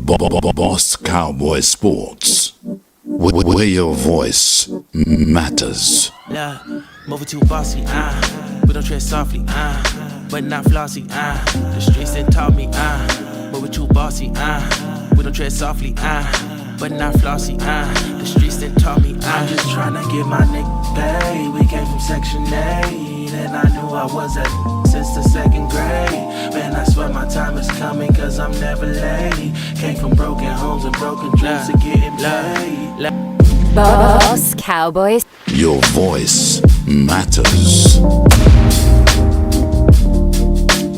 Boss Cowboy Sports, where your voice matters. Yeah, moving too bossy, we don't tread softly, but not flossy, the streets that taught me, moving too bossy, we don't tread softly, but not flossy, the streets that taught me, I'm just tryna get my nigga paid. We came from Section 8, and I knew I was at since the second grade. Man, I swear my time is coming, cause I'm never late. Came from broken homes and broken dreams to getting paid. Boss Cowboys. Your voice matters.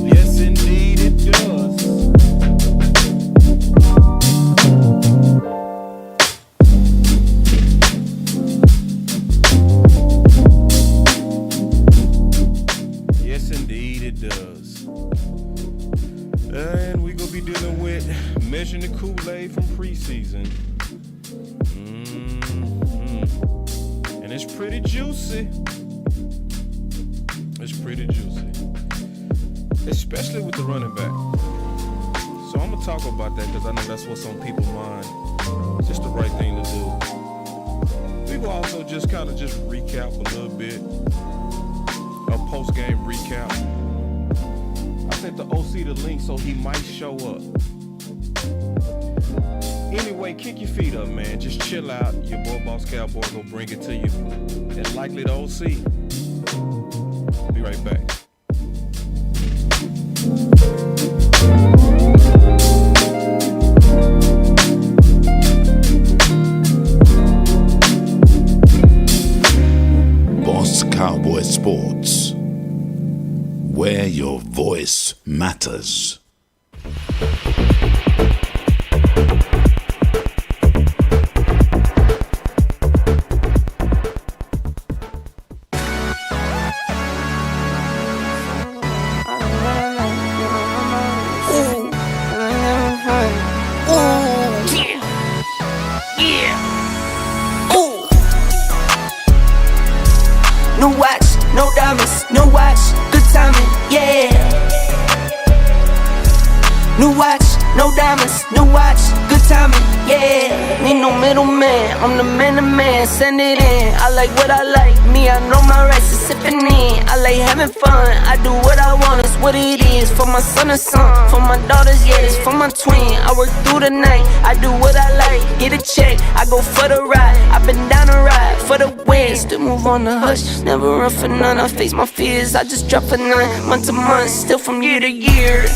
Yes, indeed it does. Yes, indeed it does. And we gonna be dealing with measuring the Kool-Aid from preseason. And it's pretty juicy. It's pretty juicy. Especially with the running back. So I'm going to talk about that because I know that's what's on people's mind. It's just the right thing to do. We will also just kind of recap a little bit. A post-game recap. I sent the OC the link so he might show up. Anyway, kick your feet up, man. Just chill out. Your boy Boss Cowboy will bring it to you. And likely the OC. Be right back. Boss Cowboy Sports, where your voice matters. New watch, no diamonds, no watch, good timing, yeah. New watch, no diamonds, no watch, good timing, yeah. Need no middleman, I'm the man to man, send it in. I like what I like, me, I know my rights is sipping in. I like having fun, I do what I want, it's what it is. For my son and son, for my daughters, yeah, it's for my twin. I work through the night, I do what I like, get a check, I go for the ride. I've been down the ride for the win, still move on the hush, never run for none. I face my fears, I just drop a 9, month to month, still from year to year.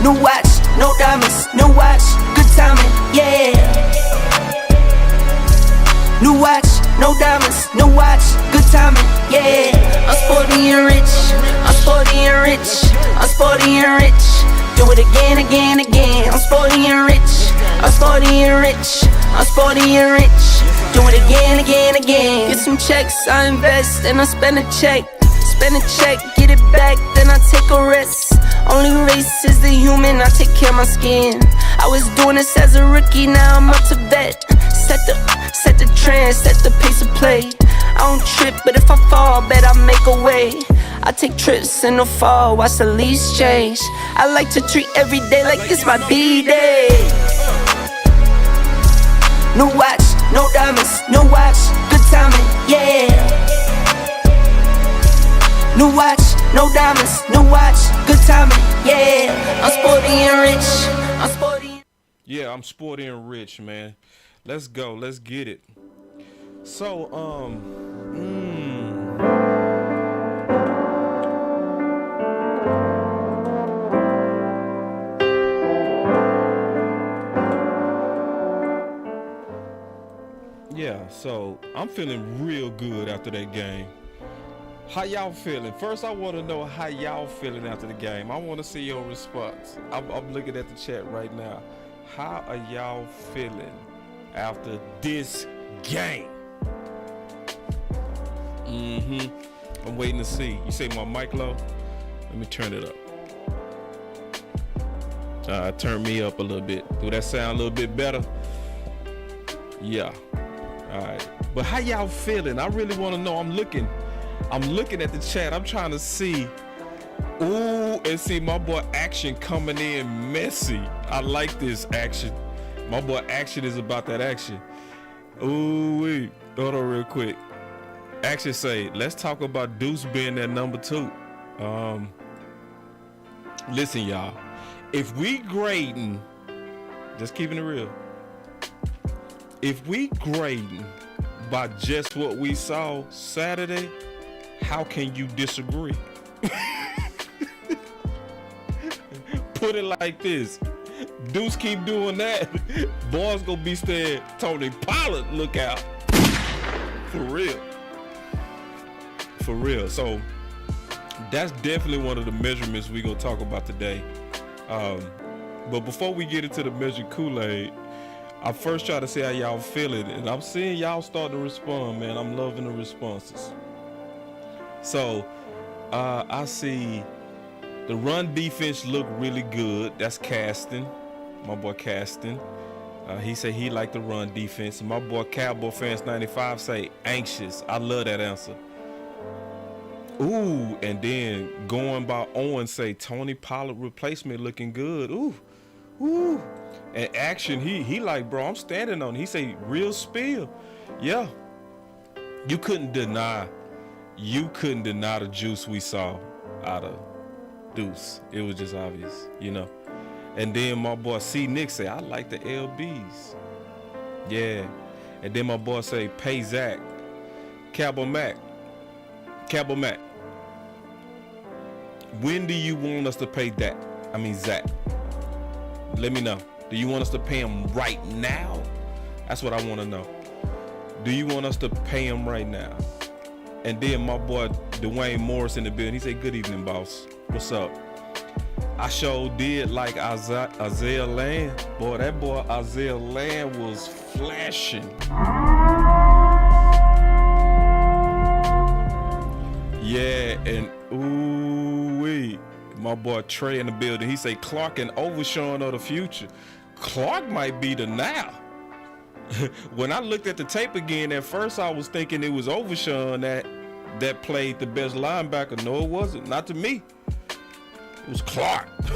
New watch, no diamonds, no watch, good timing, yeah. New watch, no diamonds, no watch, good timing, yeah. I'm sporty and rich, I'm sporty and rich, I'm sporty and rich. Do it again, again, again. I'm sporty and rich, I'm sporty and rich, I'm sporty and rich. Do it again, again, again. Get some checks, I invest and I spend a check. Spend a check, get it back, then I take a rest. Only race is the human, I take care of my skin. I was doing this as a rookie, now I'm up to vet. Set the trend, set the pace of play. I don't trip, but if I fall, bet I make a way. I take trips in the fall, watch the leaves change. I like to treat every day like it's my B-day. New watch, no diamonds, no watch, good timing, yeah. New watch, no diamonds, no watch, good timing, yeah. I'm sporty and rich, I'm sporty. Yeah, I'm sporty and rich, man. Let's go, let's get it. So, yeah, so I'm feeling real good after that game. How y'all feeling? First, I want to know how y'all feeling after the game. I want to see your response. I'm looking at the chat right now. How are y'all feeling after this game? I'm waiting to see. You say my mic low? Let me turn it up. Turn me up a little bit. Do that sound a little bit better? Yeah. All right. But how y'all feeling? I really want to know. I'm looking at the chat. I'm trying to see Ooh, and see my boy Action coming in messy. I like this Action. My boy Action is about that action. Ooh, wait. Hold on real quick. Action say, let's talk about Deuce being that number 2. Listen, y'all. If we grading, just keeping it real. If we grading by just what we saw Saturday, how can you disagree? Put it like this. Deuce keep doing that. Boys gonna be saying, Tony Pollard, look out. For real. For real. So that's definitely one of the measurements we gonna talk about today. But before we get into the measured Kool-Aid, I first try to see how y'all feeling, and I'm seeing y'all starting to respond, man. I'm loving the responses. So I see the run defense look really good. That's Caston, my boy Caston. He said he liked the run defense. And my boy Cowboy Fans 95 say anxious. I love that answer. Ooh, and then going by Owen say Tony Pollard replacement looking good. Ooh. And Action, he like, bro, I'm standing on it. He say real spill. Yeah. You couldn't deny the juice we saw out of Deuce. It was just obvious, you know. And then my boy C Nick say, I like the LBs. Yeah. And then my boy say, pay Zach. Cowboy Mac. When do you want us to pay Zach? Let me know. Do you want us to pay him right now? That's what I want to know. Do you want us to pay him right now? And then my boy Dwayne Morris in the building. He said, good evening, boss. What's up? I sure did like Isaiah Land. Boy, that boy Isaiah Land was flashing. Yeah, and ooh-wee. My boy Trey in the building. He say Clark and Overshawn of the future. Clark might be the now. When I looked at the tape again, at first I was thinking it was Overshawn that played the best linebacker. No, it wasn't. Not to me. It was Clark. To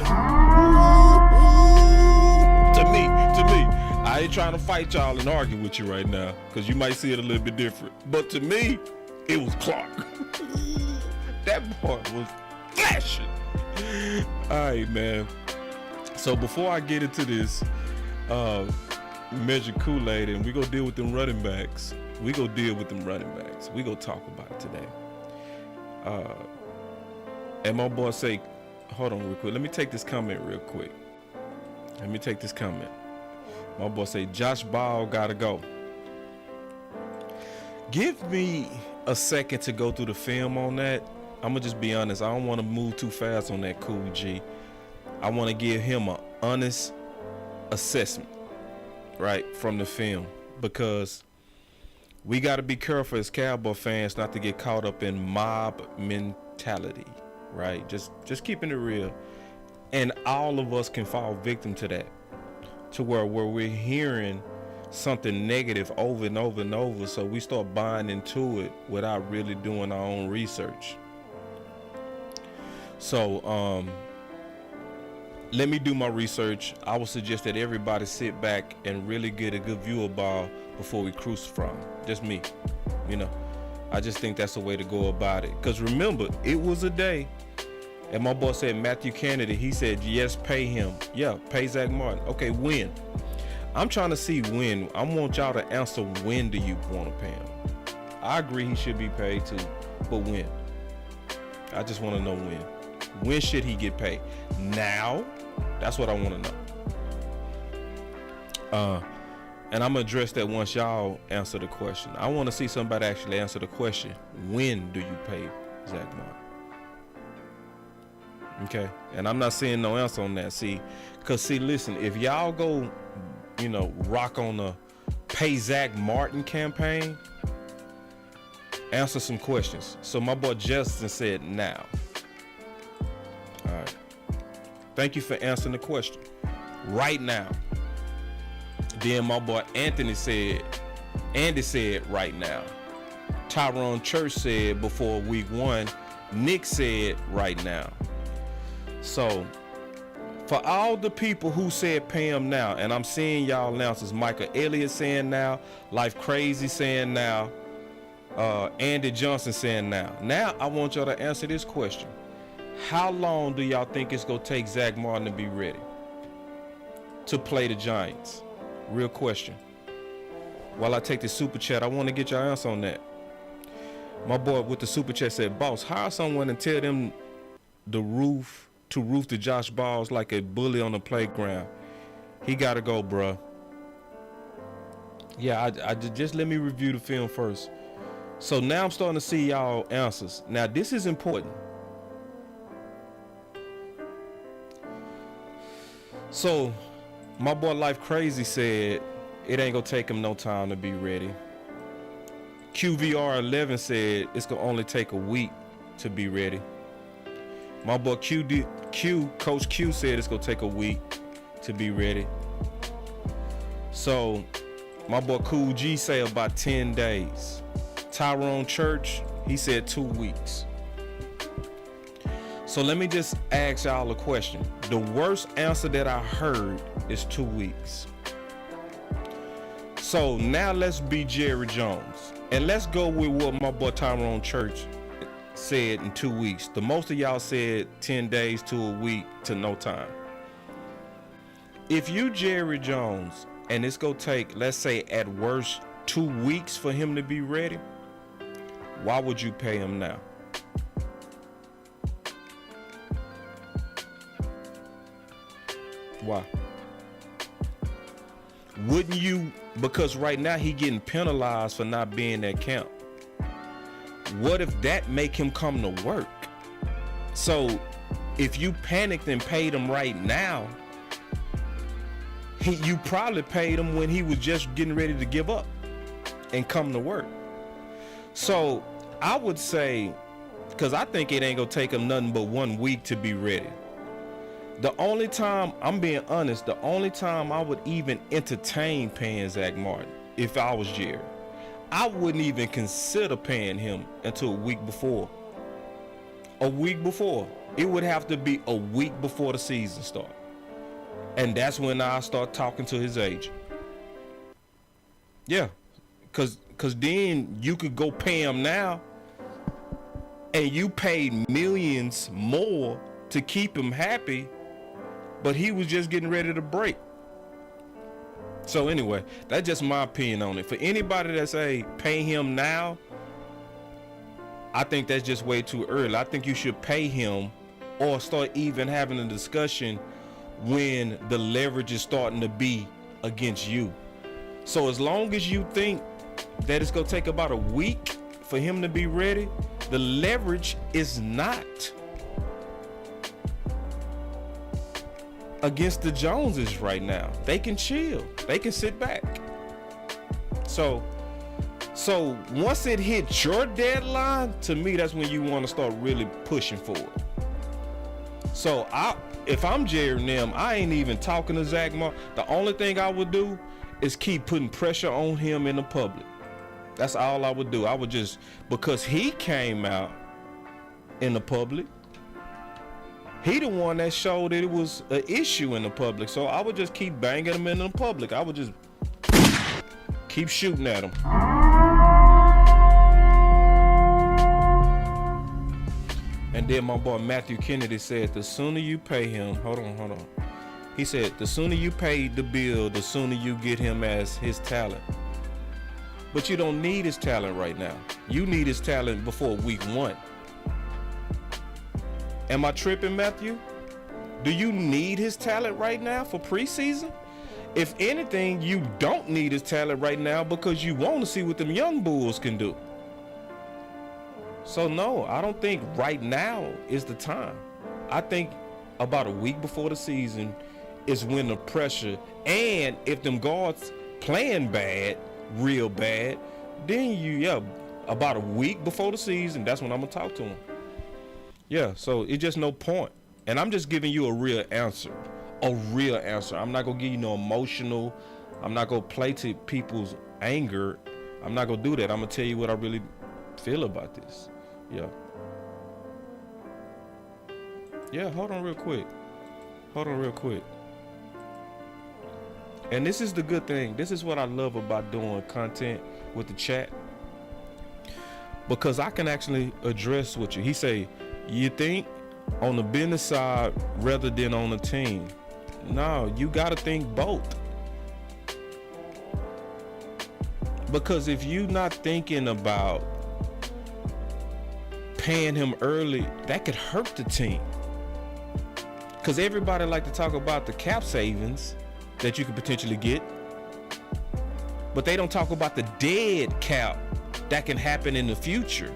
me. I ain't trying to fight y'all and argue with you right now, because you might see it a little bit different. But to me, it was Clark. That boy was flashing. All right, man. So before I get into this measure Kool-Aid, and we go deal with them running backs. We go talk about it today. And my boy say, hold on real quick. Let me take this comment real quick. My boy say, Josh Ball gotta go. Give me a second to go through the film on that. I'm gonna just be honest. I don't want to move too fast on that Cool G. I want to give him an honest assessment, right, from the film, because we got to be careful as Cowboy fans not to get caught up in mob mentality, right? Just keeping it real. And all of us can fall victim to that, to where we're hearing something negative over and over and over, so we start buying into it without really doing our own research. So let me do my research. I would suggest that everybody sit back and really get a good view of ball before we crucify them. Just me, you know. I just think that's the way to go about it. Because remember, it was a day, and my boss said Matthew Kennedy, he said, yes, pay him. Yeah, pay Zach Martin. Okay, when? I'm trying to see when. I want y'all to answer, when do you want to pay him? I agree he should be paid too, but when? I just want to know when. When should he get paid? Now? That's what I want to know. And I'm going to address that once y'all answer the question. I want to see somebody actually answer the question. When do you pay Zach Martin? Okay? And I'm not seeing no answer on that. Listen, if y'all go, rock on the pay Zach Martin campaign, answer some questions. So my boy Justin said now. All right. Thank you for answering the question. Right now. Then my boy Andy said right now. Tyrone Church said before week 1. Nick said right now. So, for all the people who said pay him now, and I'm seeing y'all announcers, Michael Elliott saying now, Life Crazy saying now, Andy Johnson saying now. Now, I want y'all to answer this question. How long do y'all think it's going to take Zach Martin to be ready to play the Giants? Real question. While I take the super chat, I want to get your answer on that. My boy with the super chat said, boss, hire someone and tell them to roof the Josh Balls like a bully on the playground. He got to go, bruh. Yeah, I just let me review the film first. So now I'm starting to see y'all answers. Now, this is important. So, my boy Life Crazy said it ain't gonna take him no time to be ready. QVR11 said it's gonna only take a week to be ready. My boy Coach Q said it's gonna take a week to be ready. So, my boy Cool G say about 10 days. Tyrone Church, he said 2 weeks. So let me just ask y'all a question. The worst answer that I heard is 2 weeks. So now let's be Jerry Jones. And let's go with what my boy Tyrone Church said in 2 weeks. The most of y'all said 10 days to a week to no time. If you Jerry Jones and it's gonna take, let's say at worst, 2 weeks for him to be ready, why would you pay him now? Why? Wouldn't you? Because right now he getting penalized for not being at camp. What if that make him come to work? So if you panicked and paid him right now, you probably paid him when he was just getting ready to give up and come to work. So I would say, because I think it ain't gonna take him nothing but 1 week to be ready. The only time, I'm being honest, the only time I would even entertain paying Zach Martin, if I was Jerry, I wouldn't even consider paying him until a week before. A week before. It would have to be a week before the season start. And that's when I start talking to his agent. Yeah, because then you could go pay him now and you paid millions more to keep him happy, but he was just getting ready to break. So anyway, that's just my opinion on it. For anybody that say pay him now, I think that's just way too early. I think you should pay him or start even having a discussion when the leverage is starting to be against you. So as long as you think that it's gonna take about a week for him to be ready, the leverage is not against the Joneses right now. They can chill. They can sit back. So once it hits your deadline, to me, that's when you want to start really pushing for it. So if I'm Jerry and them, I ain't even talking to Zach Martin. The only thing I would do is keep putting pressure on him in the public. That's all I would do. I would just, because he came out in the public, he the one that showed that it was an issue in the public. So I would just keep banging him in the public. I would just keep shooting at him. And then my boy Matthew Kennedy said, the sooner you pay him, hold on. He said, the sooner you pay the bill, the sooner you get him as his talent. But you don't need his talent right now. You need his talent before week 1. Am I tripping, Matthew? Do you need his talent right now for preseason? If anything, you don't need his talent right now because you want to see what them young bulls can do. So no, I don't think right now is the time. I think about a week before the season is when the pressure, and if them guards playing bad, real bad, then about a week before the season, that's when I'm gonna talk to them. Yeah, so it's just no point. And I'm just giving you a real answer. I'm not gonna give you no emotional. I'm not gonna play to people's anger. I'm not gonna do that. I'm gonna tell you what I really feel about this. Yeah. Yeah, hold on real quick. And this is the good thing. This is what I love about doing content with the chat. Because I can actually address what you. He say, you think on the business side rather than on the team. No, you got to think both. Because if you not thinking about paying him early, that could hurt the team. Because everybody like to talk about the cap savings that you could potentially get, but they don't talk about the dead cap that can happen in the future.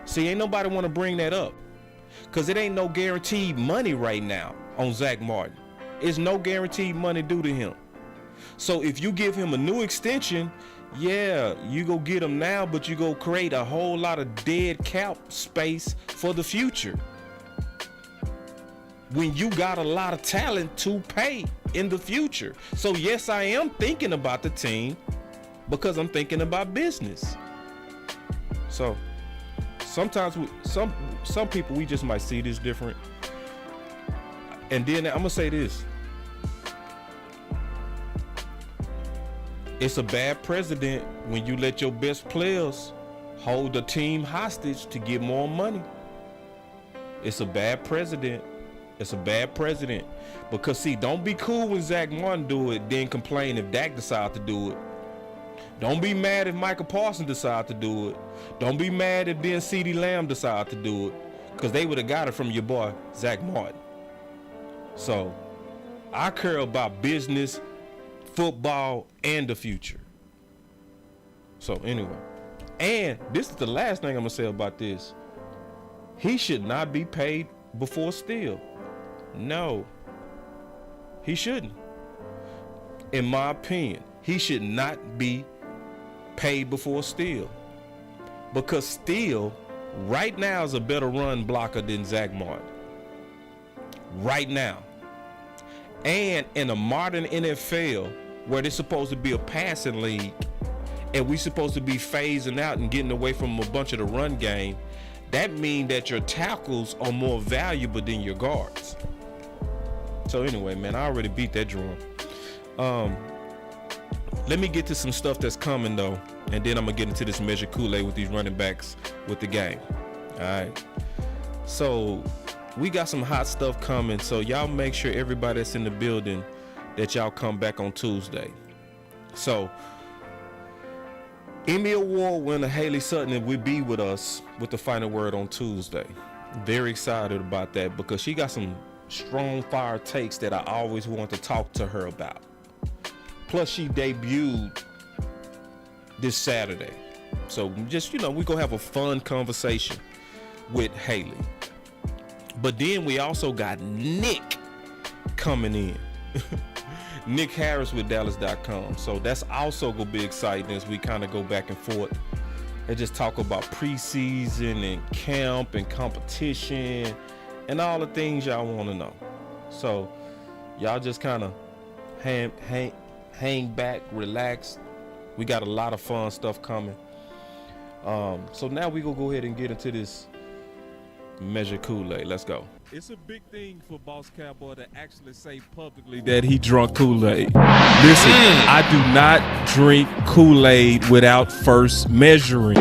See, ain't nobody want to bring that up, because it ain't no guaranteed money right now on Zach Martin. It's no guaranteed money due to him. So if you give him a new extension, yeah, you go get him now, but you go create a whole lot of dead cap space for the future, when you got a lot of talent to pay in the future. So yes, I am thinking about the team, because I'm thinking about business. So sometimes some people, we just might see this different. And then I'm gonna say this: it's a bad precedent when you let your best players hold the team hostage to get more money. It's a bad precedent. It's a bad precedent. Because see, don't be cool when Zach Martin do it, then complain if Dak decide to do it. Don't be mad if Michael Parsons decide to do it. Don't be mad if then CeeDee Lamb decide to do it, because they would have got it from your boy Zach Martin. So I care about business, football, and the future. So anyway, and this is the last thing I'm gonna say about this. He should not be paid before steal. No, he shouldn't. In my opinion, he should not be paid before steal, because Steele right now is a better run blocker than Zach Martin right now. And in a modern NFL where they're supposed to be a passing league and we supposed to be phasing out and getting away from a bunch of the run game, that means that your tackles are more valuable than your guards. So anyway, man, I already beat that drum. Let me get to some stuff that's coming though, and then I'm gonna get into this measure Kool-Aid with these running backs with the game. All right. So we got some hot stuff coming. So y'all make sure everybody that's in the building that y'all come back on Tuesday. So Emmy Award winner Haley Sutton will be with us with the final word on Tuesday. Very excited about that, because she got some strong fire takes that I always want to talk to her about. Plus she debuted this Saturday. So just, we're going to have a fun conversation with Haley. But then we also got Nick coming in. Nick Harris with Dallas.com. So that's also going to be exciting as we kind of go back and forth and just talk about preseason and camp and competition and all the things y'all want to know. So y'all just kind of hang back, relax. We got a lot of fun stuff coming. So now we gonna go ahead and get into this measure Kool-Aid. Let's go. It's a big thing for Boss Cowboy to actually say publicly that he drunk Kool-Aid. Listen, I do not drink Kool-Aid without first measuring.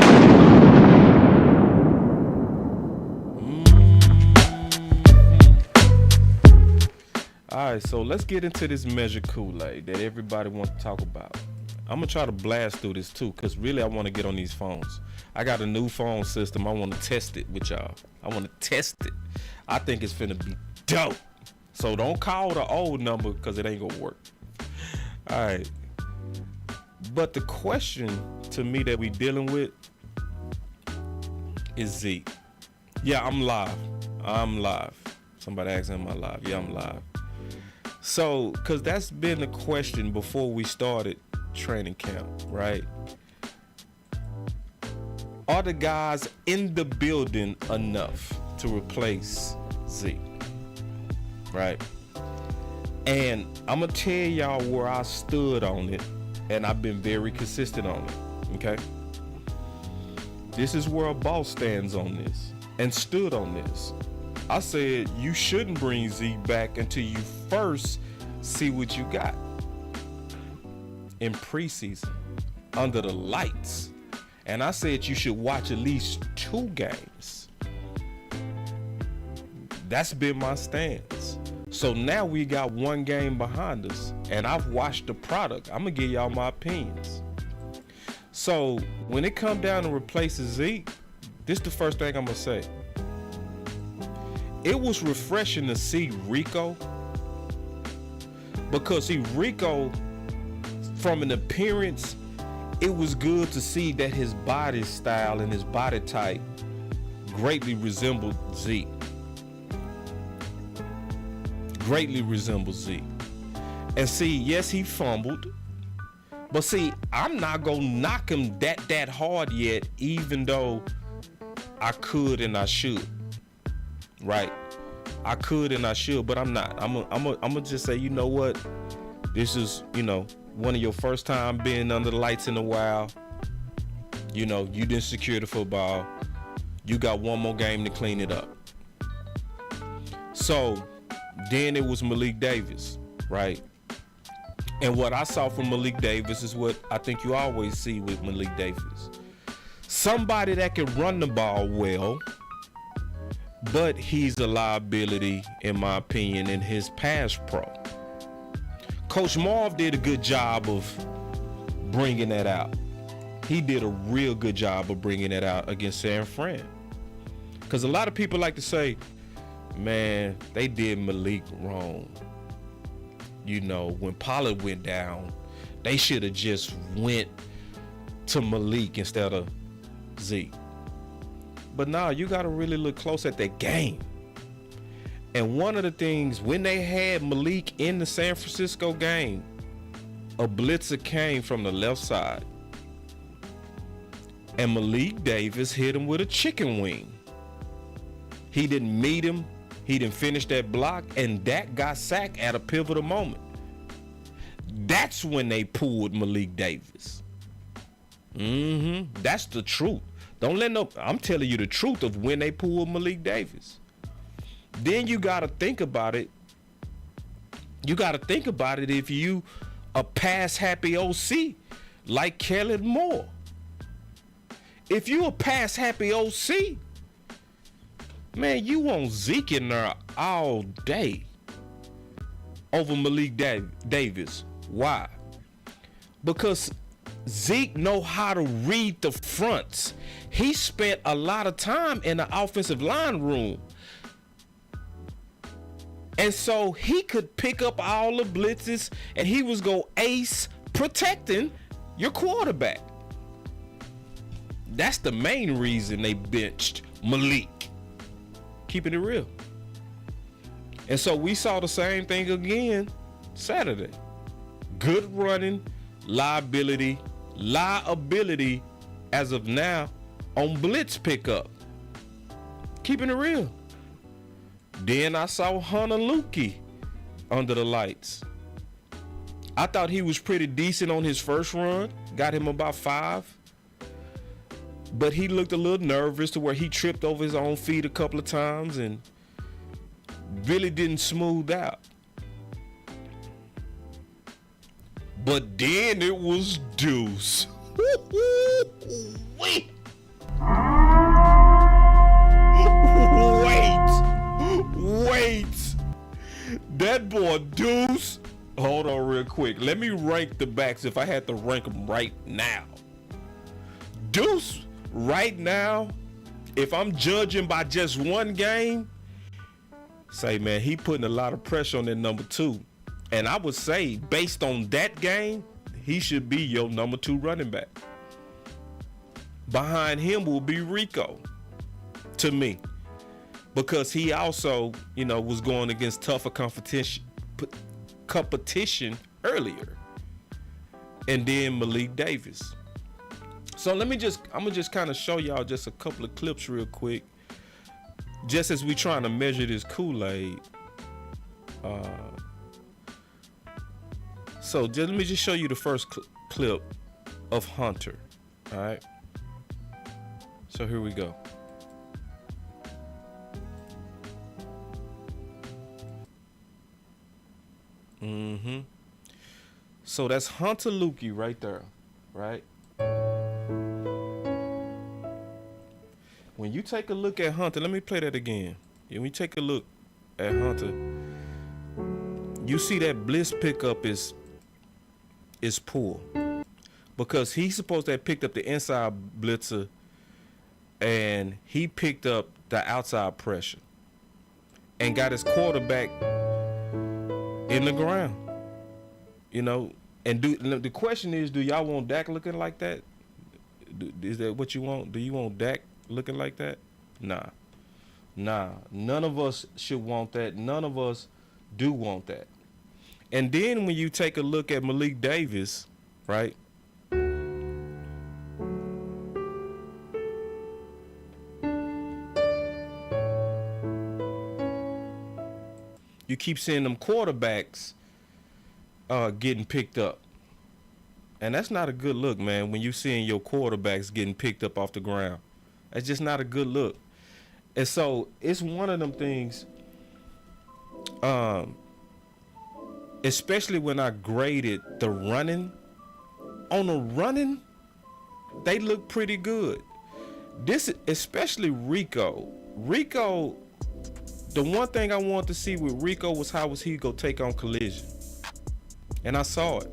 All right, so let's get into this measure Kool-Aid that everybody wants to talk about. I'm going to try to blast through this too, because really I want to get on these phones. I got a new phone system. I want to test it with y'all. I want to test it. I think it's finna be dope. So don't call the old number, because it ain't going to work. All right. But the question to me that we dealing with is Zeke. Yeah, I'm live. Somebody asked, am I live? Yeah, I'm live. So, because that's been the question before we started training camp, right? Are the guys in the building enough to replace Zeke, right? And I'm going to tell y'all where I stood on it, and I've been very consistent on it, okay? This is where a boss stands on this and stood on this. I said you shouldn't bring Zeke back until you first see what you got in preseason under the lights. And I said you should watch at least 2 games. That's been my stance. So now we got 1 game behind us, and I've watched the product. I'm gonna give y'all my opinions. So when it come down to replacing Zeke, this is the first thing I'm gonna say. It was refreshing to see Rico, because Rico, from an appearance, it was good to see that his body style and his body type greatly resembled Zeke. Greatly resembled Zeke. And see, yes, he fumbled, but see, I'm not gonna knock him that hard yet, even though I could and I should. Right? I could and I should, but I'm not. I'm gonna just say, you know what? This is, one of your first time being under the lights in a while. You didn't secure the football. You got 1 more game to clean it up. So then it was Malik Davis, right? And what I saw from Malik Davis is what I think you always see with Malik Davis. Somebody that can run the ball well, but he's a liability, in my opinion, in his pass pro. Coach Marv did a good job of bringing that out. He did a real good job of bringing that out against San Fran. Because a lot of people like to say, man, they did Malik wrong. When Pollard went down, they should have just went to Malik instead of Zeke. But now you got to really look close at that game. And one of the things, when they had Malik in the San Francisco game, a blitzer came from the left side. And Malik Davis hit him with a chicken wing. He didn't meet him. He didn't finish that block. And Dak got sacked at a pivotal moment. That's when they pulled Malik Davis. That's the truth. I'm telling you the truth of when they pulled Malik Davis. Then you got to think about it. You got to think about it if you a pass-happy OC like Kellen Moore. If you a pass-happy OC, man, you want Zeke in there all day over Malik Davis. Why? Because Zeke know how to read the fronts. He spent a lot of time in the offensive line room. And so he could pick up all the blitzes and he was going to ace protecting your quarterback. That's the main reason they benched Malik. Keeping it real. And so we saw the same thing again Saturday. Good running, liability as of now on blitz pickup. Keeping it real. Then I saw Hunter Lukey under the lights. I thought he was pretty decent on his first run. Got him about 5. But he looked a little nervous to where he tripped over his own feet a couple of times and really didn't smooth out. But then it was Deuce. Wait. That boy Deuce. Hold on real quick. Let me rank the backs if I had to rank them right now. Deuce right now, if I'm judging by just one game, say, man, he putting a lot of pressure on that number 2. And I would say, based on that game, he should be your number 2 running back. Behind him will be Rico, to me. Because he also, was going against tougher competition earlier. And then Malik Davis. So I'm gonna just kind of show y'all just a couple of clips real quick. Just as we trying to measure this Kool-Aid. So let me just show you the first clip of Hunter. All right. So here we go. So that's Hunter Lukey right there, right? When you take a look at Hunter, let me play that again. When you take a look at Hunter, you see that blitz pickup is poor. Because he's supposed to have picked up the inside blitzer and he picked up the outside pressure and got his quarterback in the ground. You know, and the question is, do y'all want Dak looking like that? Is that what you want? Do you want Dak looking like that? Nah. None of us should want that. None of us do want that. And then when you take a look at Malik Davis, right? You keep seeing them quarterbacks getting picked up. And that's not a good look, man, when you seeing your quarterbacks getting picked up off the ground. That's just not a good look. And so it's one of them things, especially when I graded the running. On the running, they look pretty good. This, especially Rico. The one thing I wanted to see with Rico was how was he going to take on collision. And I saw it.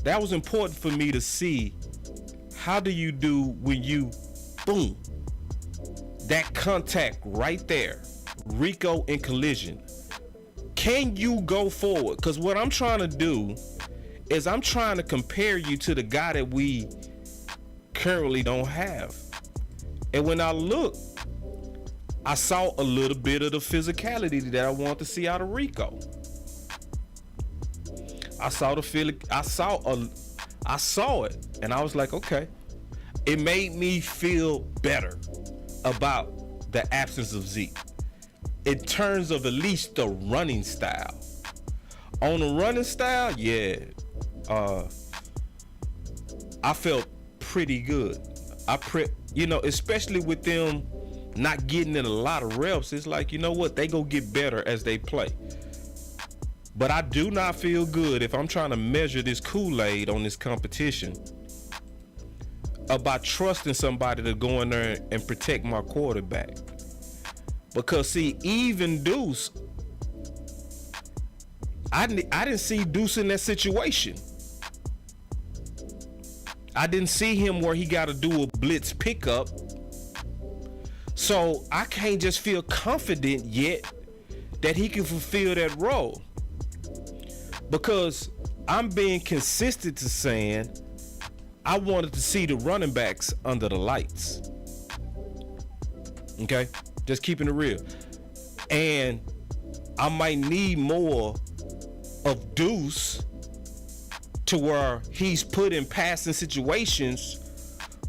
That was important for me to see. How do you do when you, boom, that contact right there, Rico in collision. Can you go forward? Because what I'm trying to do is I'm trying to compare you to the guy that we currently don't have. And when I look, I saw a little bit of the physicality that I want to see out of Rico. I saw it, and I was like, okay. It made me feel better about the absence of Zeke in terms of at least the running style. On the running style, yeah, I felt pretty good. Especially with them not getting in a lot of reps, it's like, you know what, they go get better as they play. But I do not feel good if I'm trying to measure this Kool-Aid on this competition about trusting somebody to go in there and protect my quarterback. Because see, even Deuce, I didn't see Deuce in that situation. I didn't see him where he got to do a blitz pickup. So I can't just feel confident yet that he can fulfill that role. Because I'm being consistent to saying I wanted to see the running backs under the lights. Okay? Just keeping it real. And I might need more of Deuce to where he's put in passing situations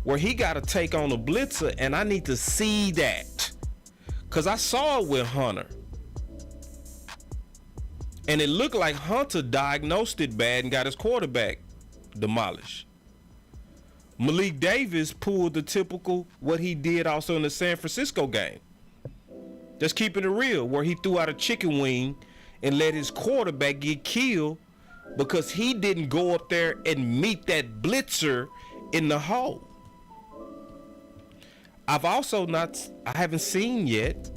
where he got to take on a blitzer, and I need to see that. Because I saw it with Hunter. And it looked like Hunter diagnosed it bad and got his quarterback demolished. Malik Davis pulled the typical what he did also in the San Francisco game. Just keeping it real, where he threw out a chicken wing and let his quarterback get killed because he didn't go up there and meet that blitzer in the hole. I haven't seen yet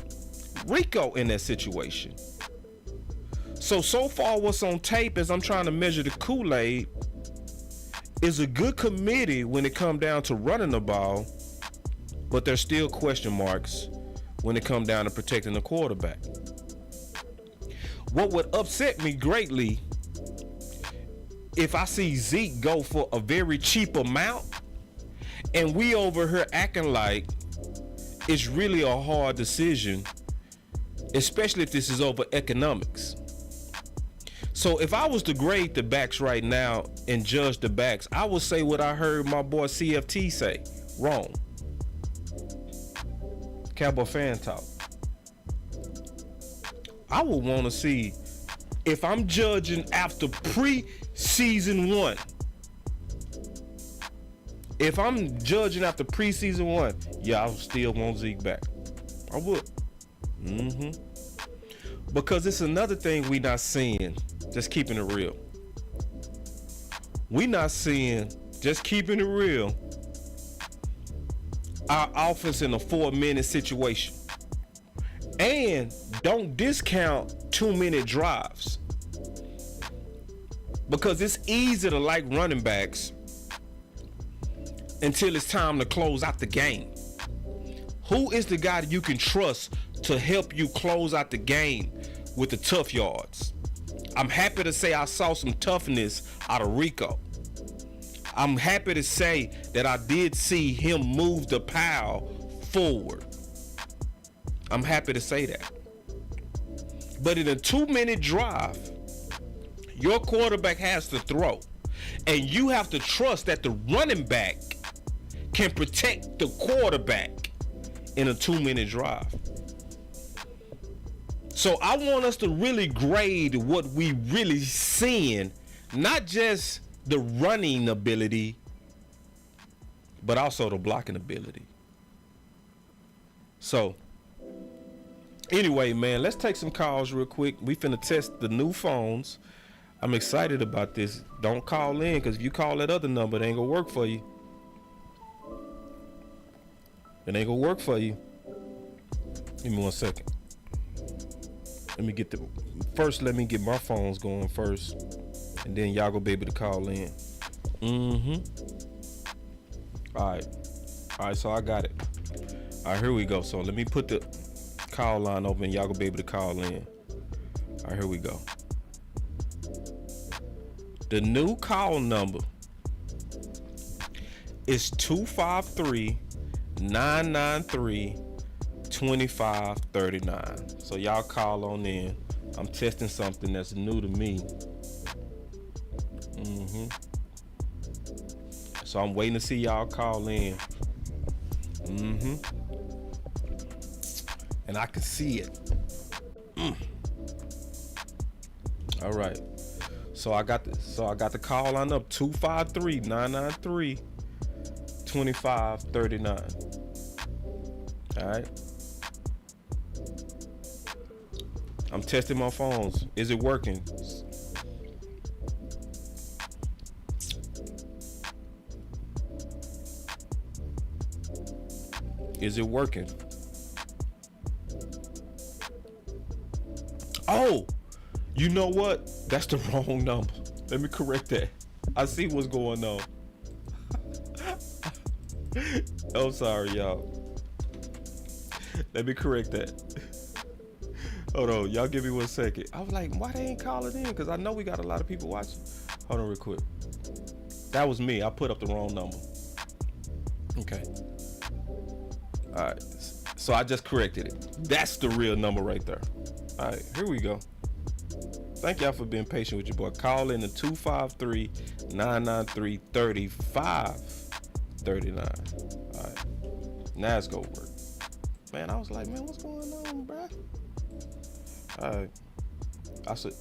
Rico in that situation. So far what's on tape as I'm trying to measure the Kool-Aid is a good committee when it comes down to running the ball, but there's still question marks when it comes down to protecting the quarterback. What would upset me greatly if I see Zeke go for a very cheap amount and we over here acting like it's really a hard decision, especially if this is over economics. So if I was to grade the backs right now and judge the backs, I would say what I heard my boy CFT say. Wrong. Cowboy fan talk. I would want to see if I'm judging after preseason 1. If I'm judging after preseason 1, yeah, I still want Zeke back. I would. Because it's another thing we not seeing. Just keeping it real. We not seeing, just keeping it real, our offense in a 4-minute situation. And don't discount 2-minute drives. Because it's easy to like running backs until it's time to close out the game. Who is the guy that you can trust to help you close out the game with the tough yards? I'm happy to say I saw some toughness out of Rico. I'm happy to say that I did see him move the pile forward. I'm happy to say that. But in a 2-minute drive, your quarterback has to throw. And you have to trust that the running back can protect the quarterback in a 2-minute drive. So I want us to really grade what we really seeing, not just the running ability, but also the blocking ability. So anyway, man, let's take some calls real quick. We finna test the new phones. I'm excited about this. Don't call in, because if you call that other number, it ain't gonna work for you. It ain't gonna work for you. Give me 1 second. Let me get my phones going first, and then y'all gonna be able to call in. All right, so I got it. All right, here we go. So let me put the call line open, y'all gonna be able to call in. All right, here we go. The new call number is 253-993-2539. So y'all call on in. I'm testing something that's new to me. So I'm waiting to see y'all call in. And I can see it. All right. So I got the call line up, 253-993-2539. All right. I'm testing my phones. Is it working? Is it working? Oh, you know what? That's the wrong number. Let me correct that. I see what's going on. I'm sorry, y'all. Let me correct that. Hold on, y'all give me 1 second. I was like, why they ain't calling in? Because I know we got a lot of people watching. Hold on real quick. That was me. I put up the wrong number. Okay. All right. So I just corrected it. That's the real number right there. All right, here we go. Thank y'all for being patient with your boy. Call in to 253-993-3539. All right. Now it's gonna work. Man, I was like, man, what's going on, bro? All right. I said,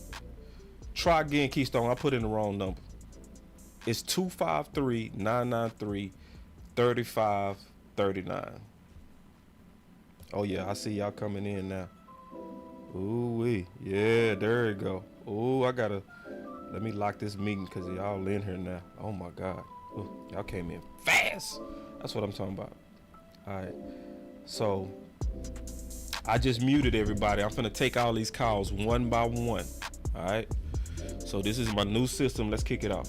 try again, Keystone. I put in the wrong number. It's 253-993-3539. Oh, yeah, I see y'all coming in now. Ooh-wee. Yeah, there you go. Ooh, let me lock this meeting because y'all in here now. Oh, my God. Ooh, y'all came in fast. That's what I'm talking about. All right. So, I just muted everybody. I'm finna take all these calls one by one. All right. So, this is my new system. Let's kick it off.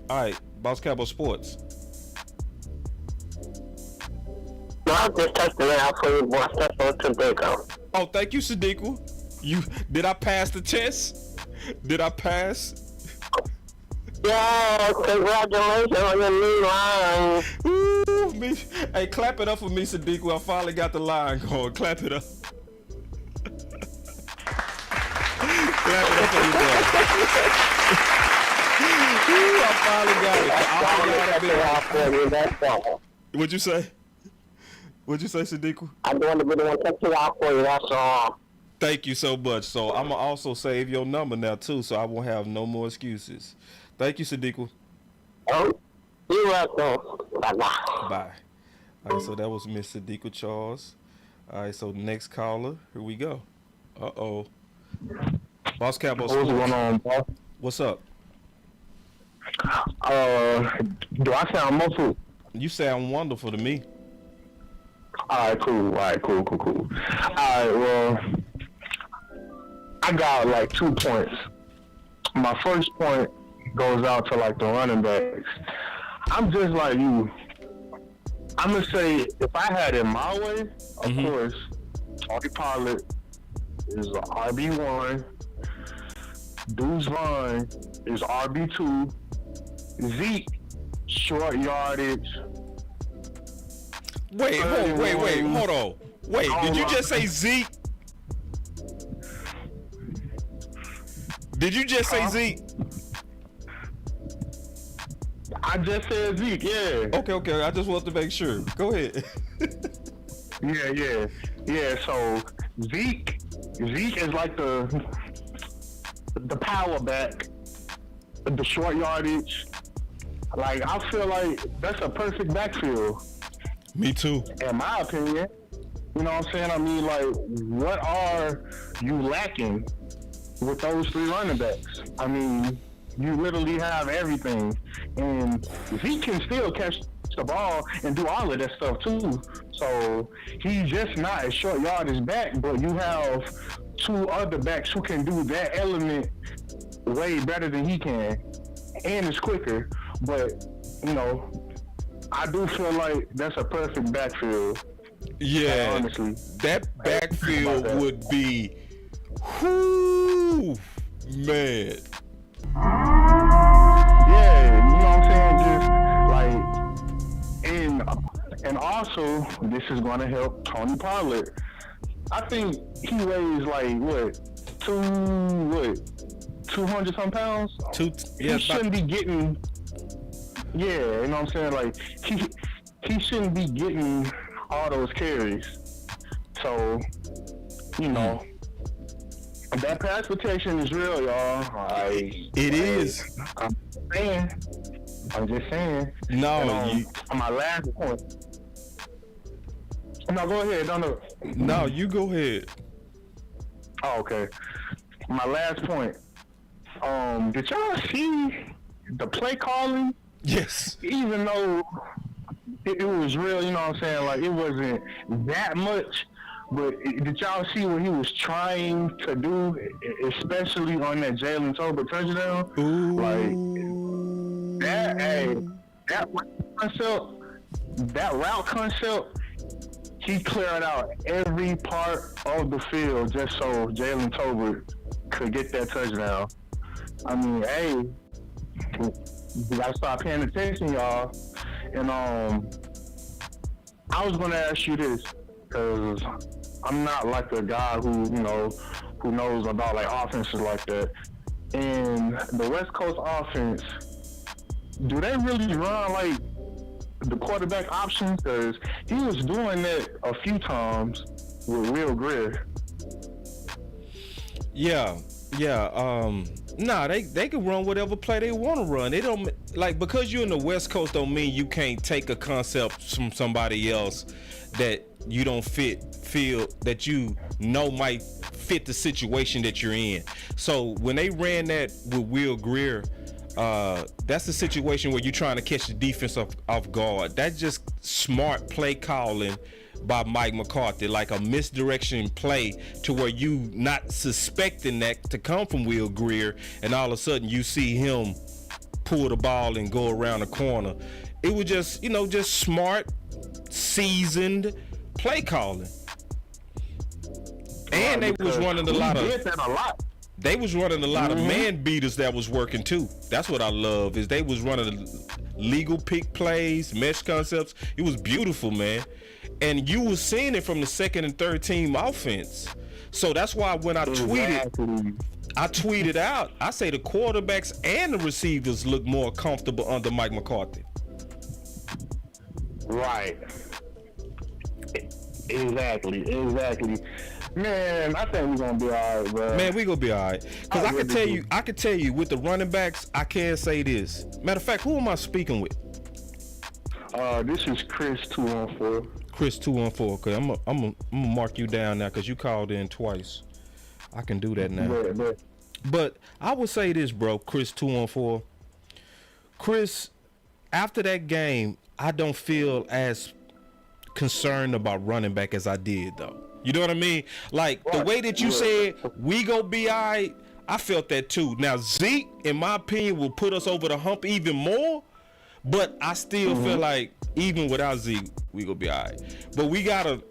All right. Boss Cowboy Sports. I'm just testing it out for you, boss. That's what Sadiqo. Oh, thank you, Sadiqo. Did I pass the test? Did I pass? Yeah, congratulations on your new line. Ooh, hey, clap it up for me, Sadiqo. I finally got the line going. Clap it up. Clap it up for you, boy. Ooh, I finally got it. What'd you say? What'd you say, Sadiqo? I'm going to be the one to check you out for you, that's all. Thank you so much. So I'm going to also save your number now, too, so I won't have no more excuses. Thank you, Sadiqo. Oh, you're welcome. Bye-bye. Bye. All right, so that was Miss Sadiqo Charles. All right, so next caller, here we go. Uh-oh. Boss Cowboy What's going Sports. on, boss? What's up? Do I sound muffled? You sound wonderful to me. All right, cool. All right, cool. All right, well, I got like 2 points. My first point goes out to like the running backs. I'm just like you. I'm gonna say if I had it my way, of course, Tony Pollard is RB1. Deuce Vaughn is RB2. Zeke, short yardage. Wait, hold on. Wait, did you just say Zeke? Did you just say Zeke? I just said Zeke, yeah. Okay. I just want to make sure. Go ahead. Yeah. So Zeke is like the power back, the short yardage. Like I feel like that's a perfect backfield. Me too. In my opinion. You know what I'm saying? I mean, like, what are you lacking with those 3 running backs? I mean, you literally have everything. And he can still catch the ball and do all of that stuff too. So he's just not a short yardage back, but you have 2 other backs who can do that element way better than he can. And it's quicker. But, you know, I do feel like that's a perfect backfield. Yeah, honestly, that backfield would be, whoo, man. Yeah, you know what I'm saying? Just like, and also, this is going to help Tony Pollard. I think he weighs like 200 some pounds. He shouldn't be getting. Yeah, you know what I'm saying? Like he shouldn't be getting all those carries. So, you know, that pass protection is real, y'all. It is. I'm just saying. No, and, on my last point. No, go ahead. No, you go ahead. Oh, okay. My last point. Did y'all see the play calling? Yes. Even though it was real, you know what I'm saying? Like, it wasn't that much. But did y'all see what he was trying to do, especially on that Jalen Tolbert touchdown? Ooh. Like, that route concept, he cleared out every part of the field just so Jalen Tolbert could get that touchdown. I mean, hey, we gotta start paying attention, y'all. And I was gonna ask you this, because I'm not like a guy who knows about like offenses like that. And the West Coast offense, do they really run like the quarterback option? Because he was doing that a few times with Will Greer. Yeah. Nah, they can run whatever play they want to run. They don't, like, because you're in the West Coast don't mean you can't take a concept from somebody else that you don't feel that you know might fit the situation that you're in. So when they ran that with Will Greer, that's the situation where you're trying to catch the defense off guard. That's just smart play calling by Mike McCarthy, like a misdirection play to where you not suspecting that to come from Will Greer, and all of a sudden you see him pull the ball and go around the corner. It was just, just smart, seasoned play calling. And they was running a lot of man beaters that was working too. That's what I love, is they was running legal pick plays, mesh concepts. It was beautiful, man. And you was seeing it from the second and third team offense. So that's why when I tweeted out, I say the quarterbacks and the receivers look more comfortable under Mike McCarthy. Right. Exactly. Man, I think we're gonna be all right, bro. Man, we gonna be all right. Because I can tell you with the running backs, I can say this. Matter of fact, who am I speaking with? This is Chris 214. Chris 214. Okay, I'm gonna mark you down now because you called in twice. I can do that now. Yeah. But I would say this, bro, Chris 214. Chris, after that game, I don't feel as concerned about running back as I did, though. You know what I mean? Like, the way that you said we go be all right, I felt that too. Now, Zeke, in my opinion, will put us over the hump even more, but I still feel like even without Zeke, we gonna be all right. But we gotta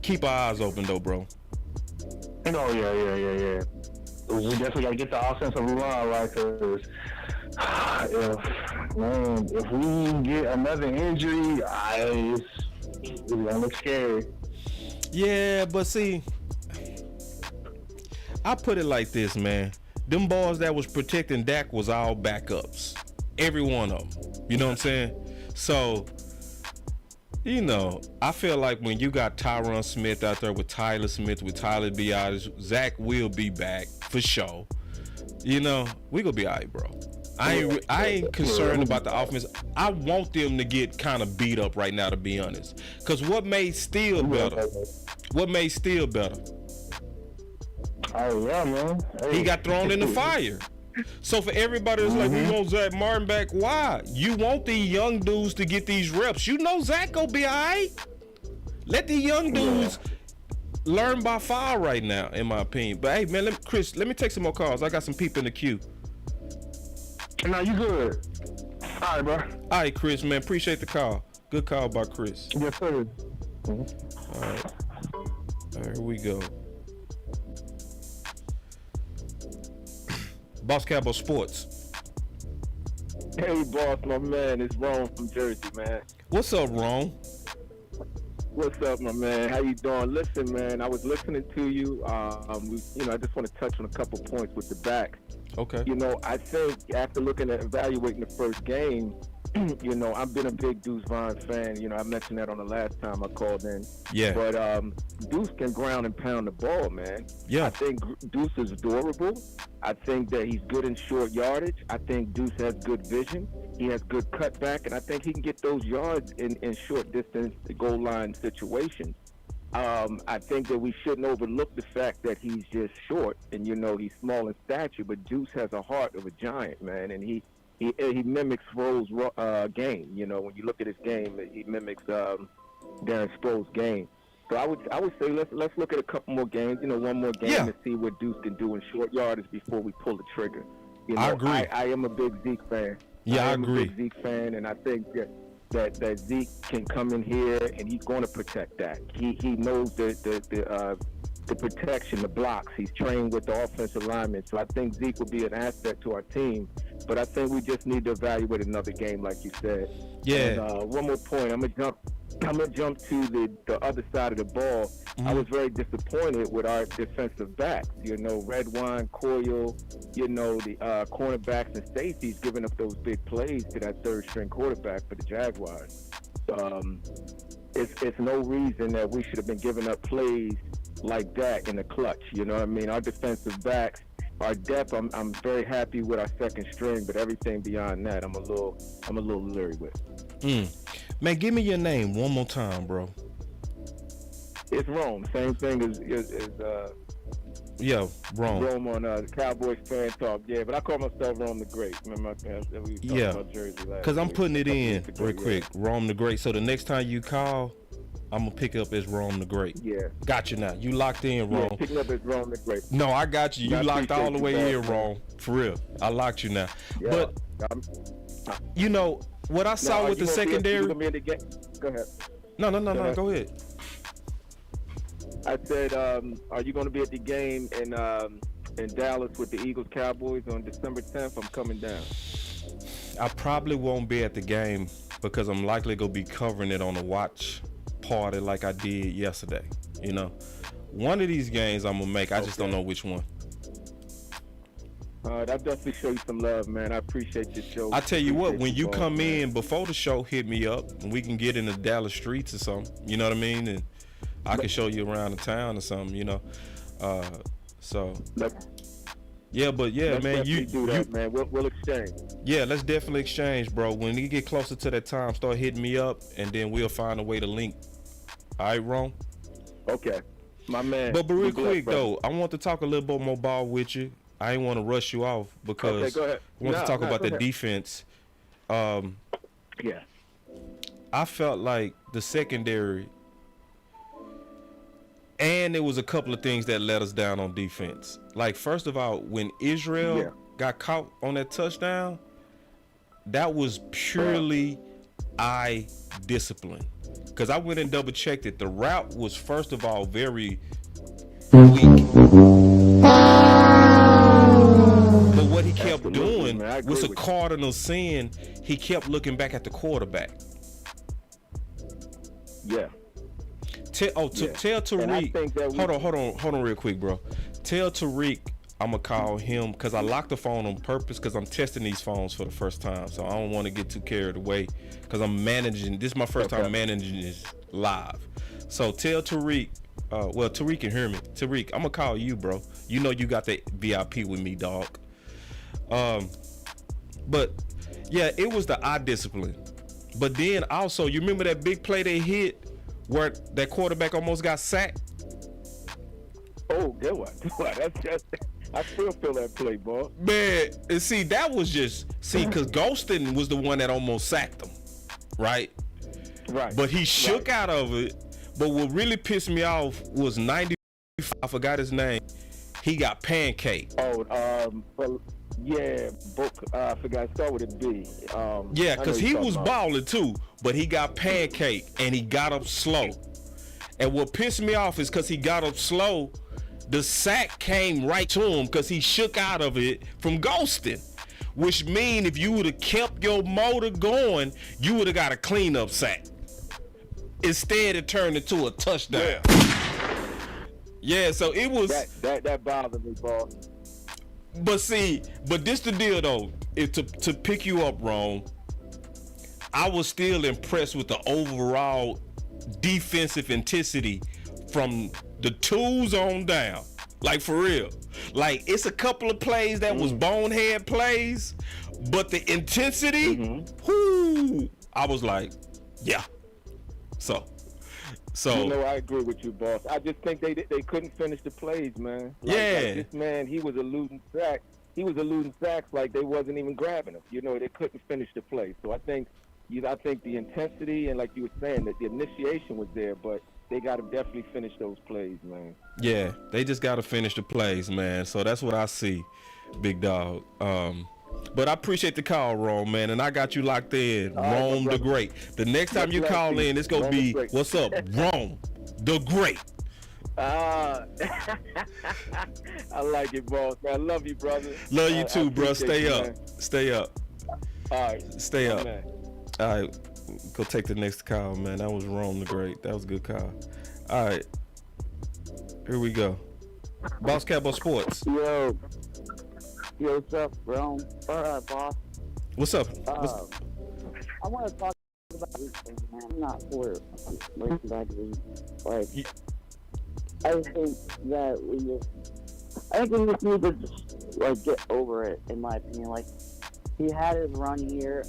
keep our eyes open, though, bro. Oh, yeah. We definitely got to get the offensive line right, because if we get another injury, it's gonna look scary. Yeah, but see, I put it like this, man. Them boys that was protecting Dak was all backups. Every one of them. You know what I'm saying? So, you know, I feel like when you got Tyron Smith out there with Tyler Smith, with Tyler Biadasz, Zach will be back for sure. You know, we gonna be all right, bro. I ain't concerned about the offense. I want them to get kind of beat up right now, to be honest. Because what made Steele better? What made Steele better? Oh, yeah, man. He got thrown in the fire. So for everybody that's like, we want Zach Martin back, why? You want these young dudes to get these reps. You know Zach gonna be all right. Let the young dudes learn by fire right now, in my opinion. But hey, man, Chris, let me take some more calls. I got some people in the queue. No, you good. All right, bro. All right, Chris, man, appreciate the call. Good call by Chris. Yes, sir. All right. Here we go. Boss Cowboy Sports. Hey, boss, my man. It's Ron from Jersey, man. What's up, Ron? What's up, my man? How you doing? Listen, man, I was listening to you. I just want to touch on a couple points with the back. Okay. You know, I think after looking at evaluating the first game, you know, I've been a big Deuce Vaughn fan. You know, I mentioned that on the last time I called in. Yeah. But Deuce can ground and pound the ball, man. Yeah. I think Deuce is durable. I think that he's good in short yardage. I think Deuce has good vision. He has good cutback, and I think he can get those yards in short distance goal line situations. I think that we shouldn't overlook the fact that he's just short, and you know he's small in stature. But Deuce has a heart of a giant, man, and he mimics Sproles' game. You know, when you look at his game, he mimics Darren Sproles' game. So I would say let's look at a couple more games. You know, one more game and see what Deuce can do in short yardage before we pull the trigger. You know, I agree. I am a big Zeke fan. Yeah, I am agree. a big Zeke fan, and I think that Zeke can come in here and he's going to protect that. He knows the protection, the blocks. He's trained with the offensive linemen. So I think Zeke will be an asset to our team. But I think we just need to evaluate another game, like you said. Yeah. And, one more point. I'm gonna jump to the other side of the ball. I was very disappointed with our defensive backs. You know, Redwine, Coyle, you know, the cornerbacks and Stacy's giving up those big plays to that third string quarterback for the Jaguars. It's no reason that we should have been giving up plays like that in the clutch. You know what I mean? Our defensive backs, our depth, I'm very happy with our second string, but everything beyond that, I'm a little leery with. Man, give me your name one more time, bro. It's Rome. Same thing as Rome. Rome on the Cowboys fan talk. Yeah, but I call myself Rome the Great. Remember we talked about Jersey last because I'm week. putting it in Ago, real quick. Rome the Great. So the next time you call, I'm going to pick up as Rome the Great. Yeah. Got you now. You locked in, Rome. Yeah, picking up as Rome the Great. No, I got you. You locked all the way in, Rome. For real. I locked you now. Yeah. But, you know, what I saw with the secondary. Go ahead. No. Go ahead. I said, are you going to be at the game in Dallas with the Eagles Cowboys on December 10th? I'm coming down. I probably won't be at the game because I'm likely going to be covering it on a watch party like I did yesterday. You know, one of these games I'm going to make. I just don't know which one. I'll definitely show you some love, man. I appreciate your show. I tell you what, when you come in before the show, hit me up and we can get in the Dallas streets or something. You know what I mean? And I can show you around the town or something, you know. Yeah, but yeah, let's man, do that, man. We'll exchange. Yeah, let's definitely exchange, bro. When you get closer to that time, start hitting me up, and then we'll find a way to link. All right, Ron? Okay. My man. But real Be blessed, quick, brother. though, I want to talk a little bit more ball with you. I ain't want to rush you off because Okay, go ahead. I want to talk about go the ahead. defense. Yeah. I felt like the secondary, and there was a couple of things that let us down on defense. Like, first of all, when Israel got caught on that touchdown, that was purely eye discipline. Because I went and double checked it. The route was, first of all, very weak. But what he kept Absolutely, doing man. I agree was a with you. cardinal sin. He kept looking back at the quarterback. Yeah. Tell And I Tariq. think that we- Hold on, real quick, bro. Tell Tariq I'm gonna call him because I locked the phone on purpose because I'm testing these phones for the first time, so I don't want to get too carried away because I'm managing. This is my first time managing this live. So tell Tariq. Well, Tariq can hear me. Tariq, I'm gonna call you, bro. You know you got the VIP with me, dog. But yeah, it was the eye discipline. But then also, you remember that big play they hit where that quarterback almost got sacked? Oh, good one. That's just. I still feel that play, boy. Man, and see, that was just because Golston was the one that almost sacked him, right? Right. But he shook out of it. But what really pissed me off was 90. I forgot his name. He got pancaked. But yeah, I forgot. Start with a B. Yeah, I know because you're he talking was about. balling too, but he got pancaked and he got up slow. And what pissed me off is because he got up slow, the sack came right to him because he shook out of it from ghosting. Which mean if you would have kept your motor going, you would have got a cleanup sack. Instead, it turned into a touchdown. Yeah, so it was. That bothered me, boss. But see, this the deal though. If to pick you up wrong, I was still impressed with the overall defensive intensity from the twos on down. Like, for real. Like, it's a couple of plays that was bonehead plays, but the intensity, whoo, I was like, yeah. So You know, I agree with you, boss. I just think they couldn't finish the plays, man. Like this man, he was eluding sacks. He was eluding sacks like they wasn't even grabbing him. You know, they couldn't finish the play. So I think the intensity and, like you were saying, that the initiation was there, but they got to definitely finish those plays, man. Yeah, they just got to finish the plays, man. So that's what I see, big dog. But I appreciate the call, Rome, man, and I got you locked in. Rome the Great. The next time you call in, it's gonna be, what's up, Rome the Great. I like it, boss. Man, I love you, brother. Love you too, bro. appreciate Stay you, up. man. Stay up. All right. Stay up. Man. All right, go take the next call, man. That was Rome the Great. That was a good call. All right, here we go. Boss Cowboy Sports. Yo, what's up, bro? Boss. What's up? I want to talk about these things, man. I'm not for bringing back these. Like, I just think that we just need to just, like, get over it, in my opinion. Like, he had his run here.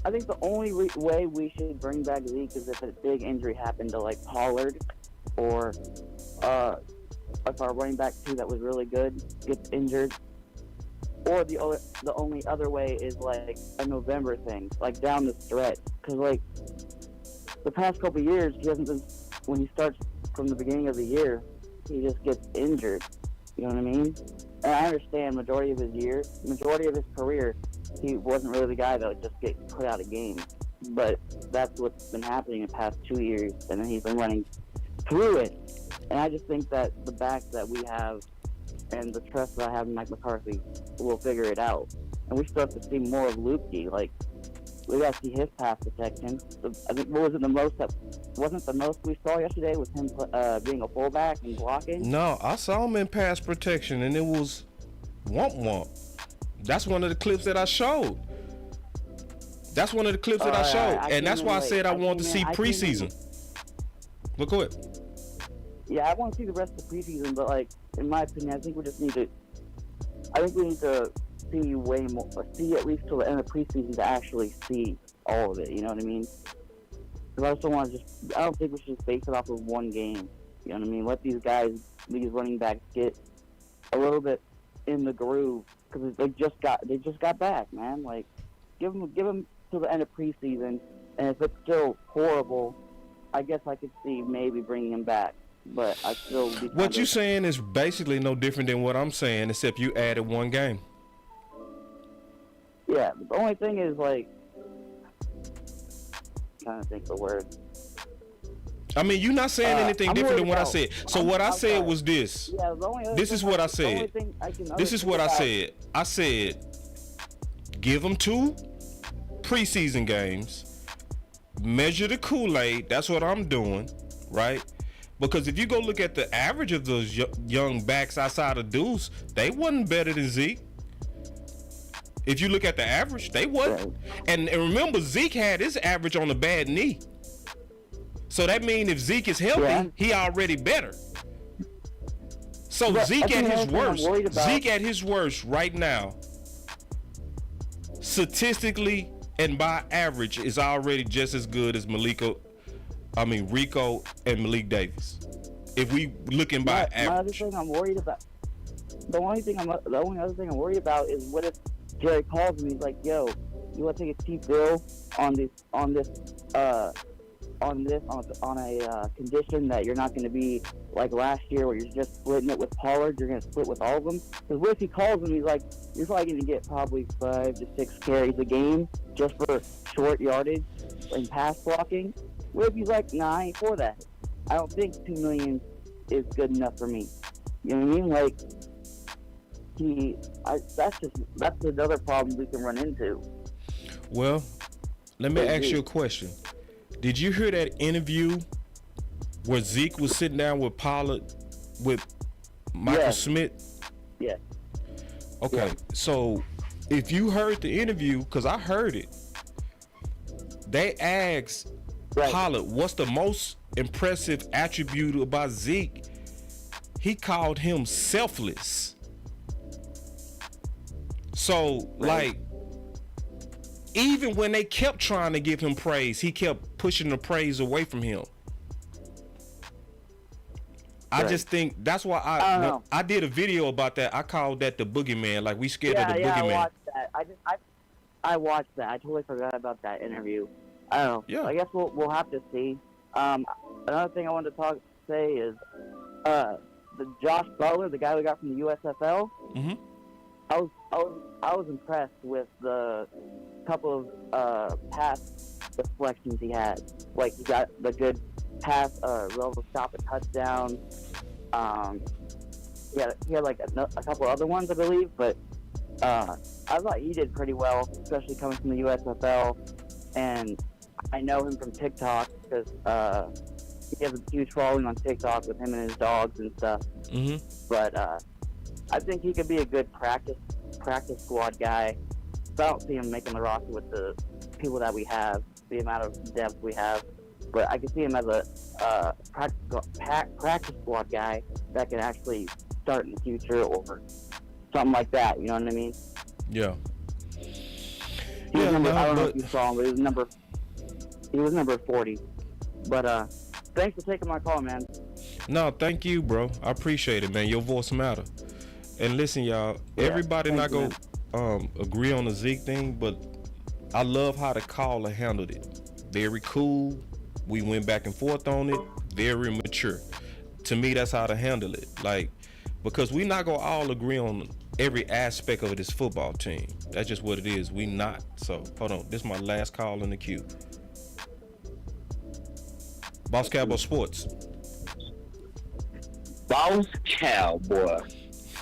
I think the only way we should bring back Zeke is if a big injury happened to, like, Pollard, or if our running back too that was really good gets injured. Or the only other way is, like, a November thing, like, down the stretch. Because, like, the past couple of years, he hasn't been, when he starts from the beginning of the year, he just gets injured. You know what I mean? And I understand majority of his career, he wasn't really the guy that would just get put out of games. But that's what's been happening in the past 2 years, and then he's been running through it. And I just think that the backs that we have and the trust that I have in Mike McCarthy will figure it out. And we still have to see more of Lukey. Like, we got to see his pass protection. I think, wasn't the most we saw yesterday with him being a fullback and blocking? No, I saw him in pass protection, and it was womp. That's one of the clips that I showed. And that's why I said I wanted to see preseason. Look at it. Yeah, I want to see the rest of the preseason, but, like, in my opinion, I think we need to see way more, see at least till the end of preseason to actually see all of it. You know what I mean? Because I also want to I don't think we should just base it off of one game. You know what I mean? Let these running backs get a little bit in the groove because they just got back, man. Like, give them till the end of preseason, and if it's still horrible, I guess I could see maybe bringing him back. But I still what you saying is basically no different than what I'm saying, except you added one game. Yeah, but the only thing is, like, I'm trying to think of the word. I mean, you're not saying anything different than what I said. So what I said was this. Yeah, this is what I said. This is what I said. I said, give them 2 preseason games. Measure the Kool-Aid. That's what I'm doing, right? Because if you go look at the average of those young backs outside of Deuce, they wasn't better than Zeke. If you look at the average, they wasn't. And remember, Zeke had his average on a bad knee. So that means if Zeke is healthy, he already better. So Zeke at his worst right now, statistically and by average, is already just as good as Rico and Malik Davis. If we looking by average. The only other thing I'm worried about is what if Jerry calls me, he's like, yo, you want to take a cheap bill on a condition that you're not going to be like last year where you're just splitting it with Pollard, you're going to split with all of them? Because what if he calls him, he's like, you're probably going to get probably 5 to 6 carries a game just for short yardage and pass blocking? What if he's like, nah, I ain't for that. I don't think $2 million is good enough for me. You know what I mean? Like, that's another problem we can run into. Well, let me ask you a question. Did you hear that interview where Zeke was sitting down with Pollard, with Michael Smith? Yeah. Okay, so if you heard the interview, because I heard it, they asked Pollard, what's the most impressive attribute about Zeke? He called him selfless. So, like, even when they kept trying to give him praise, he kept pushing the praise away from him. I just think that's why I did a video about that. I called that the boogeyman. Like, we scared of the boogeyman. I watched that. I watched that. I totally forgot about that interview. I don't know. Yeah. I guess we'll have to see. Another thing I wanted to say is the Josh Butler, the guy we got from the USFL. Mm-hmm. I was impressed with the couple of pass deflections he had. Like, he got the good pass, able to stop a touchdown. He had like a couple other ones, I believe, but I thought he did pretty well, especially coming from the USFL. And I know him from TikTok because he has a huge following on TikTok with him and his dogs and stuff. Mm-hmm. But I think he could be a good practice squad guy. So I don't see him making the roster with the people that we have, the amount of depth we have. But I can see him as a practice squad guy that can actually start in the future or something like that. You know what I mean? Yeah. I don't know if you saw him, but he was number 40. But thanks for taking my call, man. No, thank you, bro. I appreciate it, man. Your voice matter. And listen, y'all, everybody not going to agree on the Zeke thing, but I love how the caller handled it. Very cool. We went back and forth on it. Very mature. To me, that's how to handle it. Like, because we not going to all agree on every aspect of this football team. That's just what it is. We not. So, hold on. This is my last call in the queue. Boss Cowboy Sports. Boss Cowboy.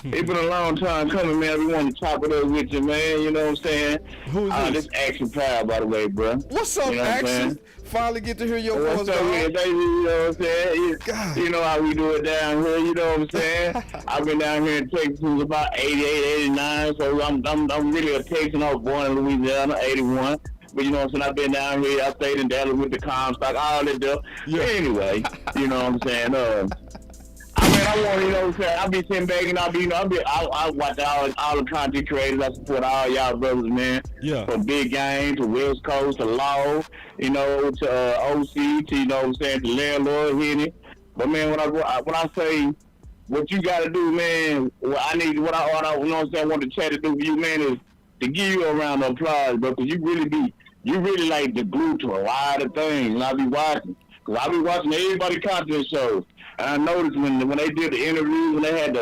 It's been a long time coming, man. We want to talk it up with you, man. You know what I'm saying? Who's this? This Action Proud, by the way, bro. What's up, Action? Finally get to hear your voice, baby, you know what I'm saying? You know how we do it down here, you know what I'm saying? I've been down here in Texas since about 88, 89, so I'm really a Texan. I was born in Louisiana, 81. But you know what I'm saying? I've been down here. I stayed in Dallas with the Comstock, all that stuff. Yeah. Anyway, you know what I'm saying? I want, you know what I'm saying? I'll be sitting back and I'll watch all the content creators. I support all y'all brothers, man. Yeah. From Big Game to West Coast to Law, you know, to OC to, you know what I'm saying, to Landlord, Henny. But man, when I say what you got to do, man, what I you know what I'm saying, I want the chat to do for you, man, is to give you a round of applause, bro, because you really like the glue to a lot of things, and I be watching. Because I be watching everybody content shows, and I noticed when they did the interviews, when they had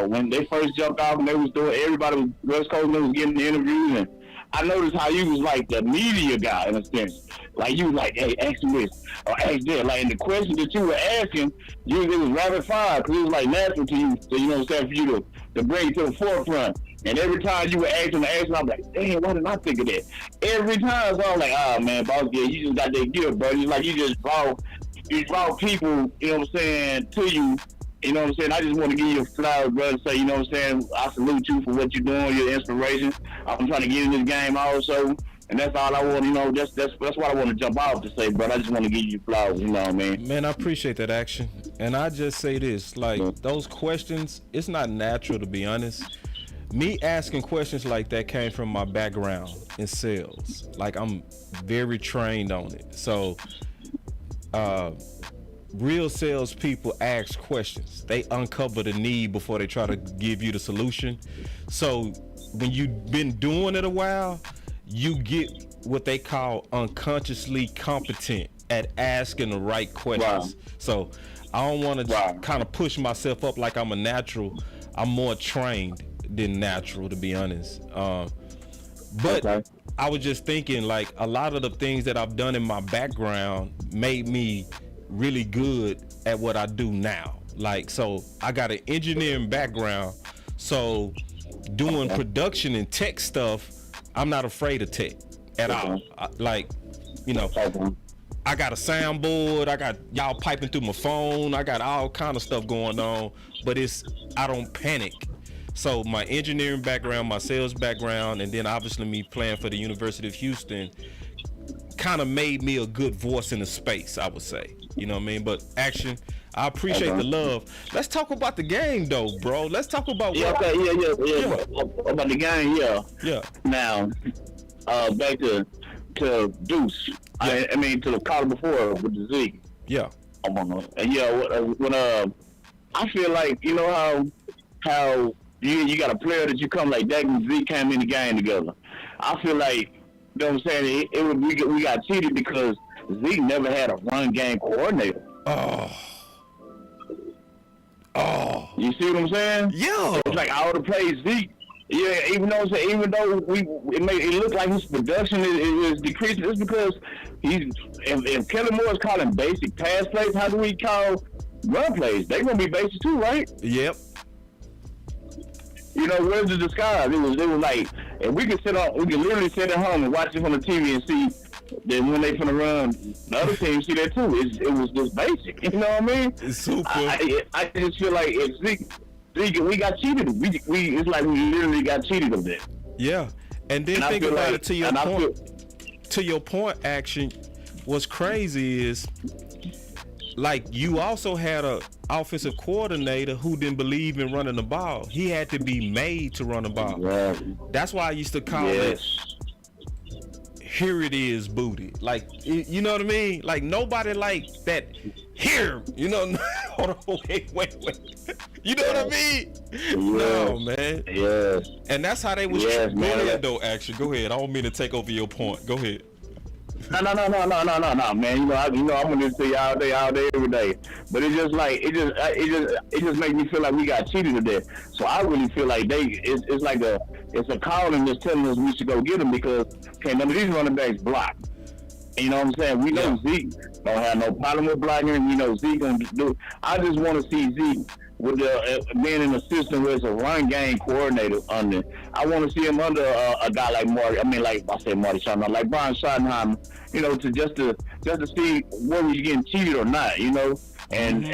when they first jumped off and they was doing, everybody was West Coast and they was getting the interviews, and I noticed how you was like the media guy in a sense. Like you was like, hey, ask this or ask that. Like, and the questions that you were asking, it was rapid fire because it was like natural to you. So you know what I'm saying, for you to bring it to the forefront. And every time you were asking the answer, I'm like, damn, why didn't I think of that? Every time, so I'm like, oh man, boss, yeah, you just got that gift, bro. It's like you brought people, you know what I'm saying, to you. You know what I'm saying? I just want to give you a flowers, brother. Say, you know what I'm saying? I salute you for what you're doing, your inspiration. I'm trying to get in this game also, and that's all I want. You know, that's what I want to jump off to say, brother. I just want to give you flowers. You know what I mean? Man, I appreciate that action, and I just say this: like those questions, it's not natural to be honest. Me asking questions like that came from my background in sales. Like I'm very trained on it, so. Real salespeople ask questions. They uncover the need before they try to give you the solution. So when you've been doing it a while, you get what they call unconsciously competent at asking the right questions. Wow. So I don't want to kind of push myself up like I'm a natural. I'm more trained than natural, to be honest. But okay. I was just thinking, like, a lot of the things that I've done in my background made me really good at what I do now. Like, so I got an engineering background, so doing production and tech stuff, I'm not afraid of tech at all. Like, you know, I got a soundboard, I got y'all piping through my phone, I got all kind of stuff going on, but I don't panic. So my engineering background, my sales background, and then obviously me playing for the University of Houston kind of made me a good voice in the space, I would say. You know what I mean? But action, I appreciate the love. Let's talk about the game though, bro. Let's talk about yeah. About the game, yeah. Now, back to Deuce. Yeah. I mean to the call before with the Zeke. Yeah. And yeah, when I feel like, you know how you got a player that you come like Dak and Zeke came in the game together. I feel like, you know what I'm saying, we got cheated because Zeke never had a run game coordinator. Oh. You see what I'm saying? Yeah. It's like I would have played Zeke. Yeah, even though it looked like his production is decreasing, it's because if Kellen Moore's calling basic pass plays, how do we call run plays? They're gonna be basic too, right? Yep. You know, where's the disguise? It was like, and we can literally sit at home and watch it on the TV and see that when they finna run, the other team see that too. It was just basic. You know what I mean? It's super. I just feel like if Zeke, we got cheated. It's like we literally got cheated of that. Yeah, and then think about it to your point. To your point, action. What's crazy is, like, you also had a offensive coordinator who didn't believe in running the ball. He had to be made to run the ball. Yeah. That's why I used to call it, here it is, booty. Like, you know what I mean? Like, nobody like that here, you know. Hold on, wait. You know what I mean? Yes. No, man. Yes. And that's how they was. Yes, go man. ahead, though, action. Go ahead. I don't mean to take over your point. Go ahead. No, man. You know, I'm gonna say you all day, every day. But it's just like it just makes me feel like we got cheated to death. So I really feel like it's a calling that's telling us we should go get them because none of these running backs block. You know what I'm saying? We know Zeke don't have no problem with blocking, and we know Zeke gonna do it. I just want to see Zeke with being in a system where it's a run game coordinator under. I want to see him under a guy like Marty. I mean, like I said, Marty Schottenheimer, like Brian Schottenheimer. You know, to just to see whether you're getting cheated or not. You know, and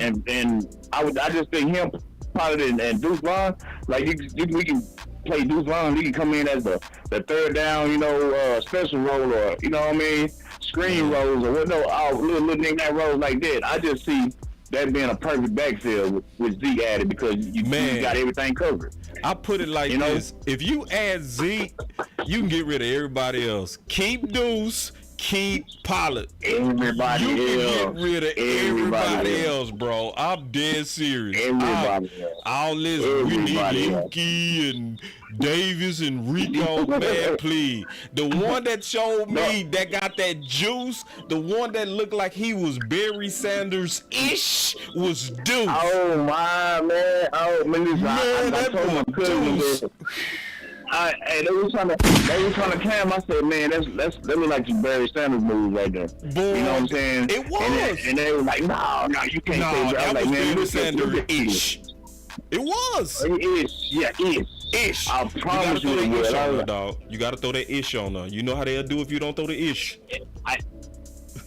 I just think him, Pollard and Deuce Vaughn, like we can play Deuce Vaughn. He can come in as the third down, you know, special role, or you know what I mean, screen roles or little nickname roles like that. I just see that being a perfect backfield with Zeke added because you got everything covered. I put it like this: if you add Zeke, you can get rid of everybody else. Keep Deuce, Keith Pollard. Everybody you else. can get rid of everybody else, bro. I'm dead serious. Everybody else. All this, we need Yuki and Davis and Rico, man, please. The one that showed me that got that juice, the one that looked like he was Barry Sanders-ish was Deuce. Oh, my, man. Oh, man, I told my cousin this. Hey, they was trying to cam. I said, man, that look like the Barry Sanders move right there. Boy, you know what I'm saying? It was. And they were like, no, you can't say that. I was like, man, Barry Sanders-ish. It was. Ish. I promise you it was. Dog. You got to throw that ish on her. You know how they'll do if you don't throw the ish.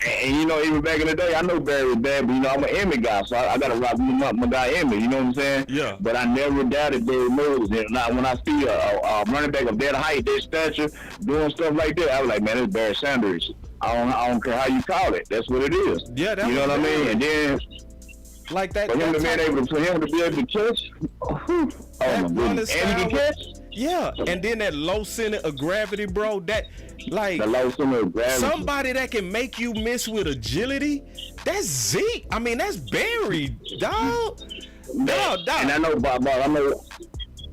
And you know, even back in the day, I know Barry was bad, but you know, I'm an Emmy guy, so I gotta rock my guy Emmy. You know what I'm saying? Yeah. But I never doubted their moves. And now, when I see a running back of that height, their stature, doing stuff like that, I was like, man, it's Barry Sanders. I don't care how you call it. That's what it is. Yeah, you know what I mean? And then like that, for him to be able to catch. Oh my goodness! And he can catch. Yeah, and then that low center of gravity, bro. That like the low center of gravity. Somebody that can make you miss with agility. That's Zeke. I mean, that's Barry, dog. Dog. And I know, Bob.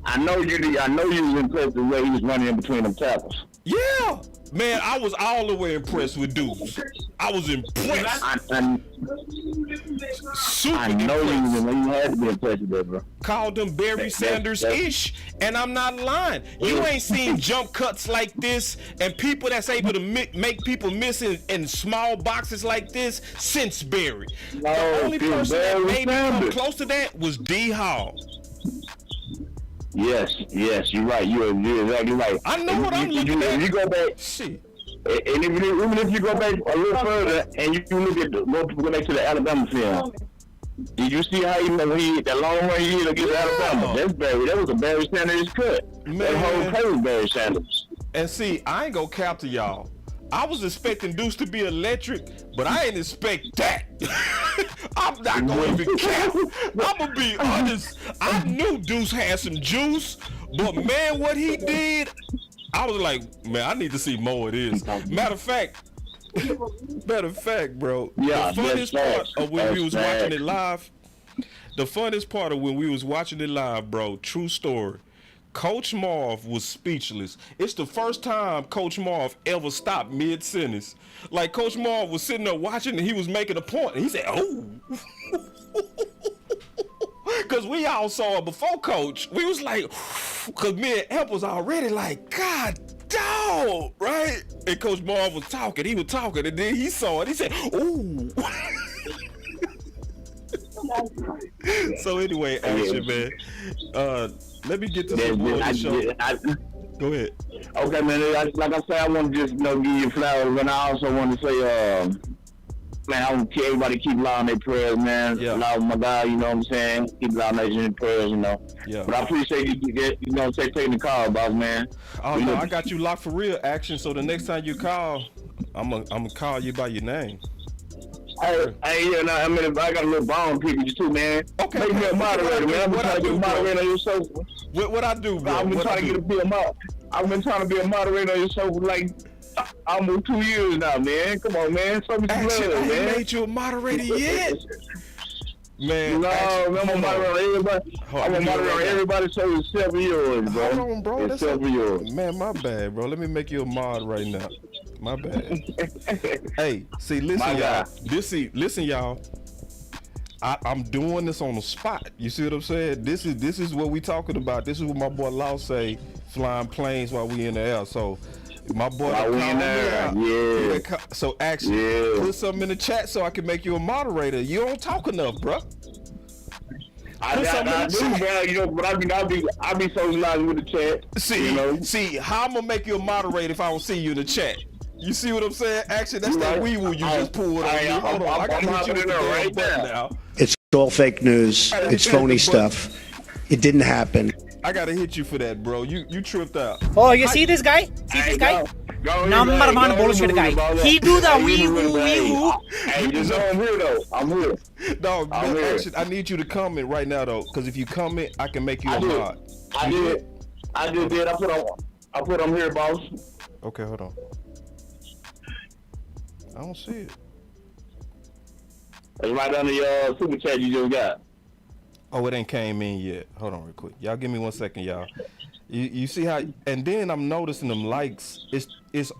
I know you was impressed the way he was running in between them tackles. Yeah, man, I was all the way impressed with Deuce. I was impressed. I know you had to be impressed with that, bro. Called him Barry Sanders-ish, and I'm not lying. You ain't seen jump cuts like this and people that's able to make people miss in small boxes like this since Barry. The only person that made me come close to that was D. Hall. Yes, you're right. You're exactly right. I know what I'm looking at. You go back. Shit. And even if you go back a little further and you look at go back to the Alabama film, did you see how he that long run he hit against Alabama? That's Barry. That was a Barry Sanders cut. Man. That whole play was Barry Sanders. And see, I ain't gonna cap to y'all. I was expecting Deuce to be electric, but I ain't expect that. I'm not gonna even cap. I'm gonna be honest. I knew Deuce had some juice, but man, what he did, I was like, man, I need to see more of this. Matter of fact, bro. Yeah, the funniest part of when we was watching it live. The funniest part of when we was watching it live, bro. True story. Coach Marv was speechless. It's the first time Coach Marv ever stopped mid-sentence. Like, Coach Marv was sitting there watching and he was making a point. And he said, oh. Because we all saw it before Coach. We was like, because me and Emp was already like, God, dog, right? And Coach Marv was talking. He was talking. And then he saw it. He said, ooh. So anyway, Action, man. Let me get to some more of the show. Go ahead. Okay, man. Like I said, I want to just give you flowers, and I also want to say, man, I want everybody keep allowing their prayers, man. Yeah. Allow my God, you know what I'm saying? Keep allowing their prayers, you know. Yeah. But I appreciate you taking the call, boss, man. Oh no, I got you locked for real, Action. So the next time you call, I'm gonna call you by your name. Hey, yeah, no, I mean, I got a little bone people too, man. Okay. Make me a moderator, man. I've been trying to get a moderator on your show. What I do, bro? I've been trying to be a moderator on your show for like almost 2 years now, man. Come on, man. Show me some love, man. I ain't made you a moderator yet. Man, no, I'm a moderator on everybody. I'm a moderator on everybody's show except for yours, bro. Hold on, bro. Except for yours. Man, my bad, bro. Let me make you a mod right now. My bad. Hey, see, listen, y'all. Listen, y'all. I'm doing this on the spot. You see what I'm saying? This is what we talking about. This is what my boy Law say. Flying planes while we in the air. So my boy, yeah. So actually, put something in the chat so I can make you a moderator. You don't talk enough, bro. I do, bro. You know, but I be socializing with the chat. See, how I'm gonna make you a moderator if I don't see you in the chat? You see what I'm saying? Actually, that's that weevil you just pulled on me. Hold on, I gotta hit you with the right now. It's all fake news. It's phony stuff. It didn't happen. I gotta hit you for that, bro. You tripped out. Oh, you see this guy? See this guy? Number one bullshit guy. He do the wee-woo. Hey, just know I'm here, though. I'm here. No, actually, I need you to comment right now, though, because if you comment, I can make you a mod. I did. I put on here, boss. Okay, hold on. I don't see it. It's right under your super chat you just got. Oh, it ain't came in yet. Hold on real quick. Y'all give me 1 second, y'all. You see how, and then I'm noticing them likes. It's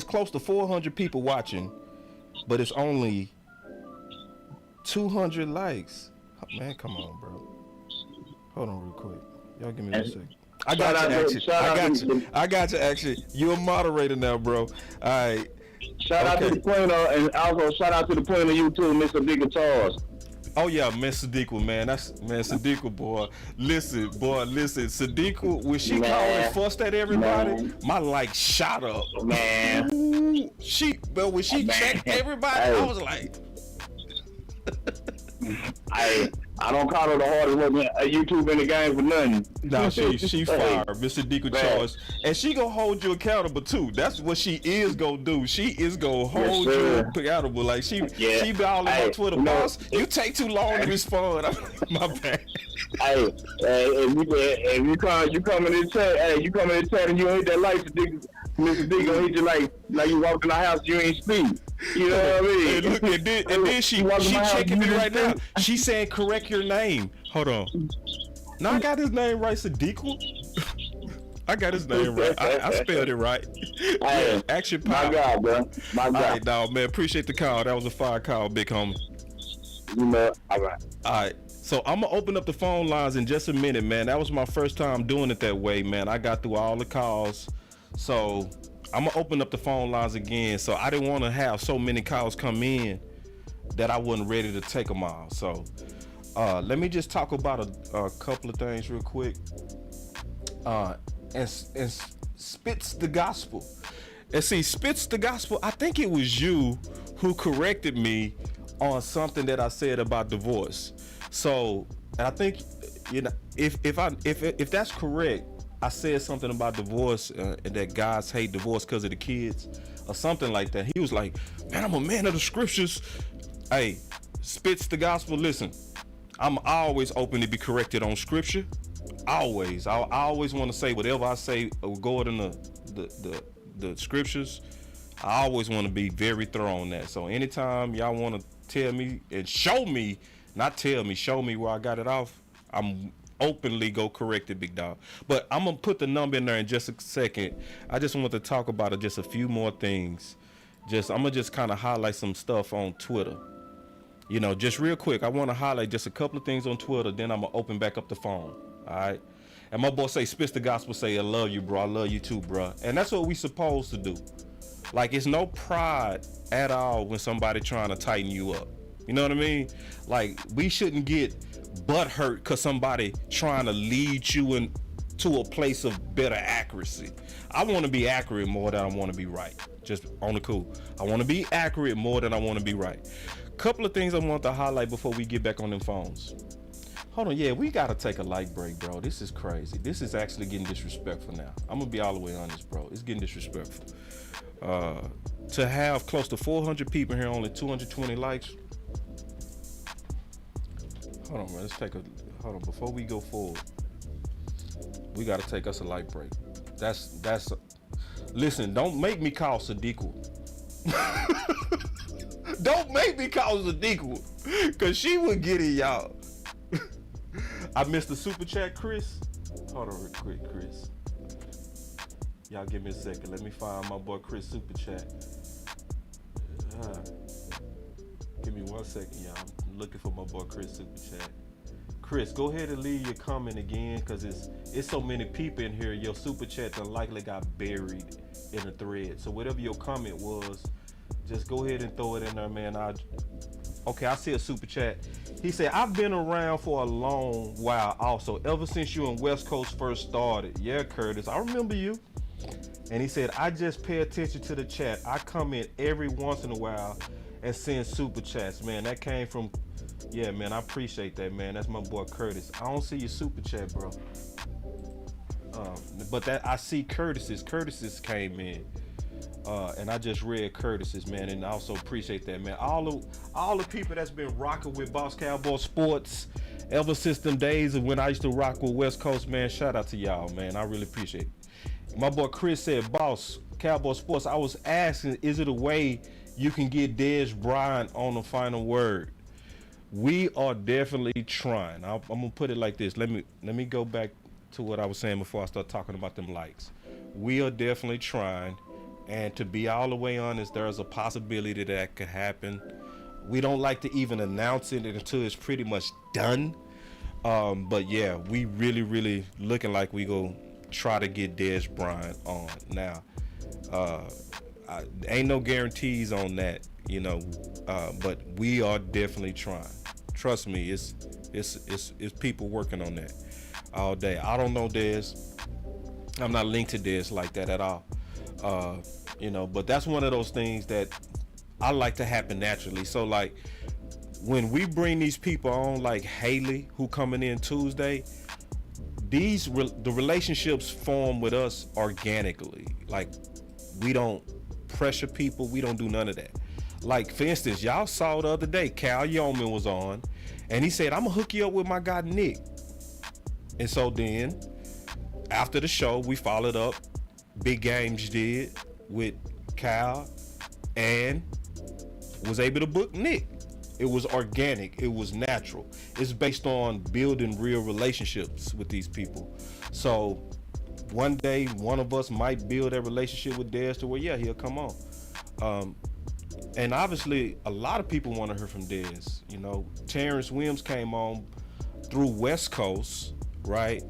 close to 400 people watching, but it's only 200 likes. Oh, man, come on, bro. Hold on real quick. Y'all give me 1 second. I got you, actually. You're a moderator now, bro. All right. Shout out to the pointer, and also shout out to the pointer YouTube, Mr. Big Guitars. Oh yeah, man, Sadiqa, man. Sadiqa, boy. Listen, Sadiqa, when she called and fussed at everybody, my like shot up. Man. Ooh, when she checked everybody, I was like, I don't call her the hardest working YouTube in the game for nothing. No, she fired, Miss Sadiqa Charles, and she gonna hold you accountable too. That's what she is gonna do. She is gonna hold you accountable. Like she be all in my Twitter, boss. You take too long to respond. My bad. If you come in the chat, you come in the chat and you hit that like, Mr. D gonna hit you like you walked in the house, you ain't speak. You know what I mean? And look, and then she checking me right now. She saying correct your name. Hold on. Now I got his name right, Sadiqa. I got his name right. I spelled it right. Action power. My God, bro. My God. All right, dog, man. Appreciate the call. That was a fire call, big homie. You know, all right. All right. So I'm gonna open up the phone lines in just a minute, man. That was my first time doing it that way, man. I got through all the calls. So I'm gonna open up the phone lines again. So I didn't want to have so many calls come in that I wasn't ready to take them all. So let me just talk about a couple of things real quick. And Spits the Gospel. And see, Spits the Gospel, I think it was you who corrected me on something that I said about divorce. So, and I think, you know, if that's correct, I said something about divorce and that guys hate divorce because of the kids or something like that. He was like, man, I'm a man of the scriptures. Hey, Spits the Gospel, listen, I'm always open to be corrected on scripture. Always. I always want to say whatever I say regarding the scriptures. I always want to be very thorough on that. So anytime y'all want to tell me and show me, not tell me, show me where I got it off, I'm openly go correct it, big dog. But I'm gonna put the number in there in just a second. I just want to talk about just a few more things. I'm gonna just kind of highlight some stuff on Twitter. You know, just real quick, I want to highlight just a couple of things on Twitter, then I'm gonna open back up the phone. All right. And my boy say, Spits the Gospel say, I love you, bro. I love you too, bro. And that's what we supposed to do. Like, it's no pride at all when somebody trying to tighten you up. You know what I mean? Like, we shouldn't get butt hurt because somebody trying to lead you into a place of better accuracy. I want to be accurate more than I want to be right. Just on the cool. I want to be accurate more than I want to be right. Couple of things I want to highlight before we get back on them phones. Hold on, yeah, we gotta take a light break, bro. This is crazy. This is actually getting disrespectful now. I'm gonna be all the way honest, bro. It's getting disrespectful. To have close to 400 people here, only 220 likes. Hold on, man. Hold on. Before we go forward, we gotta take us a light break. Listen, don't make me call Sadiqa. Don't make me call Sadiqa, cause she would get it, y'all. I missed the super chat, Chris. Hold on real quick, Chris. Y'all give me a second. Let me find my boy Chris super chat. Give me 1 second, y'all. I'm looking for my boy Chris super chat. Chris, go ahead and leave your comment again, cause it's so many people in here. Your super chat done likely got buried in a thread. So whatever your comment was, just go ahead and throw it in there, man. Okay, I see a super chat. He said, I've been around for a long while also, ever since you and West Coast first started. Yeah, Curtis, I remember you. And he said, I just pay attention to the chat. I come in every once in a while and send super chats, man. That came from, yeah, man, I appreciate that, man. That's my boy Curtis. I don't see your super chat, bro. But that I see Curtis's came in. And I just read Curtis's, man, and I also appreciate that, man. All the people that's been rocking with Boss Cowboy Sports ever since them days of when I used to rock with West Coast, man. Shout out to y'all, man. I really appreciate it. My boy Chris said, Boss Cowboy Sports, I was asking, is it a way you can get Dez Bryant on the final word. We are definitely trying. I'm gonna put it like this. Let me go back to what I was saying before I start talking about them likes. We are definitely trying, and to be all the way honest, there's a possibility that could happen. We don't like to even announce it until it's pretty much done. But yeah, we really looking like we go try to get Dez Bryant on. Now, ain't no guarantees on that, you know, but we are definitely trying. Trust me, it's people working on that all day. I don't know Dez. I'm not linked to Dez like that at all. You know, but that's one of those things that I like to happen naturally. So like when we bring these people on, like Haley, who coming in Tuesday, the relationships form with us organically. Like we don't pressure people. We don't do none of that. Like for instance, y'all saw the other day, Cal Yeoman was on, and he said, "I'm gonna hook you up with my guy Nick." And so then, after the show, we followed up. Big Games did with Cal, and was able to book Nick. It was organic. It was natural. It's based on building real relationships with these people. So one day, one of us might build a relationship with Dez to where, yeah, he'll come on. And obviously, a lot of people want to hear from Dez. You know, Terrence Williams came on through West Coast, right?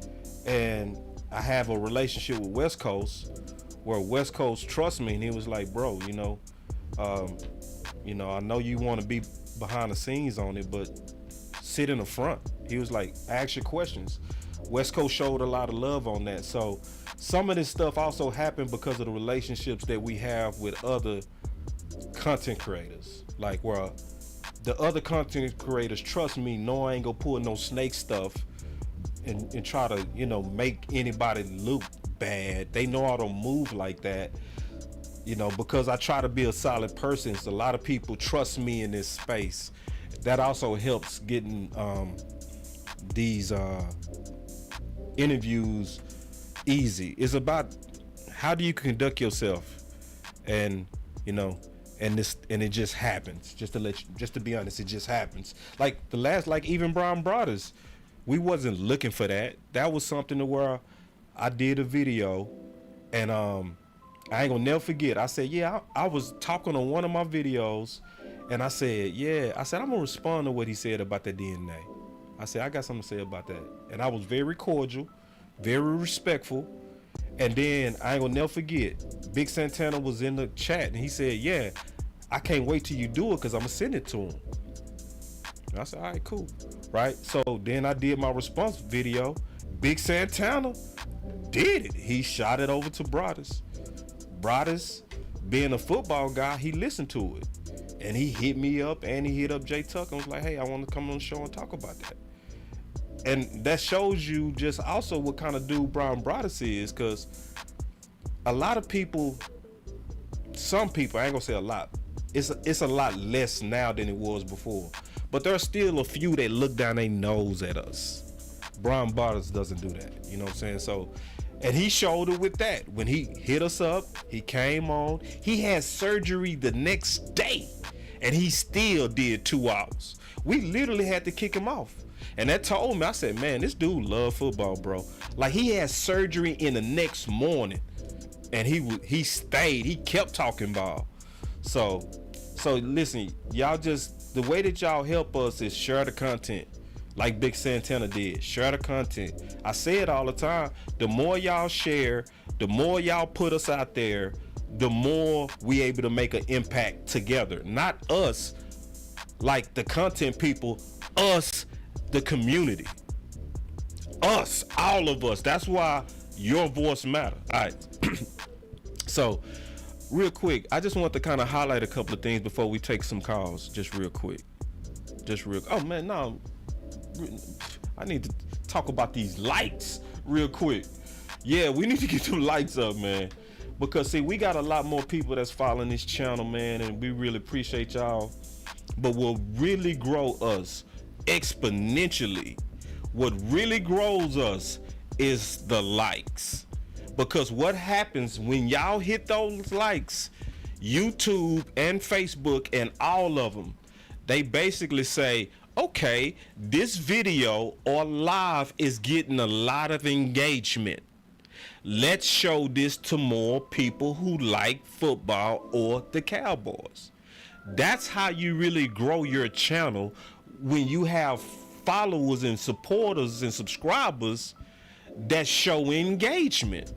And I have a relationship with West Coast where West Coast trusts me, and he was like, bro, you know, I know you want to be behind the scenes on it, but sit in the front. He was like, ask your questions. West Coast showed a lot of love on that. So some of this stuff also happened because of the relationships that we have with other content creators. Like where the other content creators trust me, know I ain't gonna pull no snake stuff and try to, you know, make anybody look bad. They know I don't move like that, you know, because I try to be a solid person. So a lot of people trust me in this space. That also helps getting these interviews easy. It's about how do you conduct yourself, and you know, and it just happens. Just to be honest, it just happens. Like even Brown Brothers, we wasn't looking for that. That was something to where I did a video, and I ain't gonna never forget. I said, yeah, I was talking on one of my videos, and I said, I'm gonna respond to what he said about the DNA. I said, I got something to say about that. And I was very cordial, very respectful. And then I ain't gonna never forget, Big Santana was in the chat, and he said, yeah, I can't wait till you do it, because I'm gonna send it to him. And I said, all right, cool. Right? So then I did my response video. Big Santana did it. He shot it over to Broadus. Broadus, being a football guy, he listened to it. And he hit me up, and he hit up Jay Tucker and was like, hey, I want to come on the show and talk about that. And that shows you just also what kind of dude Brian Broadus is, because a lot of people, some people, I ain't gonna say a lot, it's a lot less now than it was before. But there's still a few that look down their nose at us. Brian Broadus doesn't do that, you know what I'm saying? So, and he showed it with that. When he hit us up, he came on. He had surgery the next day, and he still did 2 hours. We literally had to kick him off. And that told me, I said, man, this dude love football, bro. Like, he had surgery in the next morning, and he stayed. He kept talking ball. So listen, y'all just, the way that y'all help us is share the content. Like Big Santana did. Share the content. I say it all the time. The more y'all share, the more y'all put us out there, the more we able to make an impact together. Not us, like the content people, us, the community. Us, all of us. That's why your voice matters. All right. So, real quick, I just want to kind of highlight a couple of things before we take some calls. Just real quick. Oh, man, no. I need to talk about these lights real quick. Yeah, we need to get them lights up, man. Because, see, we got a lot more people that's following this channel, man, and we really appreciate y'all. But what really grow us exponentially, what really grows us is the likes. Because what happens when y'all hit those likes, YouTube and Facebook and all of them, they basically say, okay, this video or live is getting a lot of engagement. Let's show this to more people who like football or the Cowboys. That's how you really grow your channel, when you have followers and supporters and subscribers that show engagement.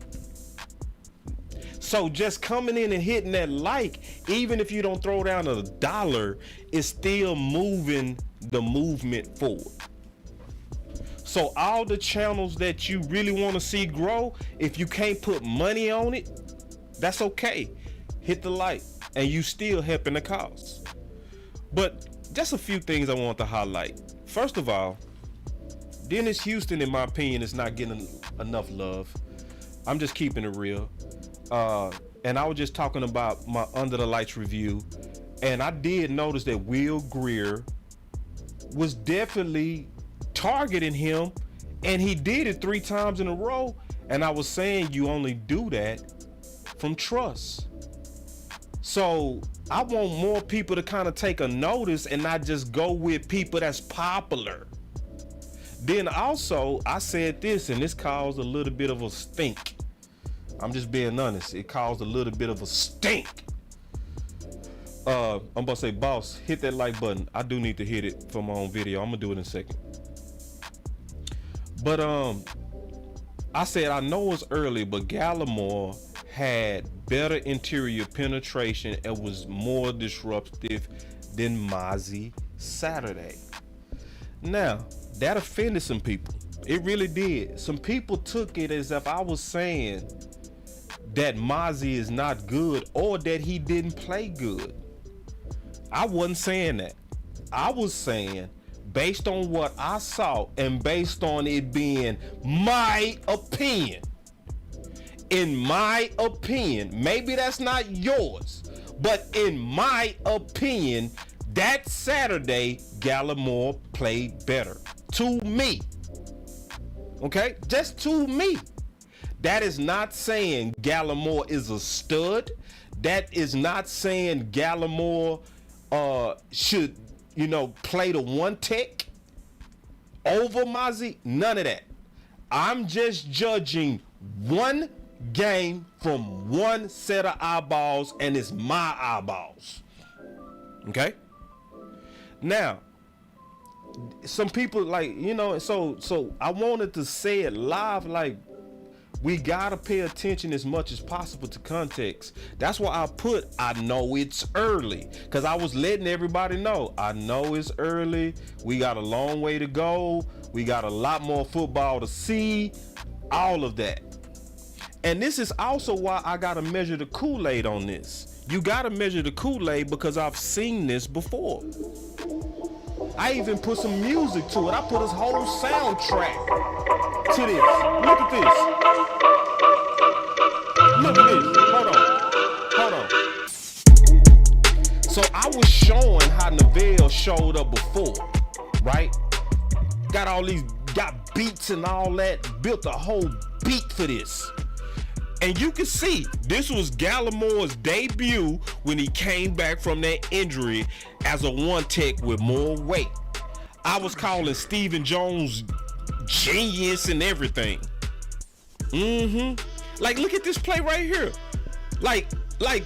So just coming in and hitting that like, even if you don't throw down $1, is still moving the movement forward. So all the channels that you really want to see grow, if you can't put money on it, that's okay. Hit the like and you still helping the cause. But just a few things I want to highlight. First of all, Dennis Houston, in my opinion, is not getting enough love. I'm just keeping it real. And I was just talking about my Under the Lights review, and I did notice that Will Greer was definitely targeting him, and he did it 3 times in a row. And I was saying you only do that from trust. So I want more people to kind of take a notice and not just go with people that's popular. Then also I said this, and this caused a little bit of a stink. I'm just being honest. It caused a little bit of a stink. I'm about to say, boss, hit that like button. I do need to hit it for my own video. I'm gonna do it in a second. But I said, I know it's early, but Gallimore had better interior penetration and was more disruptive than Mozzie Saturday. Now, that offended some people. It really did. Some people took it as if I was saying that Mozzie is not good or that he didn't play good. I wasn't saying that. I was saying, based on what I saw and based on it being my opinion, in my opinion, maybe that's not yours, but in my opinion, that Saturday, Gallimore played better. To me. Okay? Just to me. That is not saying Gallimore is a stud. That is not saying Gallimore should, play the one tech over Mozzie. None of that. I'm just judging one game from one set of eyeballs, and it's my eyeballs. Okay? Now, some people so I wanted to say it live, like, we gotta pay attention as much as possible to context. That's why I know it's early, because I was letting everybody know, I know it's early. We got a long way to go. We got a lot more football to see, all of that. And this is also why I gotta measure the Kool-Aid on this. You gotta measure the Kool-Aid because I've seen this before. I even put some music to it. I put this whole soundtrack to this. Look at this. Look at this. Hold on. So I was showing how Neville showed up before, right? Got beats and all that. Built a whole beat for this. And you can see, this was Gallimore's debut when he came back from that injury as a one tech with more weight. I was calling Stephen Jones genius and everything. Like, look at this play right here. Like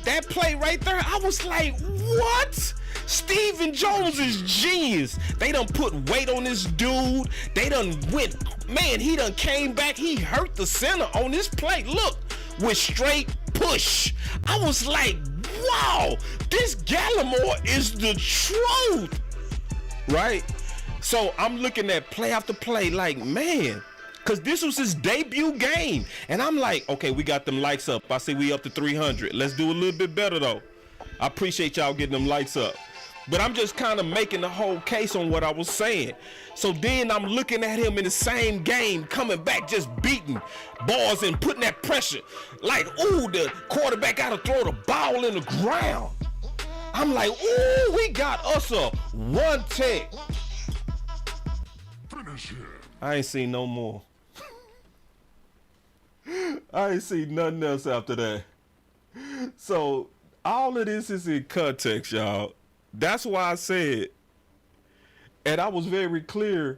that play right there, I was like, what? Stephen Jones is genius. They done put weight on this dude. They done went, man, he done came back. He hurt the center on this play. Look, with straight push. I was like, wow, this Gallimore is the truth, right? So I'm looking at play after play like, man, because this was his debut game. And I'm like, okay, we got them likes up. I say we up to 300. Let's do a little bit better, though. I appreciate y'all getting them likes up. But I'm just kind of making the whole case on what I was saying. So then I'm looking at him in the same game, coming back, just beating balls and putting that pressure. Like, ooh, the quarterback got to throw the ball in the ground. I'm like, ooh, we got us a one tech. I ain't seen no more. I ain't seen nothing else after that. So all of this is in context, y'all. That's why I said, and I was very clear.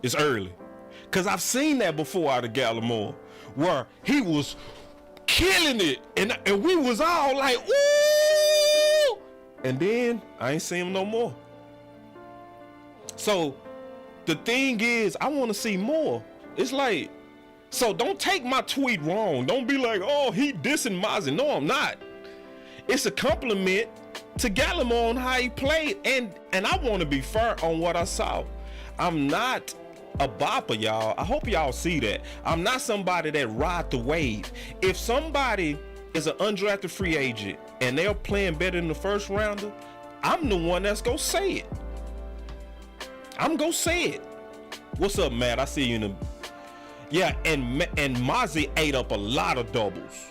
It's early. Because I've seen that before out of Gallimore, where he was killing it, and we was all like, ooh! And then I ain't seen him no more. So the thing is, I want to see more. It's like, so don't take my tweet wrong. Don't be like, oh, he dissing Mozzie. No, I'm not. It's a compliment to Gallimore on how he played, and I want to be fair on what I saw. I'm not a bopper, y'all. I hope y'all see that. I'm not somebody that ride the wave. If somebody is an undrafted free agent and they're playing better than the first rounder, I'm the one that's gonna say it. I'm gonna say it. What's up, Matt? I see you in the... Yeah, and Mozzie ate up a lot of doubles.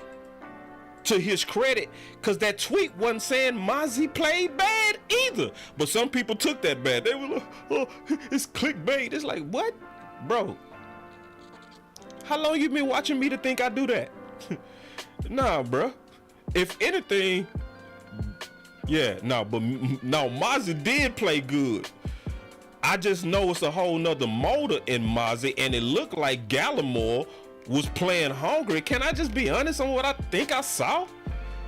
To his credit, because that tweet wasn't saying Mozzie played bad either. But some people took that bad. They were like, oh, it's clickbait. It's like, what? Bro, how long you been watching me to think I do that? Nah, bro. If anything, yeah, no, but no, Mozzie did play good. I just know it's a whole nother motor in Mozzie, and it looked like Gallimore was playing hungry. Can I just be honest on what I think I saw?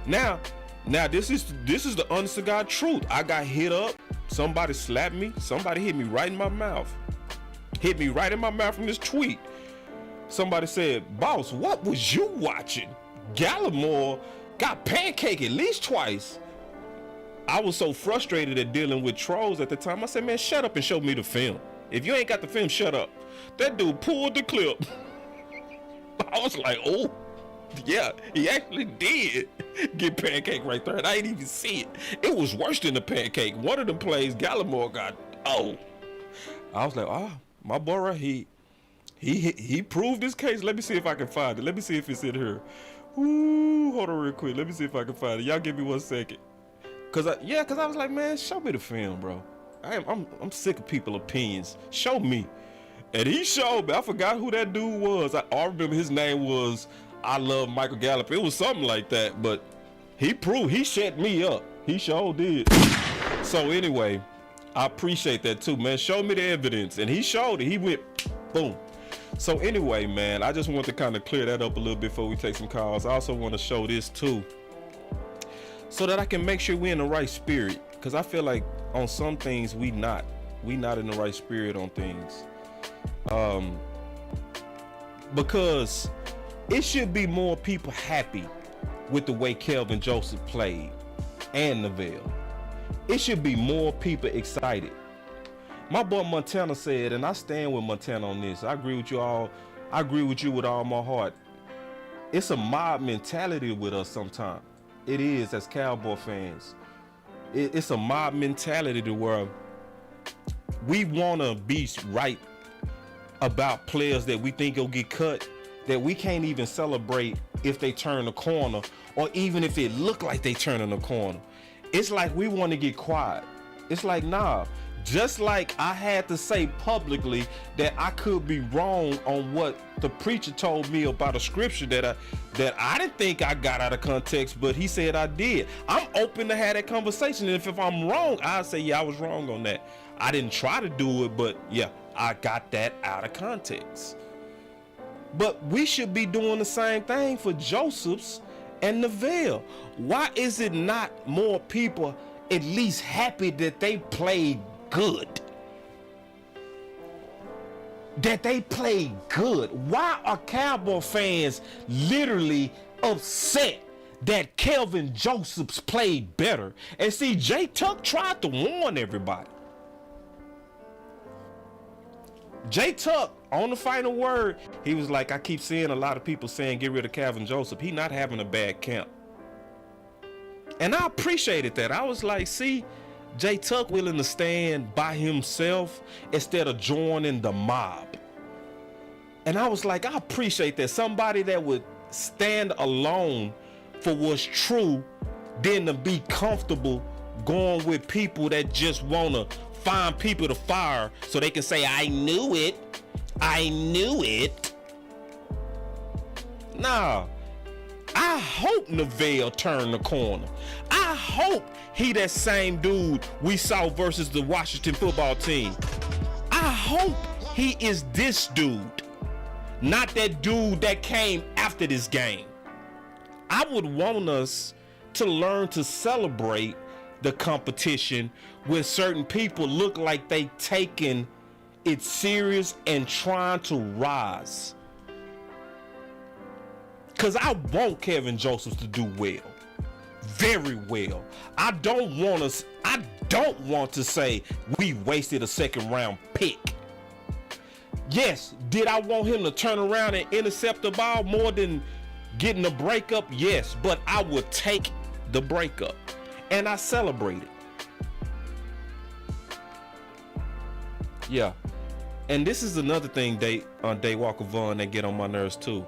Now this is the honest to God truth. I got hit up. Somebody slapped me. Somebody hit me right in my mouth. Hit me right in my mouth from this tweet. Somebody said, boss, what was you watching? Gallimore got pancaked at least twice. I was so frustrated at dealing with trolls at the time. I said, man, shut up and show me the film. If you ain't got the film, shut up. That dude pulled the clip. I was like, oh, yeah, he actually did get pancake right there, and I didn't even see it. It was worse than the pancake. One of the plays, Gallimore got, oh. I was like, oh, my boy right, he proved his case. Let me see if I can find it. Let me see if it's in here. Ooh, hold on real quick. Let me see if I can find it. Y'all give me 1 second. Cause I was like, man, show me the film, bro. I'm sick of people's opinions. Show me. And he showed me. I forgot who that dude was. I remember his name was I Love Michael Gallup. It was something like that. But he proved, he shut me up. He sure did. So anyway, I appreciate that too, man. Show me the evidence. And he showed it. He went boom. So anyway, man, I just want to kind of clear that up a little bit before we take some calls. I also want to show this too, so that I can make sure we're in the right spirit. Because I feel like on some things we not in the right spirit on things. Because it should be more people happy with the way Kelvin Joseph played and Neville. It should be more people excited. My boy Montana said, and I stand with Montana on this, I agree with you all. I agree with you with all my heart. It's a mob mentality with us sometimes. It is, as Cowboy fans. It's a mob mentality to where we want to be right about players that we think will get cut, that we can't even celebrate if they turn the corner, or even if it look like they turning the corner. It's like we want to get quiet. It's like, nah, just like I had to say publicly that I could be wrong on what the preacher told me about a scripture that I didn't think I got out of context, but he said I did. I'm open to have that conversation, and if I'm wrong, I'll say, yeah, I was wrong on that. I didn't try to do it, but yeah, I got that out of context. But we should be doing the same thing for Josephs and Neville. Why is it not more people at least happy that they played good? That they played good. Why are Cowboy fans literally upset that Kelvin Josephs played better? And see, Jay Tuck tried to warn everybody. Jay Tuck, on the final word, he was like, I keep seeing a lot of people saying get rid of Kelvin Joseph. He not having a bad camp. And I appreciated that. I was like, see, Jay Tuck willing to stand by himself instead of joining the mob. And I was like, I appreciate that. Somebody that would stand alone for what's true than to be comfortable going with people that just want to find people to fire so they can say, I knew it. I knew it. Nah. I hope Neville turned the corner. I hope he that same dude we saw versus the Washington football team. I hope he is this dude, not that dude that came after this game. I would want us to learn to celebrate the competition when certain people look like they taking it serious and trying to rise. Because I want Kevin Josephs to do well. Very well. I don't want to say we wasted a second round pick. Yes, did I want him to turn around and intercept the ball more than getting a breakup? Yes, but I would take the breakup. And I celebrate it. Yeah. And this is another thing Day Walker Vaughn that get on my nerves too.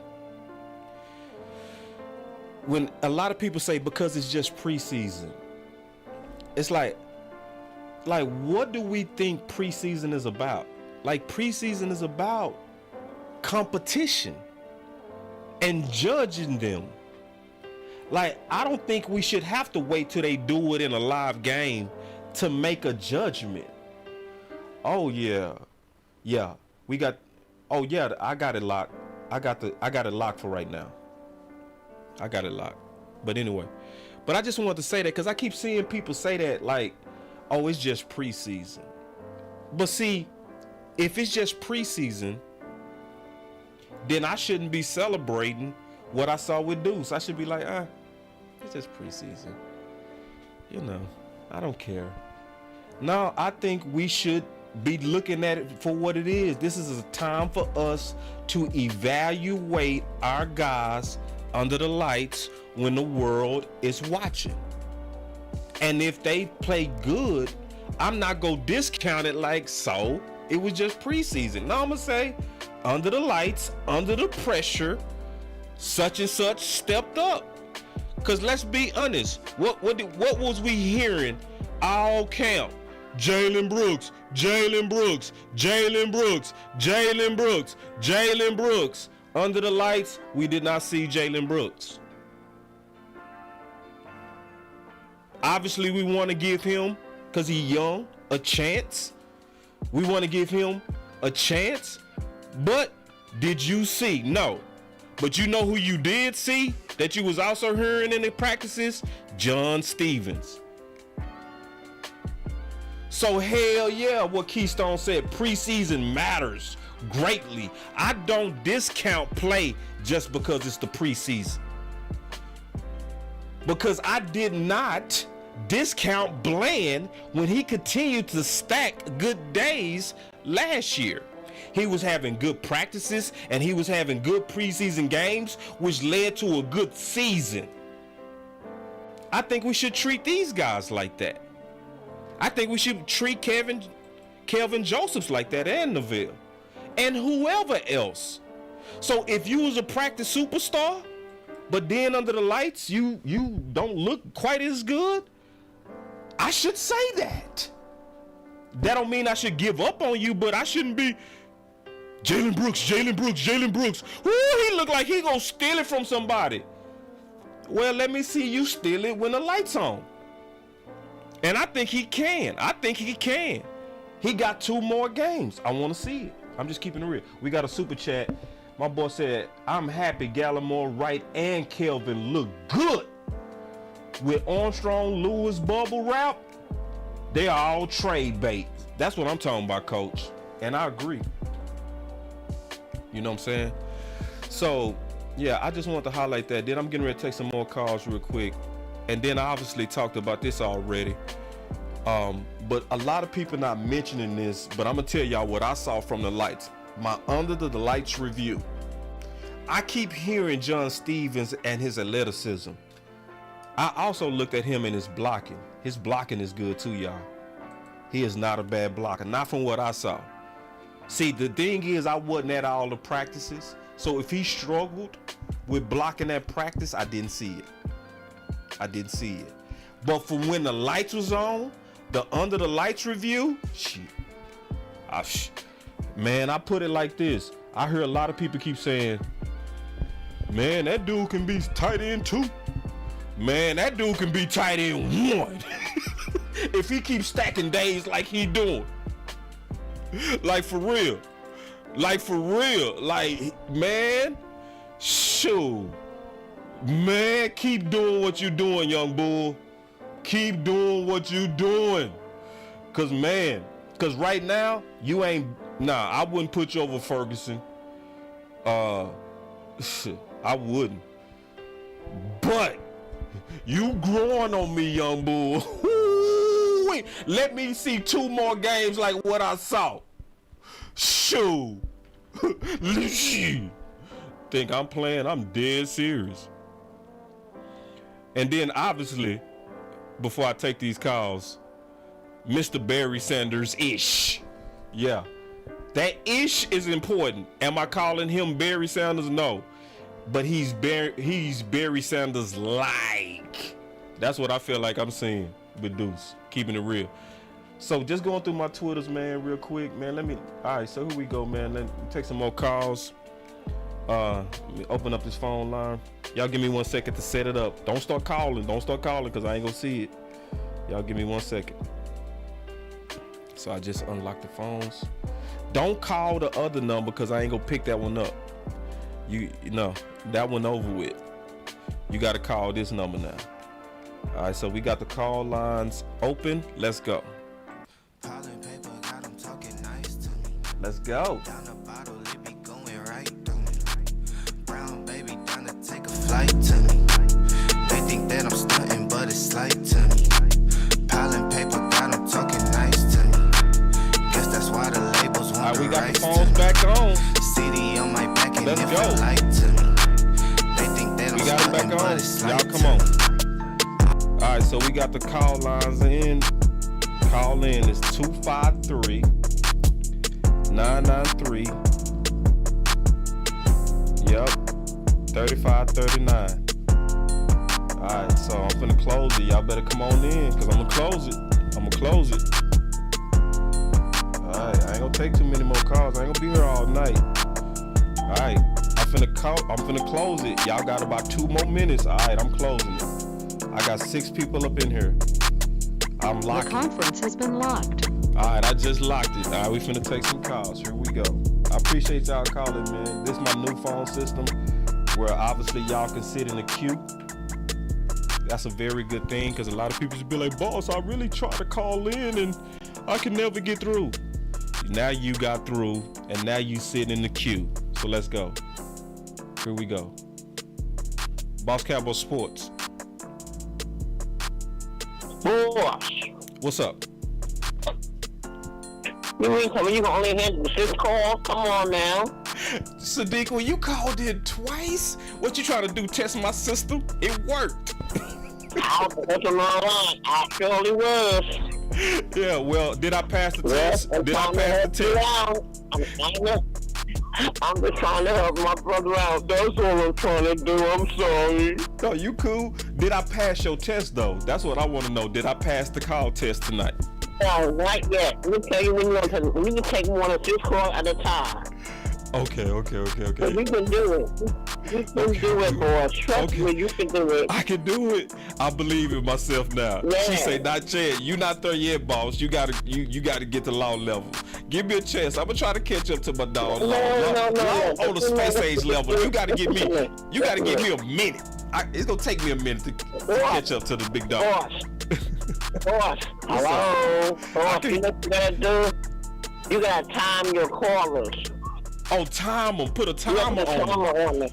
When a lot of people say because it's just preseason, it's like what do we think preseason is about? Like preseason is about competition and judging them. Like I don't think we should have to wait till they do it in a live game to make a judgment. Oh yeah, we got. Oh yeah, I got it locked. I got it locked for right now. I got it locked. But anyway, but I just wanted to say that because I keep seeing people say that like, oh, it's just preseason. But see, if it's just preseason, then I shouldn't be celebrating what I saw with Deuce. I should be like, it's just preseason. You know, I don't care. No, I think we should be looking at it for what it is. This is a time for us to evaluate our guys under the lights when the world is watching. And if they play good, I'm not gonna discount it like so it was just preseason. No, I'm gonna say under the lights, under the pressure, such and such stepped up. Cause let's be honest, what was we hearing all camp? Jalen Brooks, Jalen Brooks, Jalen Brooks, Jalen Brooks, Jalen Brooks. Under the lights, we did not see Jalen Brooks. Obviously, we want to give him, because he's young, a chance. We want to give him a chance. But did you see? No. But you know who you did see that you was also hearing in the practices? John Stevens. So hell yeah, what Keystone said, preseason matters greatly. I don't discount play just because it's the preseason. Because I did not discount Bland when he continued to stack good days last year. He was having good practices and he was having good preseason games, which led to a good season. I think we should treat these guys like that. I think we should treat Kelvin Josephs like that, and Neville and whoever else. So if you was a practice superstar, but then under the lights you don't look quite as good, I should say that. That don't mean I should give up on you, but I shouldn't be Jalen Brooks, Jalen Brooks, Jalen Brooks. Ooh, he look like he gonna steal it from somebody. Well, let me see you steal it when the light's on. And I think he can. He got 2 more games. I want to see it. I'm just keeping it real. We got a super chat. My boy said, I'm happy Gallimore, Wright, and Kelvin look good. With Armstrong, Lewis, bubble wrap, they are all trade bait. That's what I'm talking about, coach. And I agree. You know what I'm saying? So, yeah, I just want to highlight that. Then I'm getting ready to take some more calls real quick. And then I obviously talked about this already. But a lot of people not mentioning this, but I'm going to tell y'all what I saw from the lights. My under the lights review. I keep hearing John Stevens and his athleticism. I also looked at him in his blocking. His blocking is good too, y'all. He is not a bad blocker, not from what I saw. See, the thing is, I wasn't at all the practices. So if he struggled with blocking that practice, I didn't see it. But from when the lights was on, the under the lights review, man, I put it like this. I hear a lot of people keep saying, Man, that dude can be tight end 2. Man, that dude can be tight end 1. If he keeps stacking days like he doing. Like for real. Like, man, shoot. Man, keep doing what you doing, young bull. Keep doing what you doing. Cause right now, you ain't, I wouldn't put you over Ferguson. I wouldn't. But you growing on me, young bull. Wait, let me see 2 more games like what I saw. Shoot. Think I'm playing? I'm dead serious. And then obviously, before I take these calls, Mr. Barry Sanders-ish. Yeah. That ish is important. Am I calling him Barry Sanders? No. But he's Barry Sanders-like. That's what I feel like I'm seeing with Deuce. Keeping it real. So just going through my Twitters, man, real quick, man. All right, so here we go, man. Let me take some more calls. Let me open up this phone line. Y'all give me 1 second to set it up. Don't start calling because I ain't gonna see it. Y'all give me 1 second. So I just unlocked the phones. Don't call the other number because I ain't gonna pick that one up. You know, that one over with. You gotta call this number now. All right, so we got the call lines open. Let's go. Let's go. Flight to me. They think that I'm stunting, but it's slight to me. Piling paper, got them talking nice to me. Guess that's why the labels want we the got rights the phones back on. CD on my back and Let's if go. it light to me. They think that I'm stunting, but it's slight to me. Y'all come on. All right, so we got the call lines in. Call in is 253-993. Yep. 3539. Alright, so I'm finna close it. Y'all better come on in, cause I'm gonna close it. Alright, I ain't gonna take too many more calls. I ain't gonna be here all night. Alright, I'm finna close it. Y'all got about 2 more minutes. Alright, I'm closing it. I got 6 people up in here. I'm locking. The conference has been locked. Alright, I just locked it. Alright, we finna take some calls. Here we go. I appreciate y'all calling, man. This is my new phone system, where obviously y'all can sit in the queue. That's a very good thing, because a lot of people just be like, boss, I really try to call in and I can never get through. Now you got through, and now you sit in the queue. So let's go. Here we go. Boss Cowboy Sports. Boss. What's up? You mean something you can only handle the 6 calls? Come on now. Sadiq, when you called in twice, what you trying to do, test my system? It worked. I surely was. Yeah, well, did I pass the test? I'm just trying to help my brother out. That's all I'm trying to do. I'm sorry. No, you cool. Did I pass your test, though? That's what I want to know. Did I pass the call test tonight? No, not yet. Let me tell you when you want to. We can take more than 6 calls at a time. Okay. So you can do it. You can do it, boy. Trust me, you can do it. I can do it. I believe in myself now. Yeah. She say, not yet. You not there yet, boss. You gotta get to law level. Give me a chance. I'm gonna try to catch up to my dog. No. On the space age level. You gotta give me a minute. It's gonna take me a minute to catch up to the big dog. Boss. Hello. Boss, you know what you gotta do? You gotta time your callers. Oh, time them. Put a timer on them.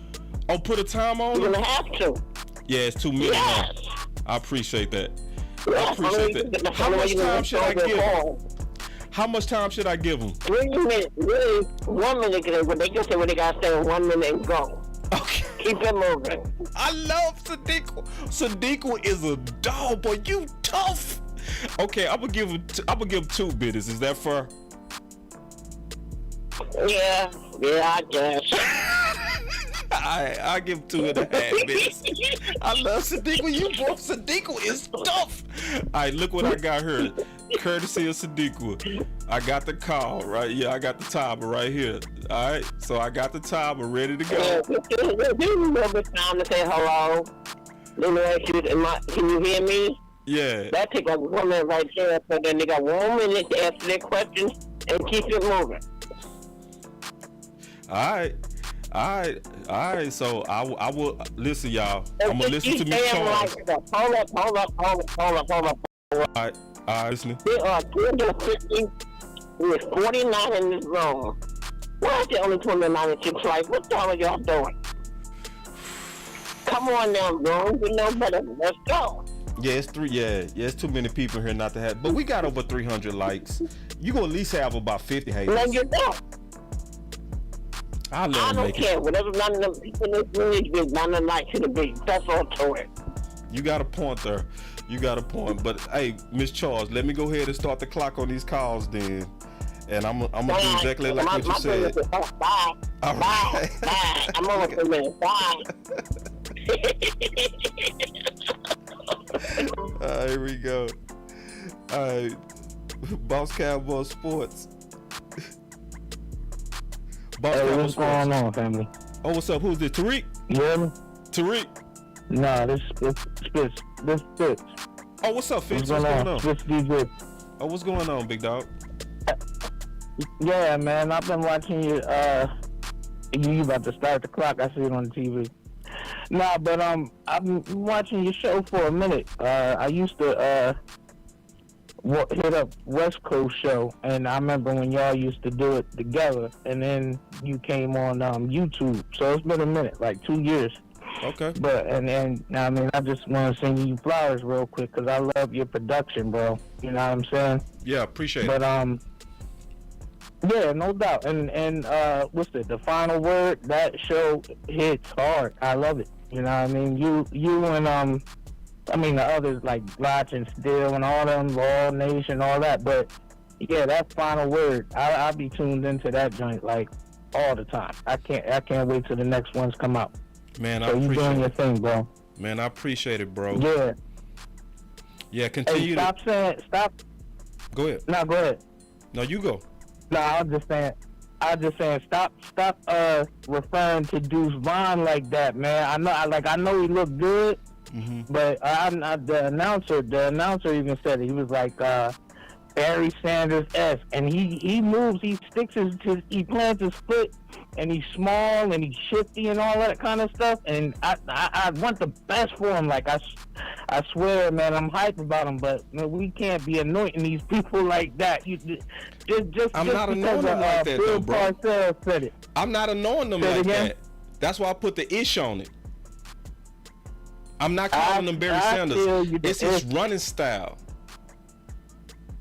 Oh, put a time on them? You're gonna have to. Yeah, it's 2 minutes. Yes. I appreciate that. Yes. I appreciate that. How much time should I give them? How much time should I give them? 3 minutes. Really, 1 minute. But they can say what they gotta say in 1 minute and go. Okay. Keep it moving. I love Sadiq. Sadiq is a dog, boy. You tough. Okay, I'm gonna give him 2 minutes. Is that fair? Yeah, I guess. I I give him 2.5 minutes. I love Sadiq. You both Sadiq is tough. All right, look what I got here. Courtesy of Sadiq. I got the call, right? Yeah, I got the timer right here. All right, so I got the timer ready to go. Do you remember time to say hello? Let me ask you, can you hear me? Yeah. That take a woman right there, so then they got 1 minute to answer their questions and keep it moving. All right. So I will listen, y'all. I'm gonna listen to Miss Charles. Hold up. All right, listening. There are 250 with 49 in this room. Why is there only 29 in six life? What the hell are y'all doing? Come on now, bro. We know better. Let's go. Yeah, it's three. Yeah, it's too many people here not to have. But we got over 300 likes. You gonna at least have about 50 haters. Let you go. I don't care. Whatever none of them people in this room give none of them like to the beat. That's all to it. You got a point there. You got a point. But hey, Miss Charles, let me go ahead and start the clock on these calls then. And I'm gonna do exactly like what you said. Bye. All right. Bye. I'm over 2 minutes. Bye. Here we go. All right. Boss Cowboy Sports. What's going on, family? Oh, what's up? Who's this? Tariq? You hear me? Tariq? Nah, this Fitz. Oh, what's up, Fitz? What's going on? Fitz DJ. Oh, what's going on, big dog? Yeah, man, I've been watching you. You about to start the clock. I see it on the TV. Nah, but I've been watching your show for a minute. I used to hit up West Coast show, and I remember when y'all used to do it together, and then you came on YouTube. So it's been a minute, like 2 years. Okay. But and I mean, I just want to send you flowers real quick because I love your production, bro. You know what I'm saying? Yeah, appreciate it. But yeah, no doubt. And what's the final word? That show hits hard. I love it. You know what I mean? You and I mean the others like Lotch and Still and all them, All Nation, all that. But yeah, that final word, I'll be tuned into that joint like all the time. I can't wait till the next ones come out. Man, I so you appreciate doing it. your thing, bro. Man, I appreciate it, bro. Yeah. Yeah, continue. Hey, stop. Go ahead. No, go ahead. No, you go. No, I was just saying, stop referring to Deuce Vaughn like that, man. I know he looked good, but the announcer even said it. He was like Barry Sanders-esque, and he moves, he plants his foot, and he's small and he's shifty and all that kind of stuff. And I want the best for him. Like I swear, man, I'm hyped about him, but man, we can't be anointing these people like that. I'm not anointing them like that, though, bro. Parcells said it. I'm not anointing them like that. That's why I put the ish on it. I'm not calling them Barry Sanders. It's his running style.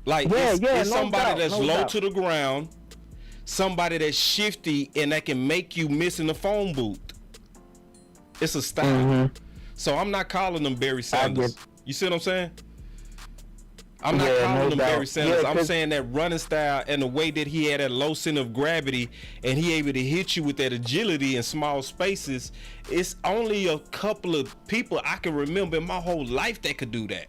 Like it's somebody that's low to the ground, somebody that's shifty, and that can make you miss in the phone booth. It's a style. So I'm not calling them Barry Sanders. You see what I'm saying? I'm not calling him Barry Sanders. I'm saying that running style and the way that he had that low center of gravity and he able to hit you with that agility in small spaces. It's only a couple of people I can remember in my whole life that could do that.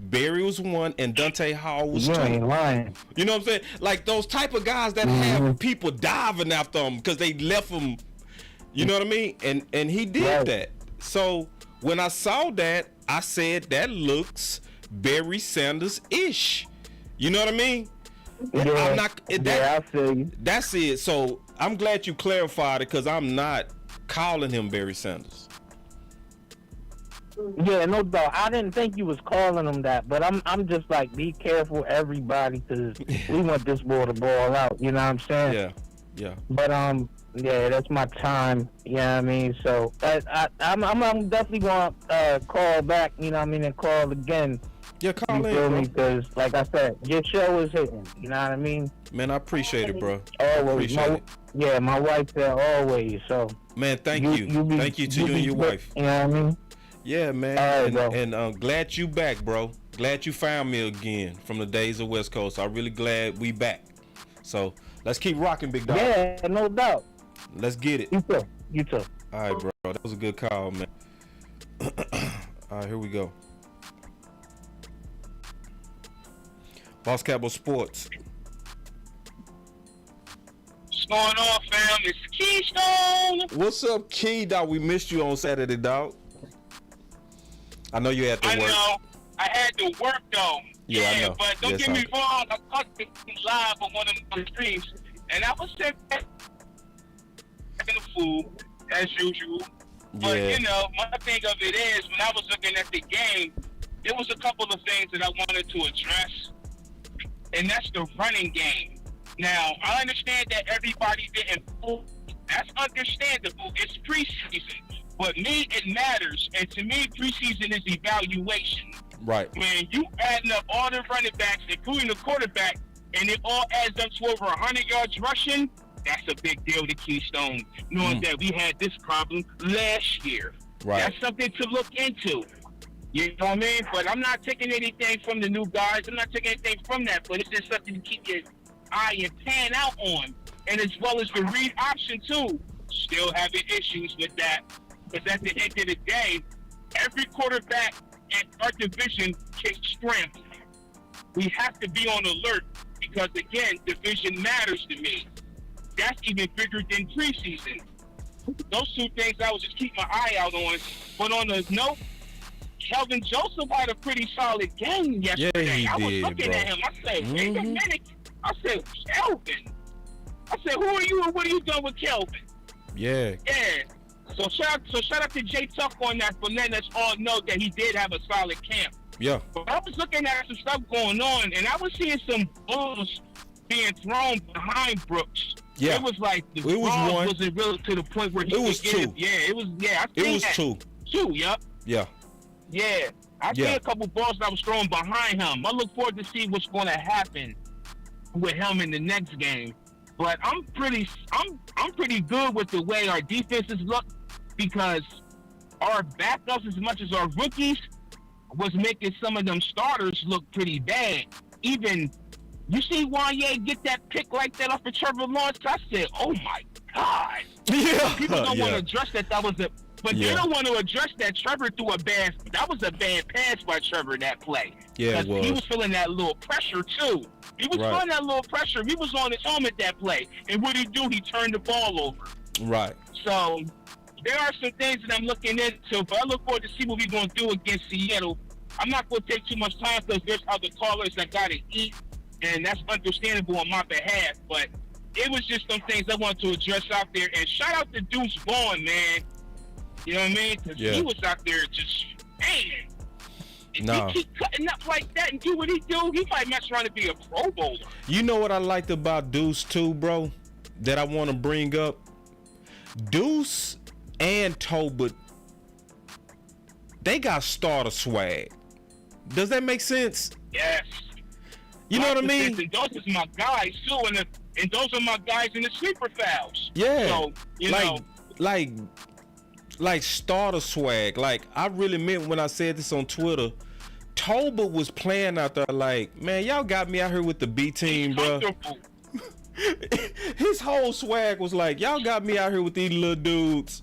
Barry was one and Dante Hall was two. Ain't lying. You know what I'm saying? Like those type of guys that have people diving after them because they left them. You know what I mean? And he did that. So when I saw that, I said that looks Barry Sanders-ish. You know what I mean? Yeah, I'm not. I feel you. That's it. So I'm glad you clarified it because I'm not calling him Barry Sanders. Yeah, no doubt. I didn't think you was calling him that, but I'm just like, be careful, everybody, because we want this ball to ball out. You know what I'm saying? Yeah. But yeah, that's my time. You know what I mean? So I'm definitely gonna call back. You know what I mean? And call again. Yeah, call in, bro. bro. Because like I said, your show is hitting. You know what I mean? Man, I appreciate it, bro. Always. Yeah, my wife said always. So man, thank you. Thank you to you and your wife. You know what I mean? Yeah, man. And glad you back, bro. Glad you found me again from the days of West Coast. I'm really glad we back. So let's keep rocking, big dog. Yeah, no doubt. Let's get it. You too. All right, bro. That was a good call, man. All right, here we go. Boss Cowboy Sports. What's going on, fam? It's Keystone. What's up, Key, dog? We missed you on Saturday, dog. I know you had to work. I know. I had to work, though. Yeah, I know. But don't get me wrong. I caught it live on one of my streams, and I was sitting there the food, as usual. But, you know, my thing of it is, when I was looking at the game, there was a couple of things that I wanted to address, and that's the running game. Now, I understand that everybody didn't pull. That's understandable. It's preseason. But me, it matters. And to me, preseason is evaluation. Right. When you adding up all the running backs, including the quarterback, and it all adds up to over 100 yards rushing, that's a big deal to Keystone, knowing that we had this problem last year. Right. That's something to look into. You know what I mean? But I'm not taking anything from the new guys. I'm not taking anything from that. But it's just something to keep your eye and pan out on. And as well as the read option, too. Still having issues with that. Because at the end of the day, every quarterback in our division can scramble. We have to be on alert because, again, division matters to me. That's even bigger than preseason. Those two things I would just keep my eye out on. But on the note, Kelvin Joseph had a pretty solid game yesterday. Yeah, he I was did, looking bro. at him. I said, wait a minute. I said, Kelvin. I said, who are you and what are you doing with Kelvin? Yeah. Yeah. So shout out to Jay Tuck on that for letting us all know that he did have a solid camp. Yeah. But I was looking at some stuff going on, and I was seeing some balls being thrown behind Brooks. Yeah. It was like the It was ball one. wasn't really to the point where he It was could get two. it. Yeah, it was. Yeah, I seen It was that. two. Two, yep. Yeah. Yeah. I see a couple balls that was thrown behind him. I look forward to see what's going to happen with him in the next game. But I'm pretty good with the way our defenses look because our backups, as much as our rookies, was making some of them starters look pretty bad. Even you see Wanye get that pick like that off of Trevor Lawrence. I said, "Oh my God!" Yeah. People don't want to address that. That was a, but they Yeah. don't want to address that Trevor threw a bad. That was a bad pass by Trevor that play. Yeah, it 'Cause he was. was feeling that little pressure too. He was Right. feeling that little pressure. He was on his helmet that play, and what did he do? He turned the ball over. Right. So there are some things that I'm looking into, but I look forward to see what we're going to do against Seattle. I'm not going to take too much time because there's other callers that got to eat, and that's understandable on my behalf. But it was just some things I wanted to address out there. And shout out to Deuce Vaughn, man. You know what I mean? Because he was out there just, man. If Nah. he keep cutting up like that and do what he do, he might mess around to be a Pro Bowler. You know what I liked about Deuce too, bro? That I want to bring up? Deuce and Tobit, they got starter swag. Does that make sense? Yes. You know what I mean? And those is my guys too, and those are my guys in the sleeper fouls. Yeah. So you know, like starter swag. Like I really meant when I said this on Twitter. Tobit was playing out there like, man, y'all got me out here with the B team, bro. His whole swag was like, y'all got me out here with these little dudes.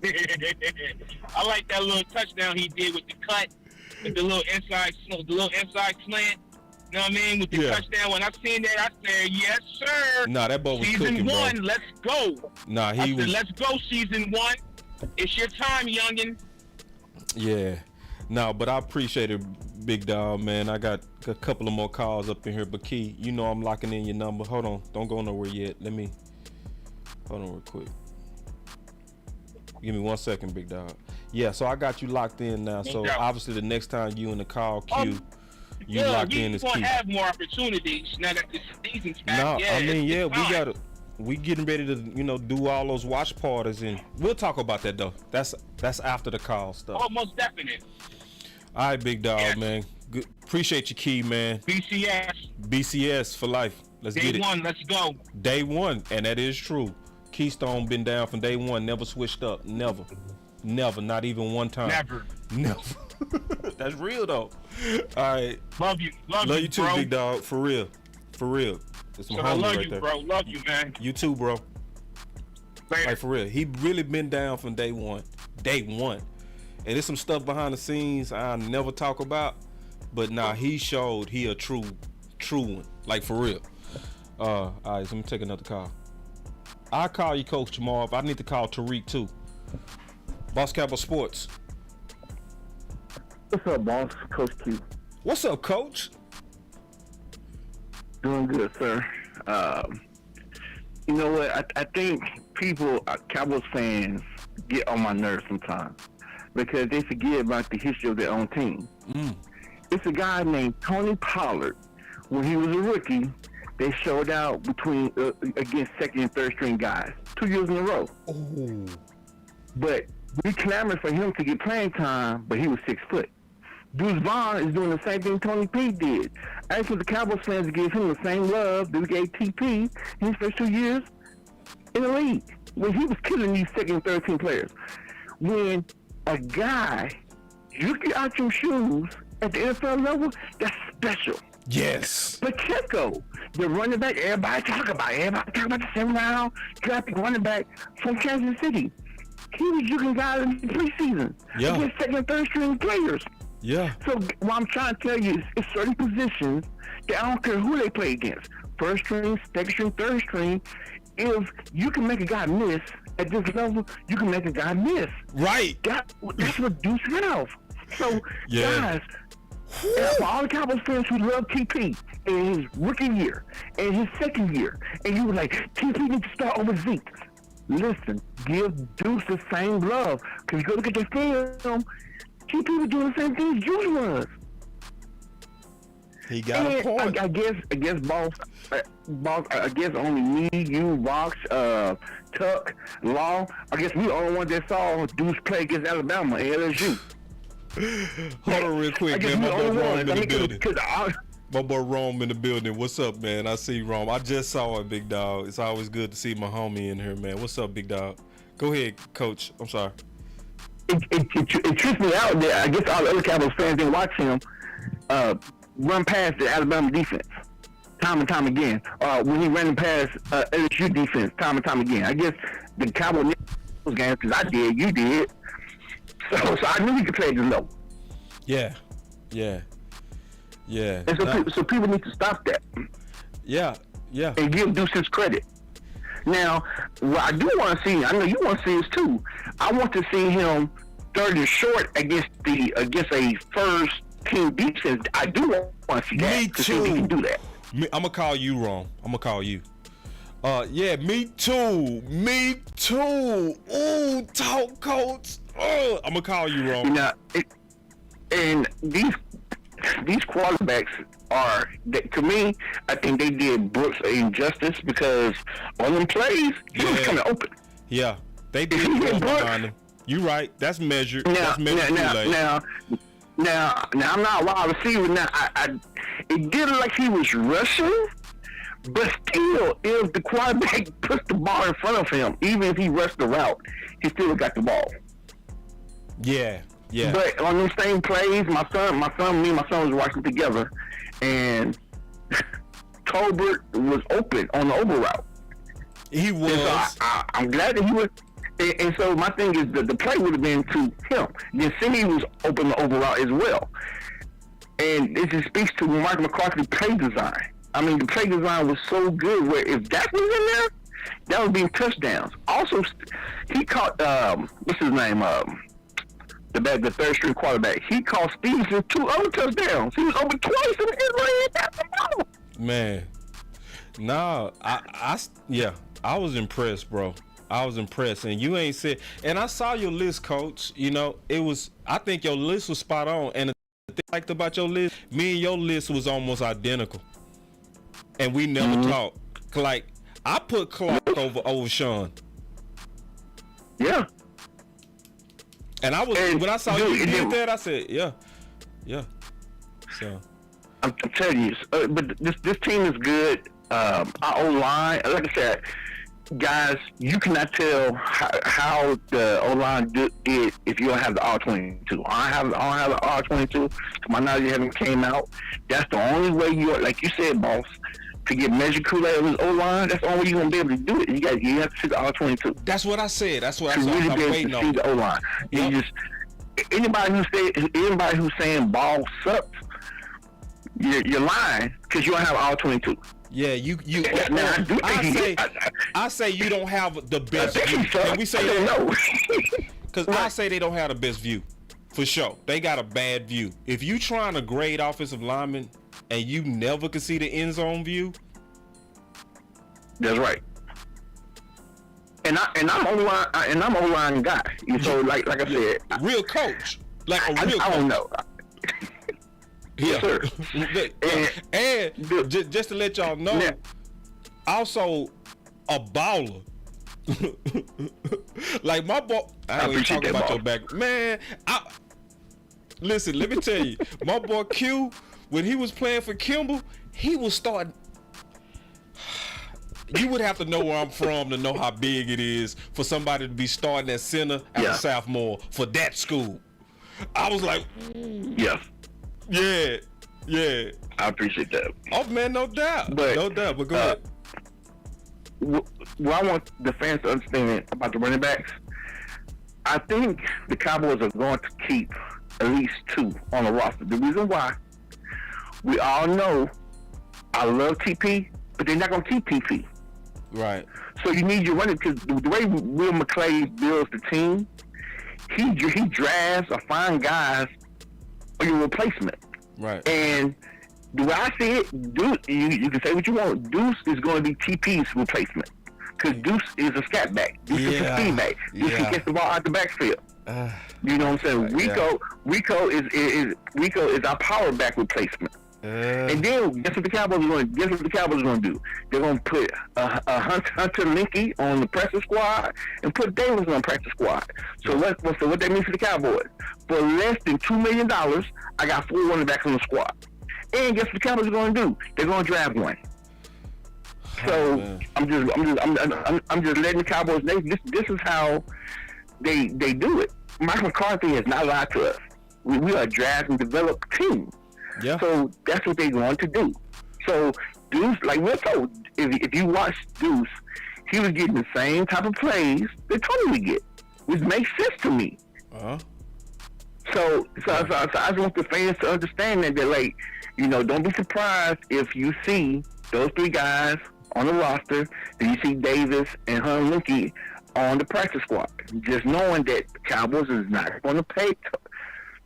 I like that little touchdown he did with the cut, with the little inside slant. You know what I mean? With the touchdown. When I seen that, I said, "Yes, sir." Nah, that boy was season cooking, bro. one. Let's go. Nah, I said, let's go, season one. It's your time, youngin. Yeah. No, but I appreciate it, big dog, man. I got a couple of more calls up in here, but Key, you know I'm locking in your number. Hold on. Don't go nowhere yet. Hold on real quick. Give me 1 second, big dog. Yeah, so I got you locked in now. So obviously the next time you in the call queue, you locked in as Key. Key. We're going to have more opportunities now that the season's back. No, Yeah, I mean, it's we getting ready to, do all those watch parties, and we'll talk about that though. That's after the call stuff. Oh, most definite. All right, big dog, man. Good. Appreciate you, Key, man. BCS for life. Let's get it. Day one, let's go. Day one, and that is true. Keystone been down from day one, never switched up, never, not even one time. Never. That's real though. All right. Love you too, bro. big dog. For real. There's some So I homie love right you, there. bro. Love you, man. You too, bro. Like for real, he really been down from day one. And there's some stuff behind the scenes I never talk about, but he showed he a true one. Like for real. All right, so let me take another call. I'll call you, Coach Marv. I need to call Tariq too. Boss Cowboy Sports. What's up, boss? Coach Q. What's up, Coach? Doing good, sir. You know what? I think people, Cowboys fans, get on my nerves sometimes because they forget about the history of their own team. It's a guy named Tony Pollard. When he was a rookie, they showed out against second and third string guys 2 years in a row. Oh. But we clamored for him to get playing time, but he was 6 foot. Deuce Vaughn is doing the same thing Tony P did. I asked the Cowboys fans to give him the same love that we gave TP in his first 2 years in the league, when he was killing these second and third team players. When a guy, you get out your shoes at the NFL level, that's special. Yes. Pacheco, the running back, everybody talk about the 7th-round draft running back from Kansas City. He was juking guys in the preseason against second and third string players. Yeah. So what I'm trying to tell you is, it's certain positions that I don't care who they play against. First string, second string, third string. If you can make a guy miss at this level, you can make a guy miss. Right. That's what Deuce have. So, guys, for all the Cowboys fans who love TP in his rookie year and his second year, and you were like, TP needs to start over Zeke. Listen, give Deuce the same love. Because you go look at the film, TP was doing the same thing Deuce was. He got a point. I guess, boss. I guess only me, you, Vox, Tuck, Law. I guess we the only one that saw Deuce play against Alabama and LSU. Hold on real quick, man. My boy Rome in the building. My boy Rome in the building. What's up, man? I see Rome. I just saw it, big dog. It's always good to see my homie in here, man. What's up, big dog? Go ahead, Coach. I'm sorry. It trips me out that I guess all the other Cowboys fans didn't watch him run past the Alabama defense time and time again. When he ran past LSU defense time and time again. I guess the Cowboys games, because I did, you did. So I knew he could play this low. Yeah. And so people need to stop that. Yeah. And give Deuce his credit. Now, what I do want to see, I know you want to see this too. I want to see him third and short against a first team defense. I do want to see that. Me too. See if he can do that. I'm gonna call you, Ron. I'm gonna call you. Yeah, me too. Ooh, talk, Coach. Oh, I'm gonna call you, Ron. And these quarterbacks are, to me, I think they did Brooks an injustice because on them plays, he was kind of open. Yeah, they did go behind him. You right. That's measured. Now, I'm not a wide receiver. Now, it did look like he was rushing, but still, if the quarterback puts the ball in front of him, even if he rushed the route, he still got the ball. Yeah. But on those same plays, me and my son was watching together, and Tolbert was open on the over route. He was. So I'm glad that he was. And so my thing is the play would have been to him. Then Cindy was open the over route as well. And this just speaks to Mark McCarthy's play design. I mean, the play design was so good where if that was in there, that would be touchdowns. Also, he caught what's his name? The third string quarterback. He caught Stevenson 2 other touchdowns. He was open twice and his leg. Man, nah, I was impressed, bro. I was impressed, and you ain't said. And I saw your list, Coach. You know, I think your list was spot on. And the thing I liked about your list, me and your list was almost identical, and we never talked. Like I put Clark over Sean. Yeah. And when I saw you did that, I said, yeah. So I'm telling you, but this team is good. Our O-line, like I said, guys, you cannot tell how the O-line did if you don't have the R22. I don't have the R22. To my knowledge, it hasn't came out. That's the only way like you said, boss. to get measured Kool-Aid of his O-line, that's the only way you're gonna be able to do it. You have to see the all 22. That's what I said. That's what to really I'm be able waiting to on. see the O-line. Yep. You just anybody who's saying ball sucks, you're lying because you don't have all 22. Yeah, I say you don't have the best view. Can we say that? No. Because I say they don't have the best view. For sure. They got a bad view. If you trying to grade offensive linemen and you never can see the end zone view. That's right. And I'm O-line guy. So like I said, real coach. Like a real coach. I don't know. Yes, sir. And just to let y'all know, also a baller. Like my boy, I ain't talking about your back, man. Listen, let me tell you, my boy Q, when he was playing for Kimball, he was starting. You would have to know where I'm from to know how big it is for somebody to be starting at center as a sophomore for that school. I was like, yeah. I appreciate that. Oh man, no doubt. But go ahead. What I want the fans to understand about the running backs, I think the Cowboys are going to keep at least 2 on the roster. The reason why, we all know I love TP, but they're not going to keep TP. Right. So you need your running, because the way Will McClay builds the team, he drafts or find guys for your replacement. Right. And the way I see it, Deuce, you can say what you want. Deuce is going to be TP's replacement, because Deuce is a scat back. Deuce is a speed back. Deuce can get the ball out the backfield. You know what I'm saying? Rico is our power back replacement. And then guess what the Cowboys are going to do? They're going to put Hunter Linkey on the practice squad and put Davis on the practice squad. So what that means for the Cowboys? For less than $2 million, I got 4 running backs on the squad. And guess what the Cowboys are going to do? They're going to draft one. So I'm just letting the Cowboys know this is how they do it. Mike McCarthy has not lied to us. We are a draft and develop team. Yeah. So that's what they're going to do. So Deuce, like we're told, if you watch Deuce, he was getting the same type of plays that Tony would get, which makes sense to me. So I just want the fans to understand that like, don't be surprised if you see those 3 guys on the roster, then you see Davis and Hunter Linkey on the practice squad. Just knowing that the Cowboys is not going to pay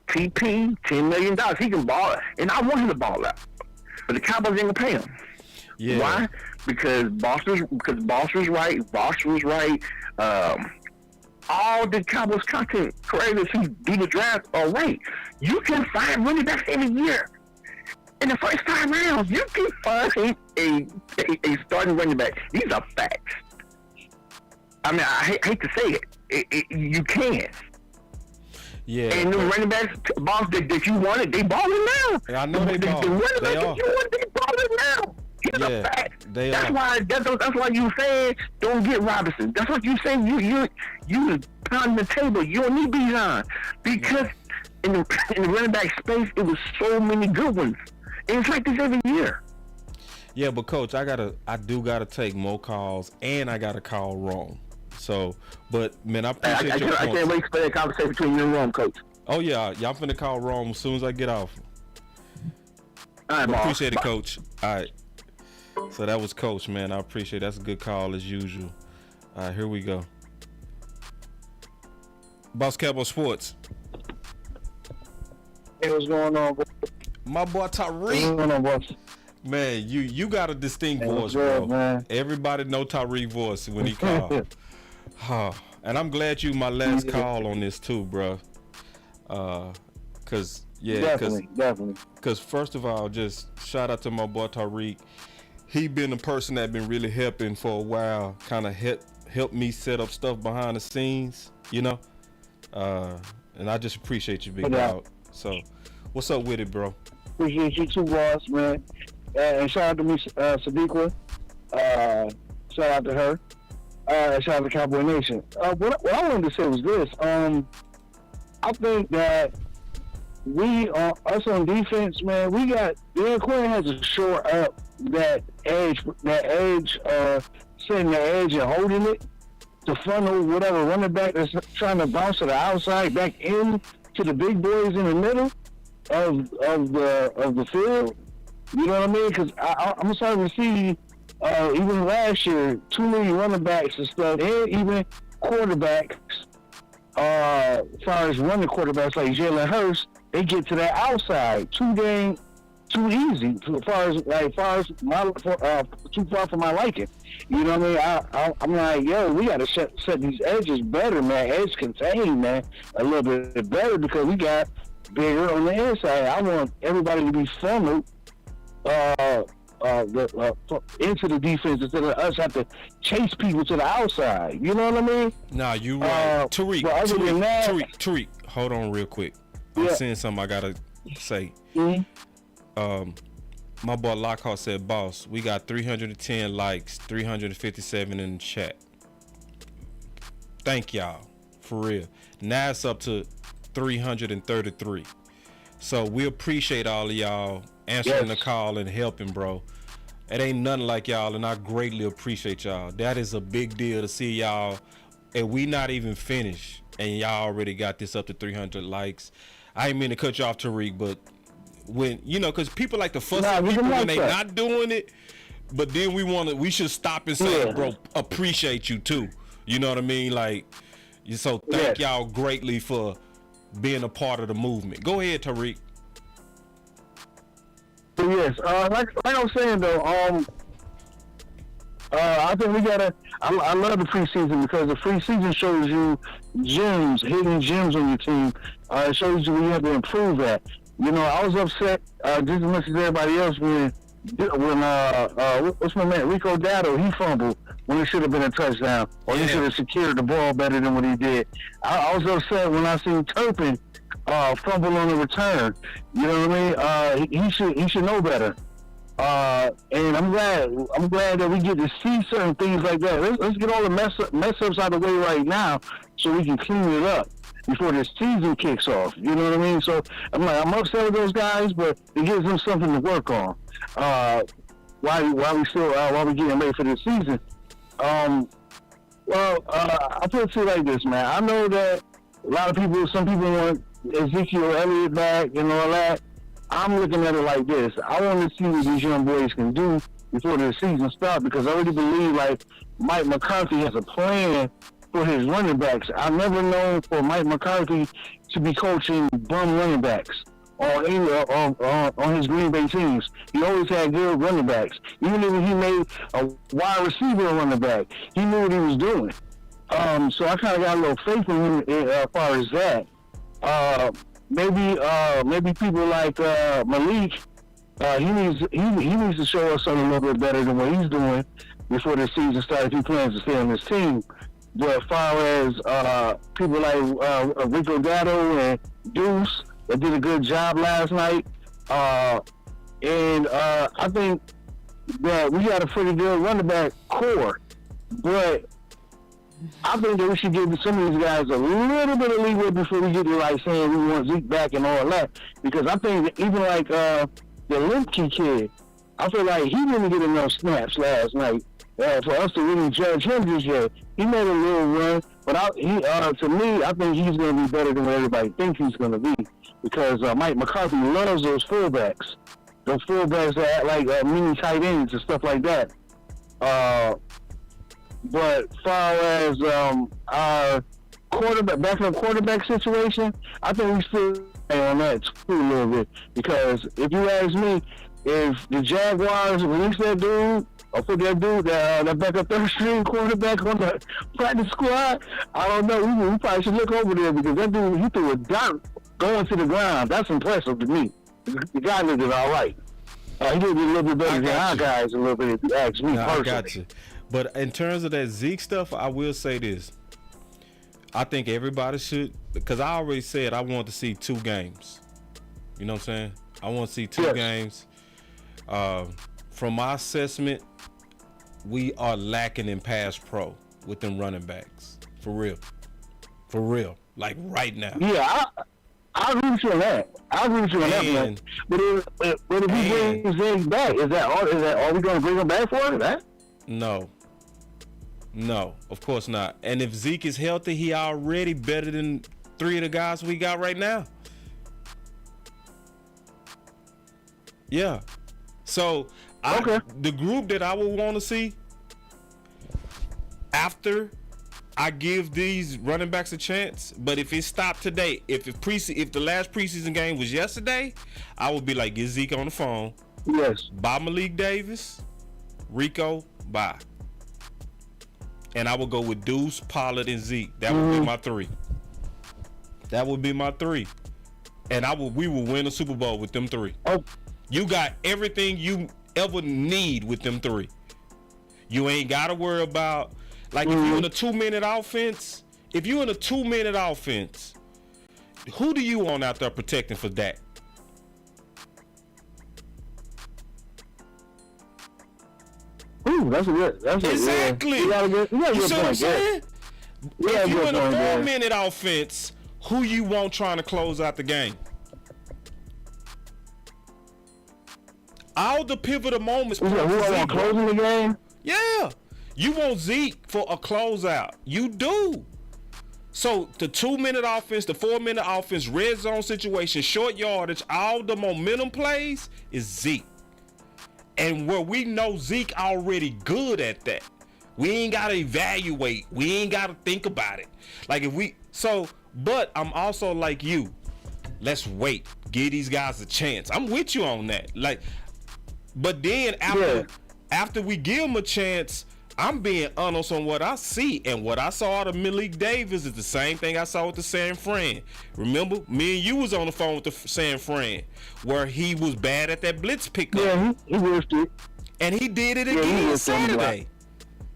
TP $10 million. He can ball, and I want him to ball out, but the Cowboys ain't gonna pay him. Yeah. Why? Because Boss was right. All the Cowboys content creators who do the draft are right. You can find running backs every year. In the first 5 rounds, you can find a starting running back. These are facts. I mean, I hate to say it. You can. Yeah. And the running backs, balls that you wanted, they balling now. I know they ball. The running backs that you wanted, they balling now. Here's a fact. That's why you said don't get Robinson. That's what you saying. You pounding the table. You don't need Bijan because in the running back space, it was so many good ones. And it's like this every year. Yeah, but coach, I do gotta take more calls, and I gotta call wrong. So, but man, I appreciate your I can't wait for that conversation between you and Rome, coach. Oh yeah, y'all finna call Rome as soon as I get off. All right, appreciate it, coach. All right. So that was coach, man. I appreciate it. That's a good call as usual. All right, here we go. Boss Cowboy Sports. Hey, what's going on, bro? My boy Tariq. What's going on, boss? Man, you got a distinct voice, good, bro. Man. Everybody know Tariq voice when he called. And I'm glad you my last call on this too, bro. Cause definitely. Cause first of all, just shout out to my boy Tariq. He been a person that been really helping for a while, kind of help me set up stuff behind the scenes, and I just appreciate you, big dog. So, what's up with it, bro? Appreciate you too, boss, man. And shout out to me, Sadiqa. Shout out to her. Shout out to Cowboy Nation. What I wanted to say was this. I think that us on defense, man, Derek Quinn has to shore up that edge, setting the edge and holding it to funnel whatever running back that's trying to bounce to the outside back in to the big boys in the middle of the field. You know what I mean? Because I'm starting to see even last year too many running backs and stuff, and even quarterbacks. As far as running quarterbacks like Jalen Hurts, they get to that outside too easy. Too far for my liking. You know what I mean? I'm like, yo, we got to set these edges better, man. Edge contain, man, a little bit better because we got bigger on the inside. I want everybody to be funneled into the defense instead of us have to chase people to the outside. You know what I mean? Nah, you right. Tariq, hold on real quick. I'm saying something I gotta say. Mm-hmm. My boy Lockhart said, boss, we got 310 likes, 357 in the chat. Thank y'all, for real. Now it's up to 333. So we appreciate all of y'all answering the call and helping, bro. It ain't nothing like y'all, and I greatly appreciate y'all. That is a big deal to see y'all, and we not even finished, and y'all already got this up to 300 likes. I ain't mean to cut you off, Tariq, but when, you know, because people like to fuss at people when they not doing it, but then we should stop and say, bro, appreciate you too. You know what I mean? like, so thank y'all greatly for being a part of the movement. Go ahead, Tariq. Yes, like I was saying though, I think we gotta. I love the preseason because the preseason shows you hidden gems on your team. It shows you where you have to improve at. You know, I was upset just as much as everybody else when what's my man Rico Dado, he fumbled when it should have been a touchdown, or he should have secured the ball better than what he did. I was upset when I seen Turpin fumble on the return. You know what I mean? He should know better. And I'm glad that we get to see certain things like that. Let's get all the mess ups out of the way right now so we can clean it up before this season kicks off. You know what I mean? So I'm upset with those guys, but it gives them something to work on. While we getting ready for this season. I'll put it to you like this, man. I know that some people want Ezekiel Elliott back and all that. I'm looking at it like this. I want to see what these young boys can do before the season starts because I really believe like Mike McCarthy has a plan for his running backs. I've never known for Mike McCarthy to be coaching bum running backs on his Green Bay teams. He always had good running backs. Even when he made a wide receiver a running back, he knew what he was doing. So I kind of got a little faith in him as far as that. Maybe people like Malik, he needs to show us something a little bit better than what he's doing before the season starts if he plans to stay on this team. But as far as people like Rico Dado and Deuce that did a good job last night, and I think that we got a pretty good running back core, but I think that we should give some of these guys a little bit of leeway before we get to like saying we want Zeke back and all that. Because I think that even like the Limpke kid, I feel like he didn't get enough snaps last night for us to really judge him just yet. He made a little run, but to me, I think he's going to be better than what everybody thinks he's going to be. Because Mike McCarthy loves those fullbacks. Those fullbacks that act like mini tight ends and stuff like that. But far as our backup quarterback situation, I think we still on that too a little bit. Because if you ask me, if the Jaguars release that dude or put that dude, that backup third string quarterback on the practice squad, I don't know. We probably should look over there because that dude, he threw a dart going to the ground. That's impressive to me. The guy did it all right. He did a little bit better than our guys a little bit, if you ask me personally. I got you. But in terms of that Zeke stuff, I will say this. I think everybody should, because I already said I want to see 2 games. You know what I'm saying? I want to see 2 games. From my assessment, we are lacking in pass pro with them running backs. For real. Like right now. Yeah, I agree with you on that. I agree with you on that one. But if we bring Zeke back, is that all we going to bring him back for? That? No, of course not. And if Zeke is healthy, he already better than 3 of the guys we got right now. Yeah. So the group that I would want to see after I give these running backs a chance, but if it stopped today, if the last preseason game was yesterday, I would be like, get Zeke on the phone. Yes. Buy Malik Davis, Rico, bye. And I would go with Deuce, Pollard, and Zeke. That would be my 3. That would be my 3. And we will win a Super Bowl with them 3. Oh. You got everything you ever need with them 3. You ain't got to worry about, like, if you're in a 2-minute offense, who do you want out there protecting for that? Ooh, that's exactly. You see what I'm saying? If you're in a 4-minute offense, who you want trying to close out the game? All the pivotal moments. Who I want closing the game? Yeah. You want Zeke for a closeout. You do. So the 2-minute offense, the 4-minute offense, red zone situation, short yardage, all the momentum plays is Zeke. And where we know Zeke already good at that. We ain't got to evaluate. We ain't got to think about it. Like but I'm also like you. Let's wait. Give these guys a chance. I'm with you on that. But then after we give them a chance, I'm being honest on what I see. And what I saw out of Malik Davis is the same thing I saw with the San Fran. Remember, me and you was on the phone with the San Fran where he was bad at that blitz pickup. Yeah, he risked it. And he did it again Saturday.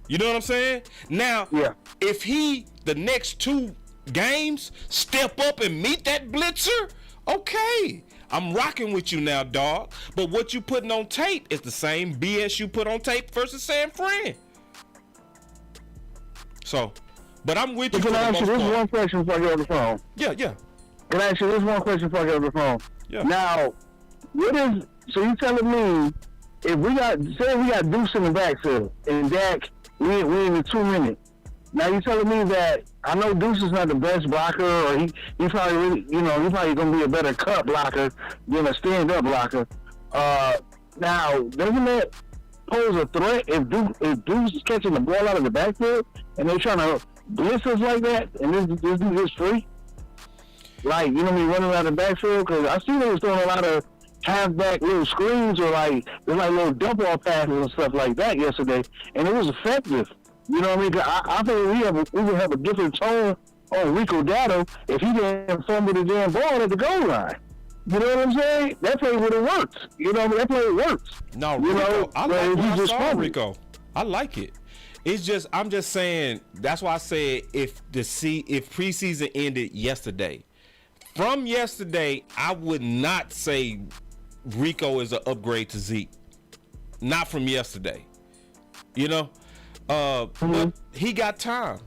You know what I'm saying? Now, if the next 2 games step up and meet that blitzer, okay. I'm rocking with you now, dog. But what you putting on tape is the same BS you put on tape versus San Fran. So, but I'm with you. Can I ask you this one question before I get on the phone? Yeah. Can I ask you this one question before I get on the phone? Yeah. Now, so you telling me if we got Deuce in the backfield and Dak, we in the 2 minutes. Now you telling me that I know Deuce is not the best blocker, or he probably really, he probably gonna be a better cut blocker than a stand-up blocker. Now doesn't that pose a threat if Deuce is catching the ball out of the backfield and they're trying to blitz us like that, and this dude is free? Like, running out of the backfield, because I see they was throwing a lot of halfback little screens or like little dump off passes and stuff like that yesterday, and it was effective. You know what I mean? I think we would have a different tone on Rico Dotto if he didn't fumble the damn ball at the goal line. You know what I'm saying? That play would have worked. You know, that play works. No, Rico, I like what I saw Rico. I like it. It's just, I'm just saying, that's why I said if preseason ended yesterday. From yesterday, I would not say Rico is an upgrade to Zeke. Not from yesterday. But he got time.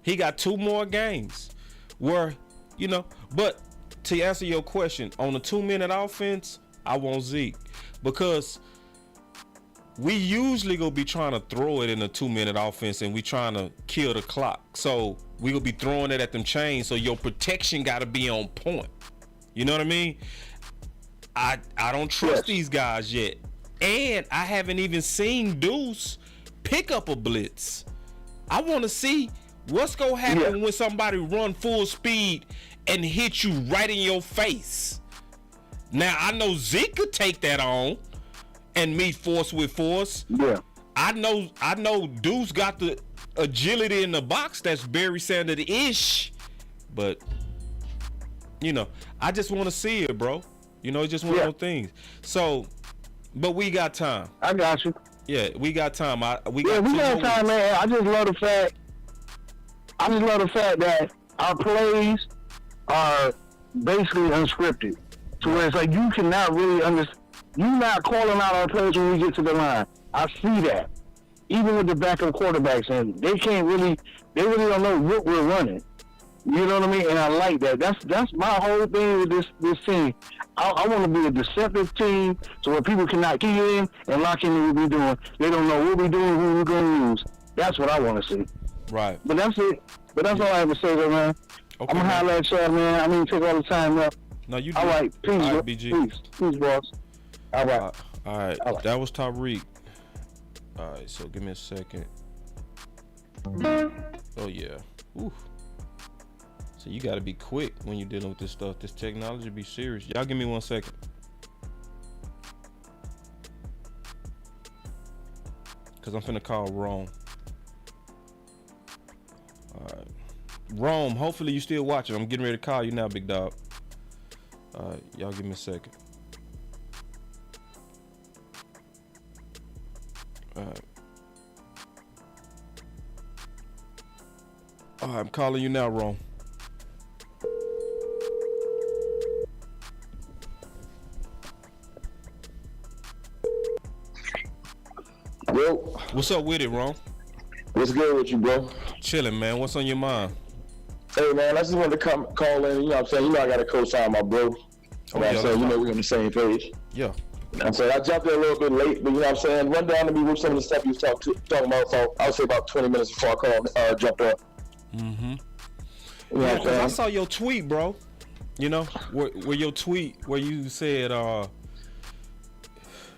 He got 2 more games where, but to answer your question, on a 2-minute offense, I want Zeke because we usually gonna be trying to throw it in a 2-minute offense and we trying to kill the clock. So we gonna be throwing it at them chains. So your protection gotta be on point. You know what I mean? I don't trust these guys yet. And I haven't even seen Deuce pick up a blitz. I want to see what's gonna happen when somebody run full speed and hit you right in your face. Now I know Zeke could take that on and meet force with force. Yeah. I know Deuce got the agility in the box that's Barry Sanders-ish, but I just want to see it, bro. It's just one of those things. So, but we got time. I got you. Yeah, we got time. We got time, man. I just love the fact that our plays are basically unscripted. To where it's like you cannot really understand. You're not calling out our plays when we get to the line. I see that. Even with the backup quarterbacks, and they really don't know what we're running. You know what I mean? And I like that. That's my whole thing with this team. I want to be a deceptive team so when people cannot key in and lock in what we're doing, they don't know what we're doing, who we're going to lose. That's what I want to see. Right. But that's it. But that's all I have to say, though, man. Okay, I'm going to holler at y'all, man. I mean, take all the time up. No, you do. All right. Peace, all right, BG. Peace, boss. All right. All right. That was Tyreek. All right, so give me a second. Oh, yeah. Ooh. So you got to be quick when you're dealing with this stuff. This technology be serious. Y'all give me 1 second. Because I'm finna call Rome. All right. Rome, hopefully you still watching. I'm getting ready to call you now, big dog. All right, y'all give me a second. All right. All right, I'm calling you now, Rome. Yo. What's up with it, Ron? What's good with you, bro? Chilling, man. What's on your mind? Hey, man, I just wanted to call in. You know what I'm saying? You know I got to co-sign my bro. Oh, yeah, so, you know we're on the same page. Yeah. I'm saying I jumped in a little bit late, but you know what I'm saying? Run down to me with some of the stuff you was talking about. So I would say about 20 minutes before I jumped on. Mm-hmm. You know yeah, because I saw your tweet, bro. You know, where your tweet where you said,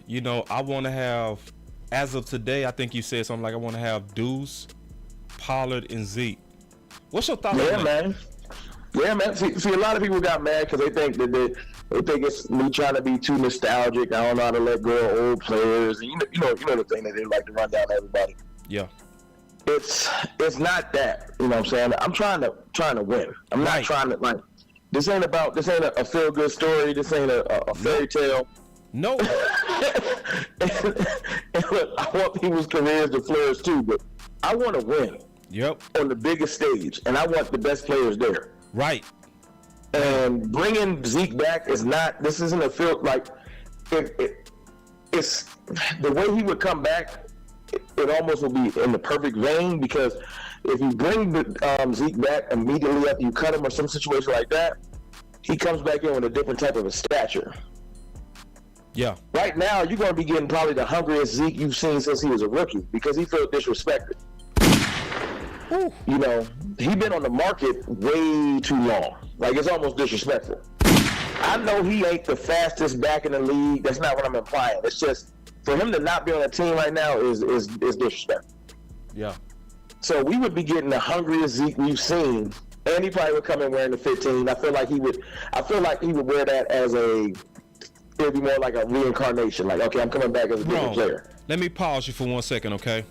you know, I want to have, as of today, I think you said something like I want to have Deuce, Pollard, and Zeke. What's your thought on that? Man. Yeah, man. See, a lot of people got mad because they think that they think it's me trying to be too nostalgic. I don't know how to let go of old players. And you know the thing that they like to run down everybody. Yeah. It's not that. You know what I'm saying? I'm trying to win. I'm not trying to this ain't a feel good story. This ain't a fairy tale. No. And look, I want people's careers to flourish too, but I want to win. Yep. On the biggest stage, and I want the best players there. Right. And bringing Zeke back is not. This isn't a feel like. It's the way he would come back. It almost will be in the perfect vein because if you bring Zeke back immediately after you cut him or some situation like that, he comes back in with a different type of a stature. Yeah. Right now, you're going to be getting probably the hungriest Zeke you've seen since he was a rookie because he felt disrespected. Ooh. You know, he been on the market way too long. Like, it's almost disrespectful. I know he ain't the fastest back in the league. That's not what I'm implying. It's just, for him to not be on a team right now is disrespectful. Yeah. So we would be getting the hungriest Zeke we've seen, and he probably would come in wearing the 15. I feel like he would wear that as it would be more like a reincarnation. Like, okay, I'm coming back as a different player. Let me pause you for 1 second, okay?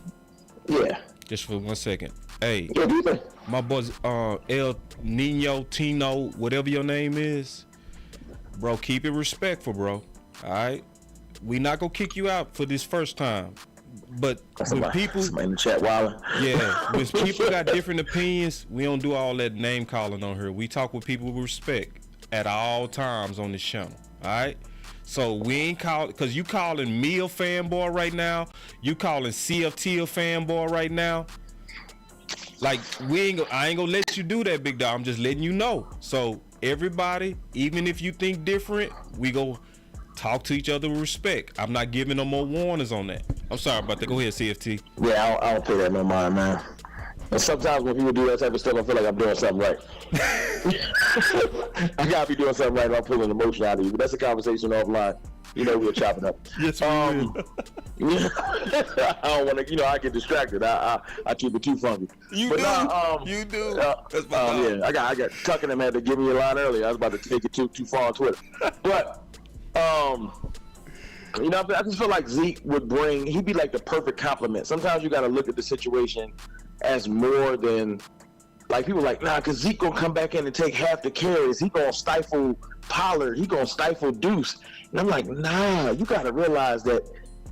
Yeah. Just for 1 second. Hey, yeah, my boys, El Nino, Tino, whatever your name is, bro, keep it respectful, bro. All right? We not gonna kick you out for this first time. But when people in the chat, yeah, when people got different opinions, we don't do all that name calling on here. We talk with people with respect at all times on this channel. All right? So we ain't because you calling me a fanboy right now. You calling CFT a fanboy right now. Like I ain't gonna let you do that, big dog. I'm just letting you know. So everybody, even if you think different, we go talk to each other with respect. I'm not giving no more warnings on that. I'm sorry about that. Go ahead, CFT. Yeah, I don't pay that no mind, man. And sometimes when people do that type of stuff, I feel like I'm doing something right. I gotta be doing something right. I'm pulling emotion out of you. But that's a conversation offline. You know, we'll chop it up. Yes, I don't want to. You know, I get distracted. I keep it too funky. You do. That's my yeah, I got Tucking him had to give me a line earlier. I was about to take it too far on Twitter. But you know, I just feel like Zeke he'd be like the perfect complement. Sometimes you got to look at the situation as more than like people like, nah, because Zeke gonna come back in and take half the carries. He gonna stifle Pollard. He gonna stifle Deuce. And I'm like, nah, you got to realize that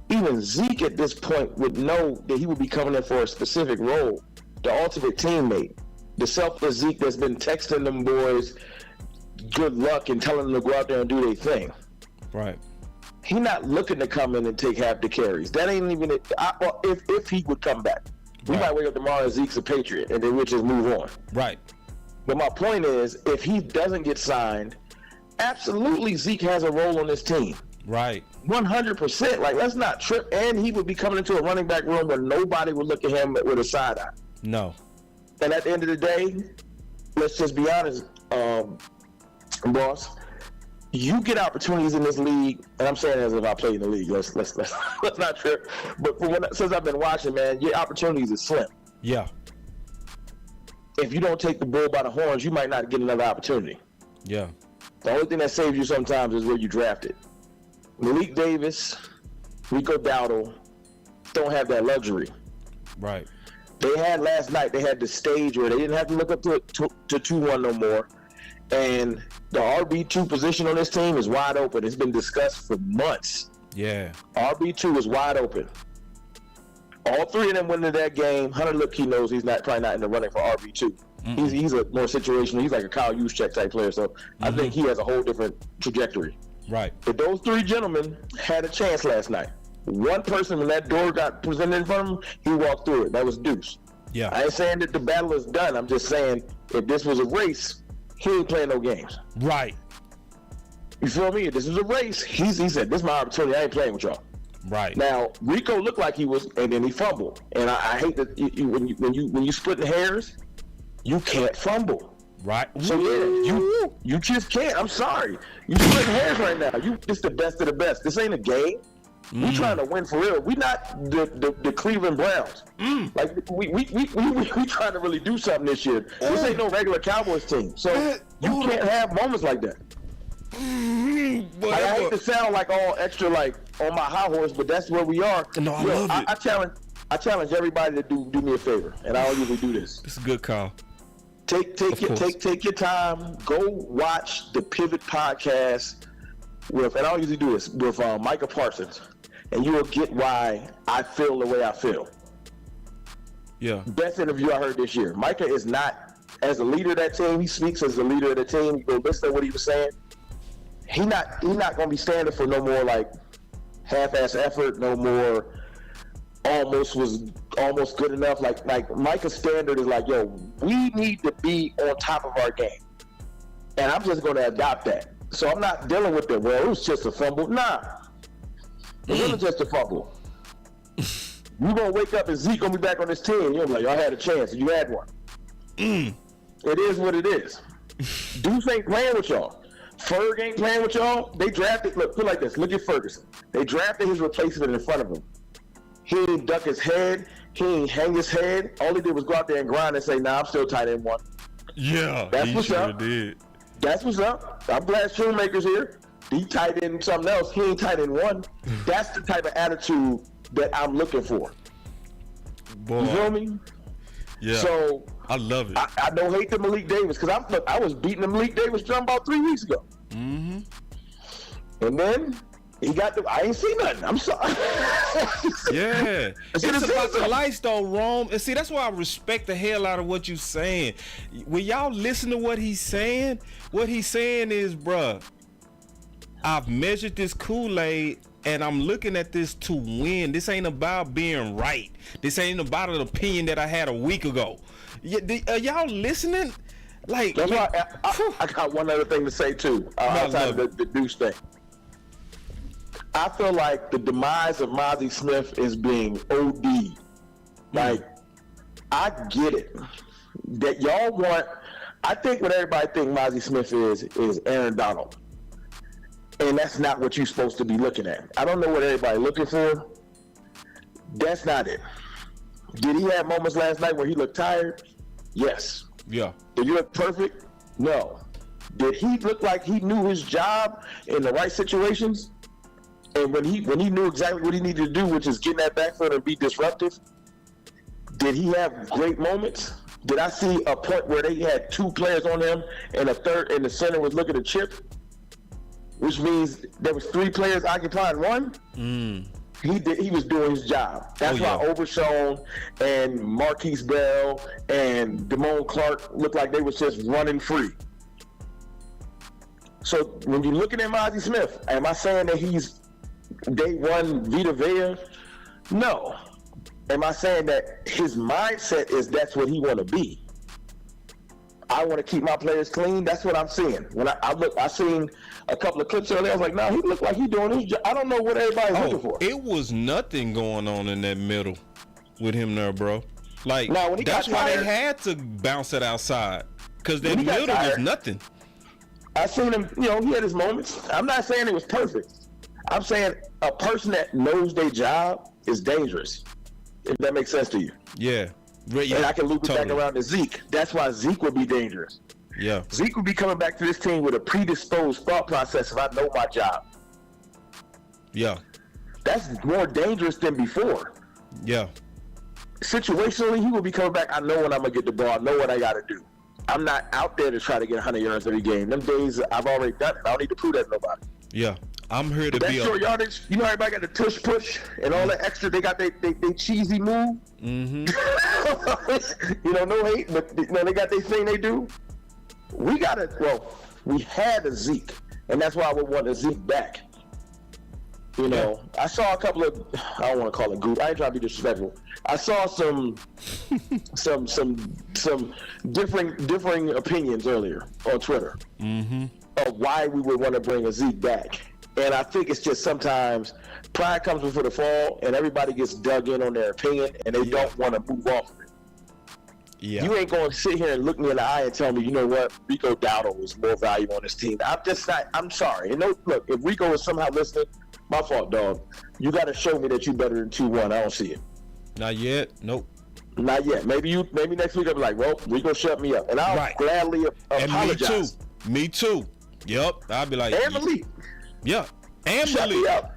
even Zeke at this point would know that he would be coming in for a specific role, the ultimate teammate, the selfless Zeke that's been texting them boys good luck and telling them to go out there and do their thing. Right. He not looking to come in and take half the carries. That ain't even it. If he would come back. We might wake up tomorrow and Zeke's a Patriot, and then we'll just move on. Right. But my point is, if he doesn't get signed, absolutely Zeke has a role on this team. Right. 100%. Like, let's not trip. And he would be coming into a running back room where nobody would look at him with a side eye. No. And at the end of the day, let's just be honest, boss. You get opportunities in this league, and I'm saying as if I played in the league. Let's not trip. But since I've been watching, man, your opportunities are slim. Yeah. If you don't take the bull by the horns, you might not get another opportunity. Yeah. The only thing that saves you sometimes is where you drafted. Malik Davis, Rico Dowdle don't have that luxury. Right. They had last night, they had the stage where they didn't have to look up to 2-1 no more. And the RB2 position on this team is wide open. It's been discussed for months. Yeah. RB2 is wide open. All three of them went into that game. Hunter Lipke knows he's probably not in the running for RB2. He's a more situational. He's like a Kyle Juszczyk type player. So I think he has a whole different trajectory. Right. If those three gentlemen had a chance last night, one person, when that door got presented in front of him, he walked through it. That was Deuce. Yeah. I ain't saying that the battle is done. I'm just saying if this was a race, he ain't playing no games. Right. You feel me? If this is a race, he said, this is my opportunity. I ain't playing with y'all. Right. Now, Rico looked like he was, and then he fumbled. And I hate that when you splitting hairs, you can't fumble. Right. So yeah, you just can't. I'm sorry. You splitting hairs right now. It's the best of the best. This ain't a game. We trying to win for real. We not the Cleveland Browns. Like we trying to really do something this year. This ain't no regular Cowboys team. So you can't have moments like that. Like, I hate to sound like all extra like on my high horse, but that's where we are. No, I love it. I challenge everybody to do me a favor, and I don't usually do this. It's a good call. Take your time. Go watch the Pivot podcast with, and I don't usually do this, with Micah Parsons, and you will get why I feel the way I feel. Yeah. Best interview I heard this year. Micah is not, as a leader of that team, he speaks as the leader of the team. You go listen to what he was saying. He not gonna be standing for no more like half-ass effort, no more almost good enough. Like Micah's standard is like, yo, we need to be on top of our game. And I'm just gonna adopt that. So I'm not dealing with it. Well, it was just a fumble. Nah. It wasn't just a fumble. You gonna wake up and Zeke gonna be back on this team. You're like, y'all had a chance and you had one. It is what it is. Deuce ain't playing with y'all. Ferg ain't playing with y'all. They drafted, look, put it like this. Look at Ferguson. They drafted his replacement in front of him. He didn't duck his head. He didn't hang his head. All he did was go out there and grind and say, nah, I'm still tight end one. Yeah, that's what's sure up. Did. That's what's up. I'm glad Shoemaker's here. He tight end something else. He ain't tight end one. That's the type of attitude that I'm looking for. Boy. You feel me? Yeah. So I love it. I don't hate the Malik Davis because I was beating the Malik Davis drum about 3 weeks ago. Mm-hmm. And then he got I ain't seen nothing. I'm sorry. Yeah. It's about the lights though, Rome. And see, that's why I respect the hell out of what you're saying. When y'all listen to what he's saying is, bruh, I've measured this Kool-Aid and I'm looking at this to win. This ain't about being right. This ain't about an opinion that I had a week ago. Are y'all listening? Like, that's why I got one other thing to say too. Outside of the Deuce thing. I feel like the demise of Mozzie Smith is being OD. Like, I get it. That y'all want, I think what everybody think Mozzie Smith is Aaron Donald. And that's not what you're supposed to be looking at. I don't know what everybody looking for. That's not it. Did he have moments last night where he looked tired? Yes. Yeah. Did he look perfect? No. Did he look like he knew his job in the right situations? And when he knew exactly what he needed to do, which is get in that backfield and be disruptive? Did he have great moments? Did I see a point where they had two players on him and a third and the center was looking to chip? Which means there was three players occupying one. He was doing his job. That's why Overshown and Marquise Bell and Damone Clark looked like they was just running free. So when you're looking at Mozzie Smith, am I saying that he's day one Vita Vea? No. Am I saying that his mindset is that's what he want to be? I want to keep my players clean. That's what I'm seeing. When I seen a couple of clips earlier. I was like, he looked like he doing his job. I don't know what everybody's looking for. It was nothing going on in that middle with him there, bro. Like, when he that's got why tired, they had to bounce it outside, because that middle was nothing. I seen him, he had his moments. I'm not saying it was perfect. I'm saying a person that knows their job is dangerous, if that makes sense to you. Yeah. And I can loop it back around to Zeke. That's why Zeke would be dangerous. Yeah. Zeke would be coming back to this team with a predisposed thought process if I know my job. Yeah. That's more dangerous than before. Yeah. Situationally, he will be coming back. I know when I'm going to get the ball. I know what I got to do. I'm not out there to try to get 100 yards every game. Them days, I've already done it. I don't need to prove that to nobody. Yeah. I'm here to that be short yardage, everybody got the tush push and all that extra. They got they cheesy move. Mm-hmm. No hate, but they got their thing they do. We had a Zeke, and that's why I would want a Zeke back. I saw a couple of, I don't want to call it goof. I ain't trying to be disrespectful. I saw some differing opinions earlier on Twitter of why we would want to bring a Zeke back. And I think it's just sometimes pride comes before the fall, and everybody gets dug in on their opinion, and they don't want to move off of it. Yeah. You ain't going to sit here and look me in the eye and tell me, you know what, Rico Dowdle is more valuable on this team. I'm just not. I'm sorry. Look, if Rico is somehow listening, my fault, dog. You got to show me that you better than 2-1. I don't see it. Not yet. Nope. Not yet. Maybe next week I'll be like, well, Rico shut me up, and I'll gladly apologize. And me too. Yep. I'll be like, and Malik. Yeah. And shut Malik. me up.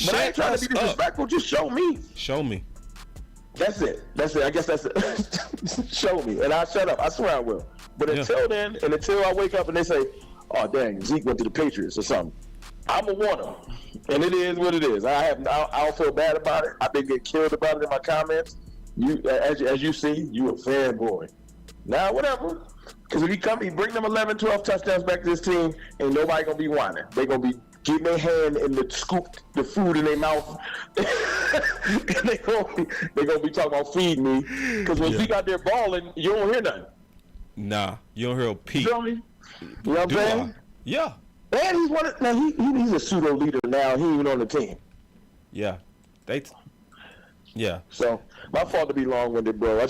But I ain't trying to be disrespectful. Just show me. Show me. That's it. I guess that's it. Show me, and I'll shut up. I swear I will. But until then, and until I wake up and they say, oh, dang, Zeke went to the Patriots or something, I'm going to want him. And it is what it is. I don't feel bad about it. I've been getting killed about it in my comments. As you see, you a fanboy. Now, whatever. Because if he bring them 11, 12 touchdowns back to this team, ain't nobody going to be whining. They going to be getting their hand in the scoop the food in their mouth. And they gonna be talking about feed me. Because when Zeke out there balling, you don't hear nothing. Nah, you don't hear a peep. You feel me? You know what I'm saying? Yeah. And he's a pseudo leader now. He ain't even on the team. Yeah. Yeah. So my fault to be long-winded, bro. I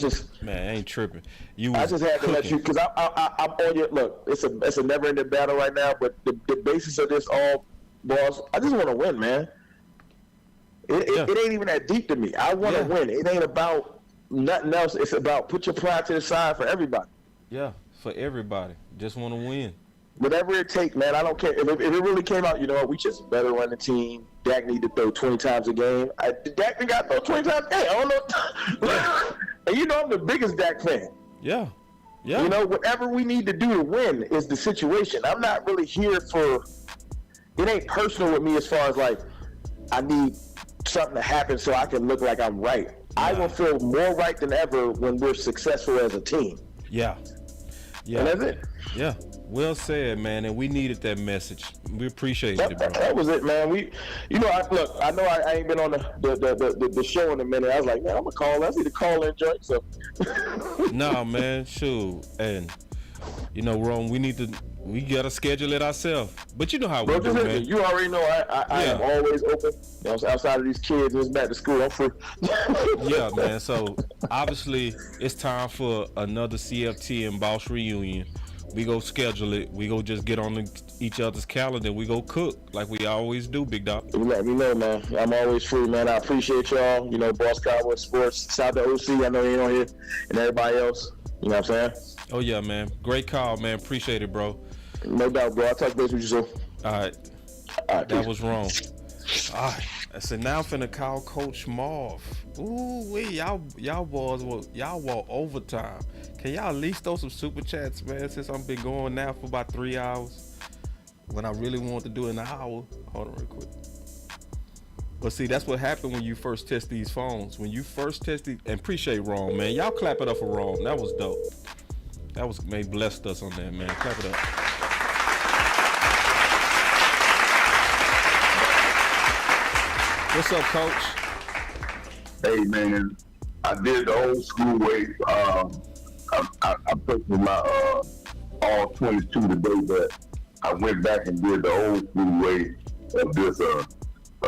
ain't tripping. I just had to let you, because I'm on your look. It's a never-ending battle right now. But the basis of this all, boss, I just want to win, man. It ain't even that deep to me. I want to win. It ain't about nothing else. It's about put your pride to the side for everybody. Yeah, for everybody. Just want to win. Whatever it takes, man. I don't care. If it really came out, we just better run the team. Dak need to throw 20 times a game. Dak got to throw 20 times a game. I don't know. And I'm the biggest Dak fan. Yeah. Yeah. Whatever we need to do to win is the situation. I'm not really here for, it ain't personal with me as far as like, I need something to happen so I can look like I'm right. I will feel more right than ever when we're successful as a team. Yeah. Yeah. And that's it. Yeah. Well said, man. And we needed that message. We appreciate it, bro. That was it, man. I know I ain't been on the show in a minute. I was like, man, I'm gonna call. I see the call in joint. So. Nah, man. Shoot. And Rome, we gotta schedule it ourselves. But you know how we do, man. You already know I am always open. Outside of these kids, it's back to school. I'm free. Yeah, man. So obviously it's time for another CFT and Boss reunion. We go schedule it. We go just get on each other's calendar. We go cook like we always do, big dog. You let me know, man. I'm always free, man. I appreciate y'all. Boss Cowboy Sports. Shout out to OC. I know he ain't on here, and everybody else. You know what I'm saying? Oh yeah, man. Great call, man. Appreciate it, bro. No doubt, bro. I'll touch base with you soon. All right. That peace. was wrong. All right. So now I'm finna call Coach Marv. Ooh, y'all boys, y'all want overtime. Can y'all at least throw some super chats, man? Since I've been going now for about 3 hours, when I really want to do it in an hour. Hold on, real quick. But see, that's what happened when you first test these phones. When you first test these, and appreciate Ron, man. Y'all clap it up for Ron. That was dope. That was blessed us on that, man. Clap it up. What's up, Coach? Hey, man. I did the old school way. I put my all 22 today, but I went back and did the old school way of this,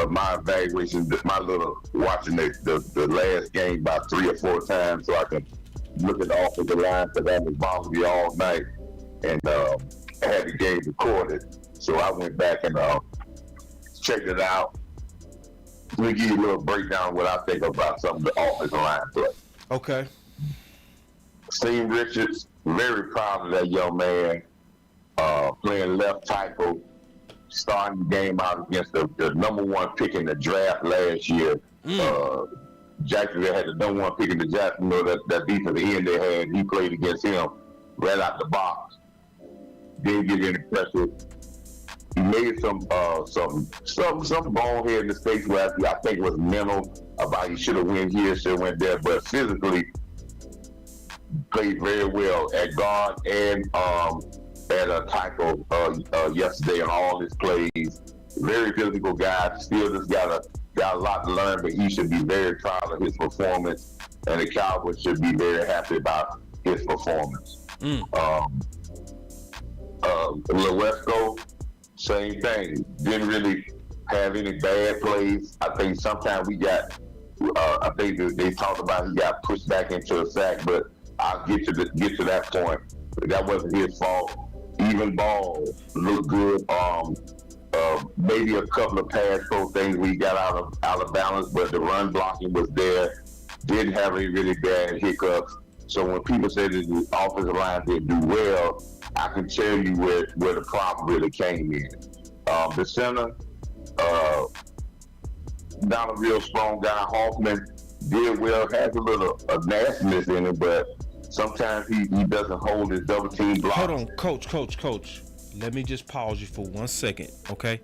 my evaluation, my little watching the last game about 3 or 4 times so I can look at the offensive line because I was bothering me all night and I had the game recorded. So I went back and checked it out. Let me give you a little breakdown of what I think about some of the offensive line play. Okay. Steve Richards, very proud of that young man, playing left tackle, starting the game out against the number 1 pick in the draft last year. Jacksonville had the number 1 pick in the draft. You know, that defensive end they had, he played against him right out the box. Didn't get any pressure. He made some bonehead mistakes where I think it was mental about he should have went here, should have went there, but physically played very well at guard and at a tackle yesterday on all his plays. Very physical guy. Still just got a lot to learn, but he should be very proud of his performance, and the Cowboys should be very happy about his performance. Lewesko, same thing. Didn't really have any bad plays. I think sometimes we got, I think they talked about he got pushed back into a sack, but I'll get to that point. That wasn't his fault. Even ball looked good. Maybe a couple of pass pro things we got out of balance, but the run blocking was there. Didn't have any really bad hiccups. So when people say that the offensive line didn't do well, I can tell you where the problem really came in. The center, not a real strong guy. Hoffman did well, has a little nastiness in it, but sometimes he doesn't hold his double team block. Hold on, coach. Let me just pause you for 1 second, okay?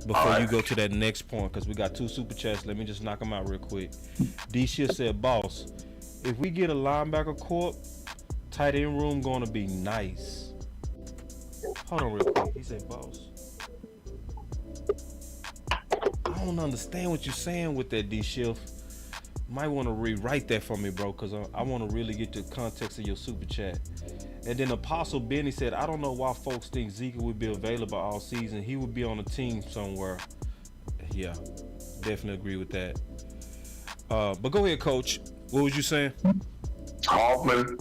Before you go to that next point, because we got 2 super chats. Let me just knock them out real quick. D Shift said, boss, if we get a linebacker corp, tight end room going to be nice. Hold on real quick. He said, boss. I don't understand what you're saying with that, D Shift. Might want to rewrite that for me, bro, because I want to really get the context of your super chat. And then Apostle Benny said, I don't know why folks think Zeke would be available all season. He would be on a team somewhere. Yeah, definitely agree with that. But go ahead, Coach. What was you saying? Hoffman,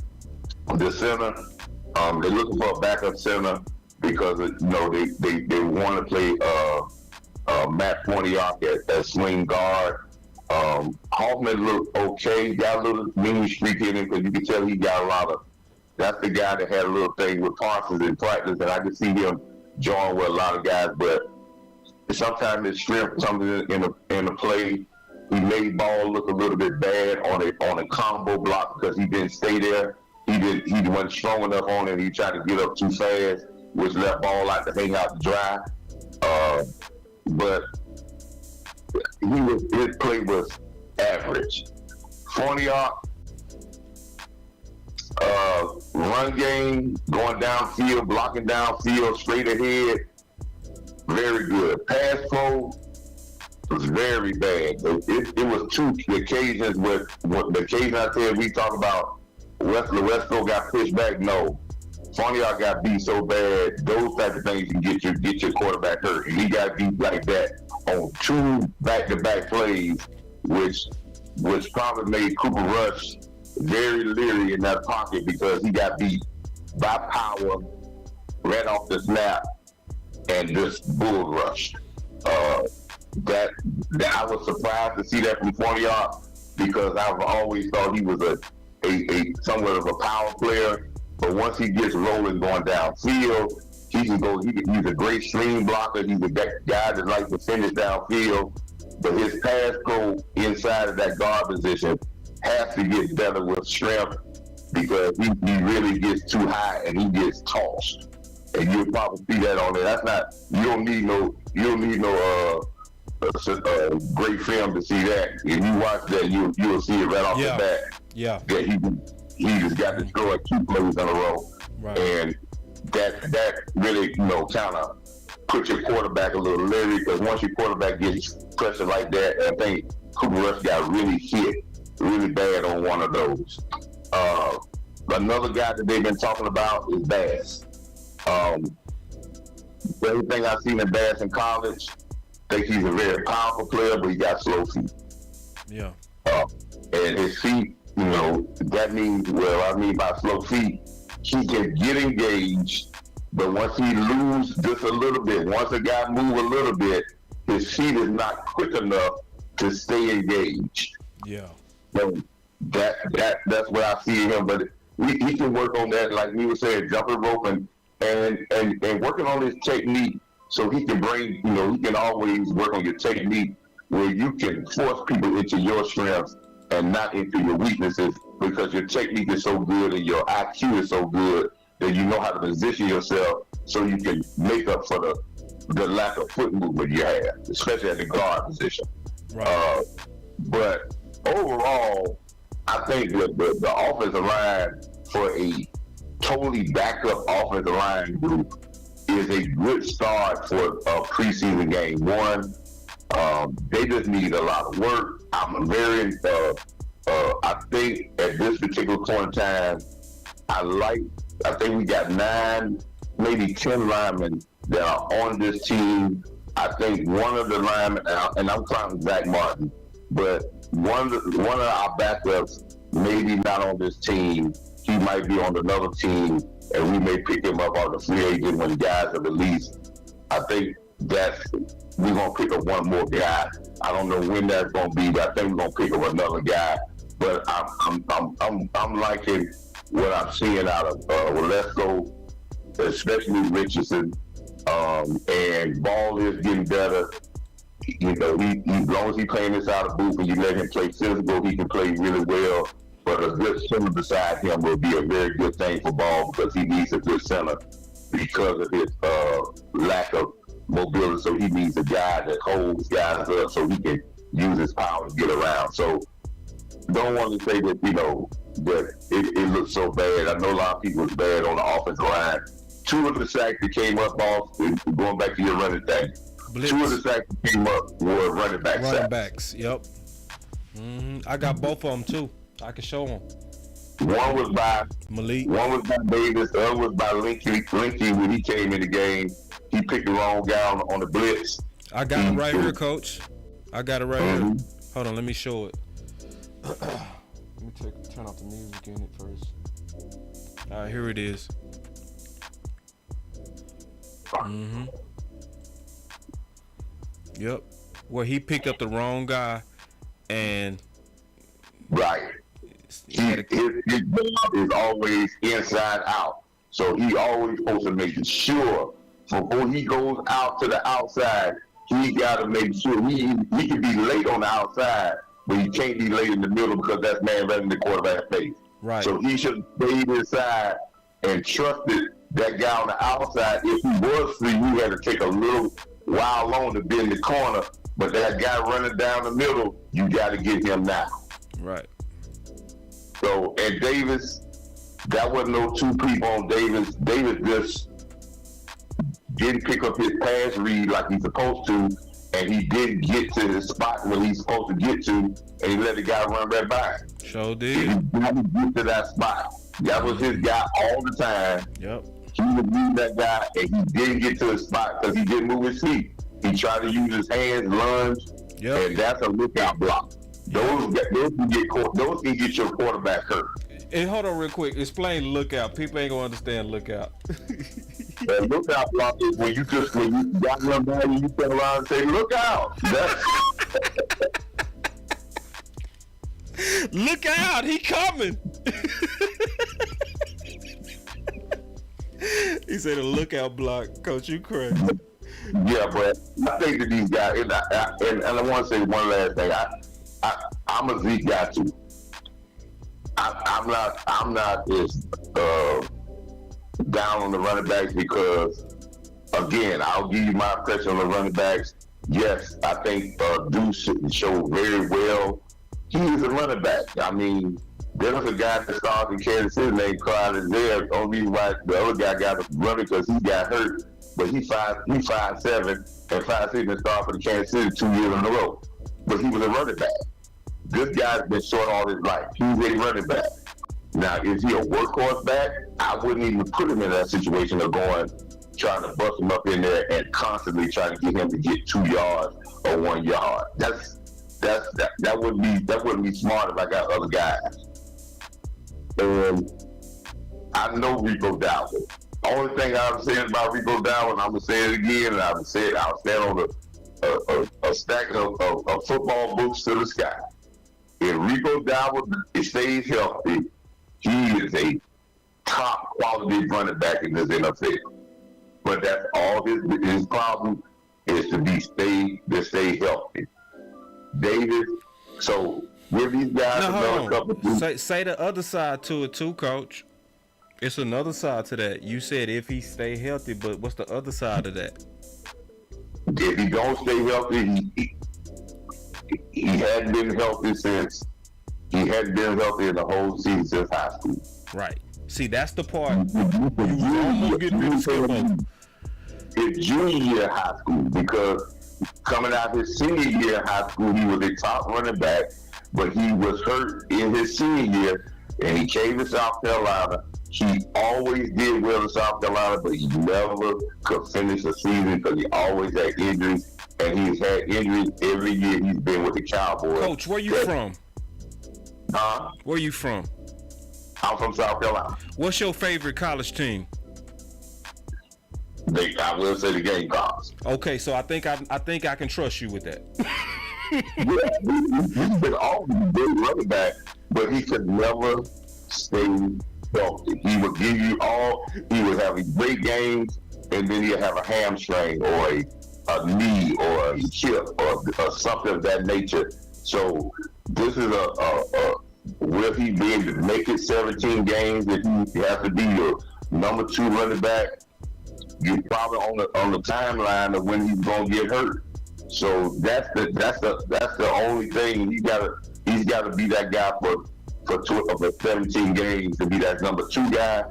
the center, they're looking for a backup center because they want to play Matt Forniak at swing guard. Hoffman looked okay, got a little mini streak in him because you can tell he got a lot of. That's the guy that had a little thing with Parsons in practice, and I could see him join with a lot of guys. But sometimes his strength comes in a play. He made Ball look a little bit bad on a combo block because he didn't stay there. He wasn't strong enough on it. He tried to get up too fast, which left Ball out to hang out to dry. But his play was average. Forniak, run game, going downfield, blocking downfield, straight ahead, very good. Pass pro was very bad. It was 2 occasions with the occasion I said we talk about Lewesko got pushed back. No, Forniak got beat so bad. Those type of things can get your quarterback hurt, and he got beat like that on 2 back-to-back plays, which probably made Cooper Rush very leery in that pocket because he got beat by power right off the snap and just bull rushed. That I was surprised to see that from Forniak because I've always thought he was a somewhat of a power player, but once he gets rolling going downfield, he's a great stream blocker. He's a guy that likes to finish downfield, but his pass pro inside of that guard position has to get better with strength because he really gets too high and he gets tossed. And you'll probably see that on there. You don't need no great film to see that. If you watch that, you'll see it right off the bat. Yeah. That he just got destroyed 2 plays in a row. Right. And that really, kind of put your quarterback a little leery because once your quarterback gets pressure like that, I think Cooper Rush got really hit really bad on one of those. Another guy that they've been talking about is Bass. Everything I've seen in Bass in college, I think he's a very powerful player, but he got slow feet. Yeah. And his feet, that means, I mean by slow feet, he can get engaged, but once he loses just a little bit, once a guy moves a little bit, his feet is not quick enough to stay engaged. Yeah. So that's where I see him, but he can work on that, like we were saying, jumping rope and working on his technique, so he can bring, he can always work on your technique where you can force people into your strengths and not into your weaknesses, because your technique is so good and your IQ is so good that you know how to position yourself so you can make up for the lack of foot movement you have, especially at the guard position. Right. But overall, I think that the offensive line for a totally backup offensive line group is a good start for a preseason game. One, they just need a lot of work. I'm very, I think at this particular point in time, I think we got 9, maybe 10 linemen that are on this team. I think one of the linemen, and I'm counting Zach Martin, but one of our backups maybe not on this team. He might be on another team, and we may pick him up on the free agent when guys are released. I think we're gonna pick up one more guy. I don't know when that's gonna be, but I think we're gonna pick up another guy. But I'm liking what I'm seeing out of Walesko, especially Richardson, and Ball is getting better. As long as he playing this out of booth and you let him play physical, he can play really well. But a good center beside him will be a very good thing for Ball, because he needs a good center because of his lack of mobility. So he needs a guy that holds guys up so he can use his power to get around. So don't want to say that, that it looks so bad. I know a lot of people was bad on the offensive line. 2 of the sacks that came up, Boss, going back to your running thing, Blitz. 2 of the sacks that came up were running backs. Running backs, yep. I got both of them too. I can show them. One was by Malik. One was by Davis. The other was by Linky. Linky, when he came in the game, he picked the wrong guy on the blitz. I got it right here, Coach. I got it right here. Hold on, let me show it. Let me turn off the music in it first. All right, here it is. Yep. Where he picked up the wrong guy, and right. His job is always inside out. So he always supposed to make sure before he goes out to the outside, he got to make sure he can be late on the outside, but he can't be late in the middle, because that's man right in the quarterback face. Right. So he should stay inside and trusted that guy on the outside. If he was free, we had to take a little while long to be in the corner, but that guy running down the middle, you got to get him now. Right. So, and Davis, that wasn't no 2 people on Davis. Davis just didn't pick up his pass read like he's supposed to, and he didn't get to his spot where he's supposed to get to, and he let the guy run right by. Sure did. He didn't get to that spot. That was his guy all the time. Yep. He would move that guy, and he didn't get to his spot because he didn't move his feet. He tried to use his hands, lunge, and that's a lookout block. Those can get your quarterback hurt. Hey, hold on real quick. Explain lookout. People ain't gonna understand lookout. The lookout block is when you got one bag and you turn around and say, "Look out!" Look out! He coming. He said a lookout block. Coach, you crazy. Yeah, but I think that these guys, and I want to say one last thing. I'm a Zeke guy too. I'm not as down on the running backs, because again, I'll give you my impression on the running backs. Yes, I think Deuce showed very well. He is a running back. I mean, there was a guy that started in Kansas City named Carl Isaiah. Only reason why the other guy got running because he got hurt. But he's 5'7" and 5'6" and started for the Kansas City 2 years in a row. But he was a running back. This guy's been short all his life. He's a running back. Now, is he a workhorse back? I wouldn't even put him in that situation of trying to bust him up in there and constantly trying to get him to get 2 yards or 1 yard. That wouldn't be smart if I got other guys. And I know Rico Dallas. Only thing I'm saying about Rico Dallas, I'm gonna say it again, and I'll stand on a stack of football books to the sky. If Rico Dallas stays healthy, he is a top quality running back in this NFL. But that's all his problem is to stay healthy. Davis, so with these guys, say the other side to it too, Coach. It's another side to that. You said if he stay healthy, but what's the other side of that? If he don't stay healthy, he hadn't been healthy in the whole season since high school. Right. See, that's the part you almost getting ready to skip over. His junior year of high school, because coming out his senior year of high school, he was a top running back, but he was hurt in his senior year, and he came to South Carolina. He always did well in South Carolina, but he never could finish the season because he always had injuries, and he's had injuries every year he's been with the Cowboys. Coach, where you from? Huh? Where you from? I'm from South Carolina. What's your favorite college team? I will say the Gamecocks. Okay, so I think I can trust you with that. He's been always a good running back, but he could never stay healthy. He would give you he would have great games, and then he'll have a hamstring or a knee or a hip or something of that nature. So this is will he be able to make it 17 games if he has to be your number 2 running back? You're probably on the timeline of when he's gonna get hurt. So that's the only thing. He's gotta be that guy for 17 games to be that number 2 guy.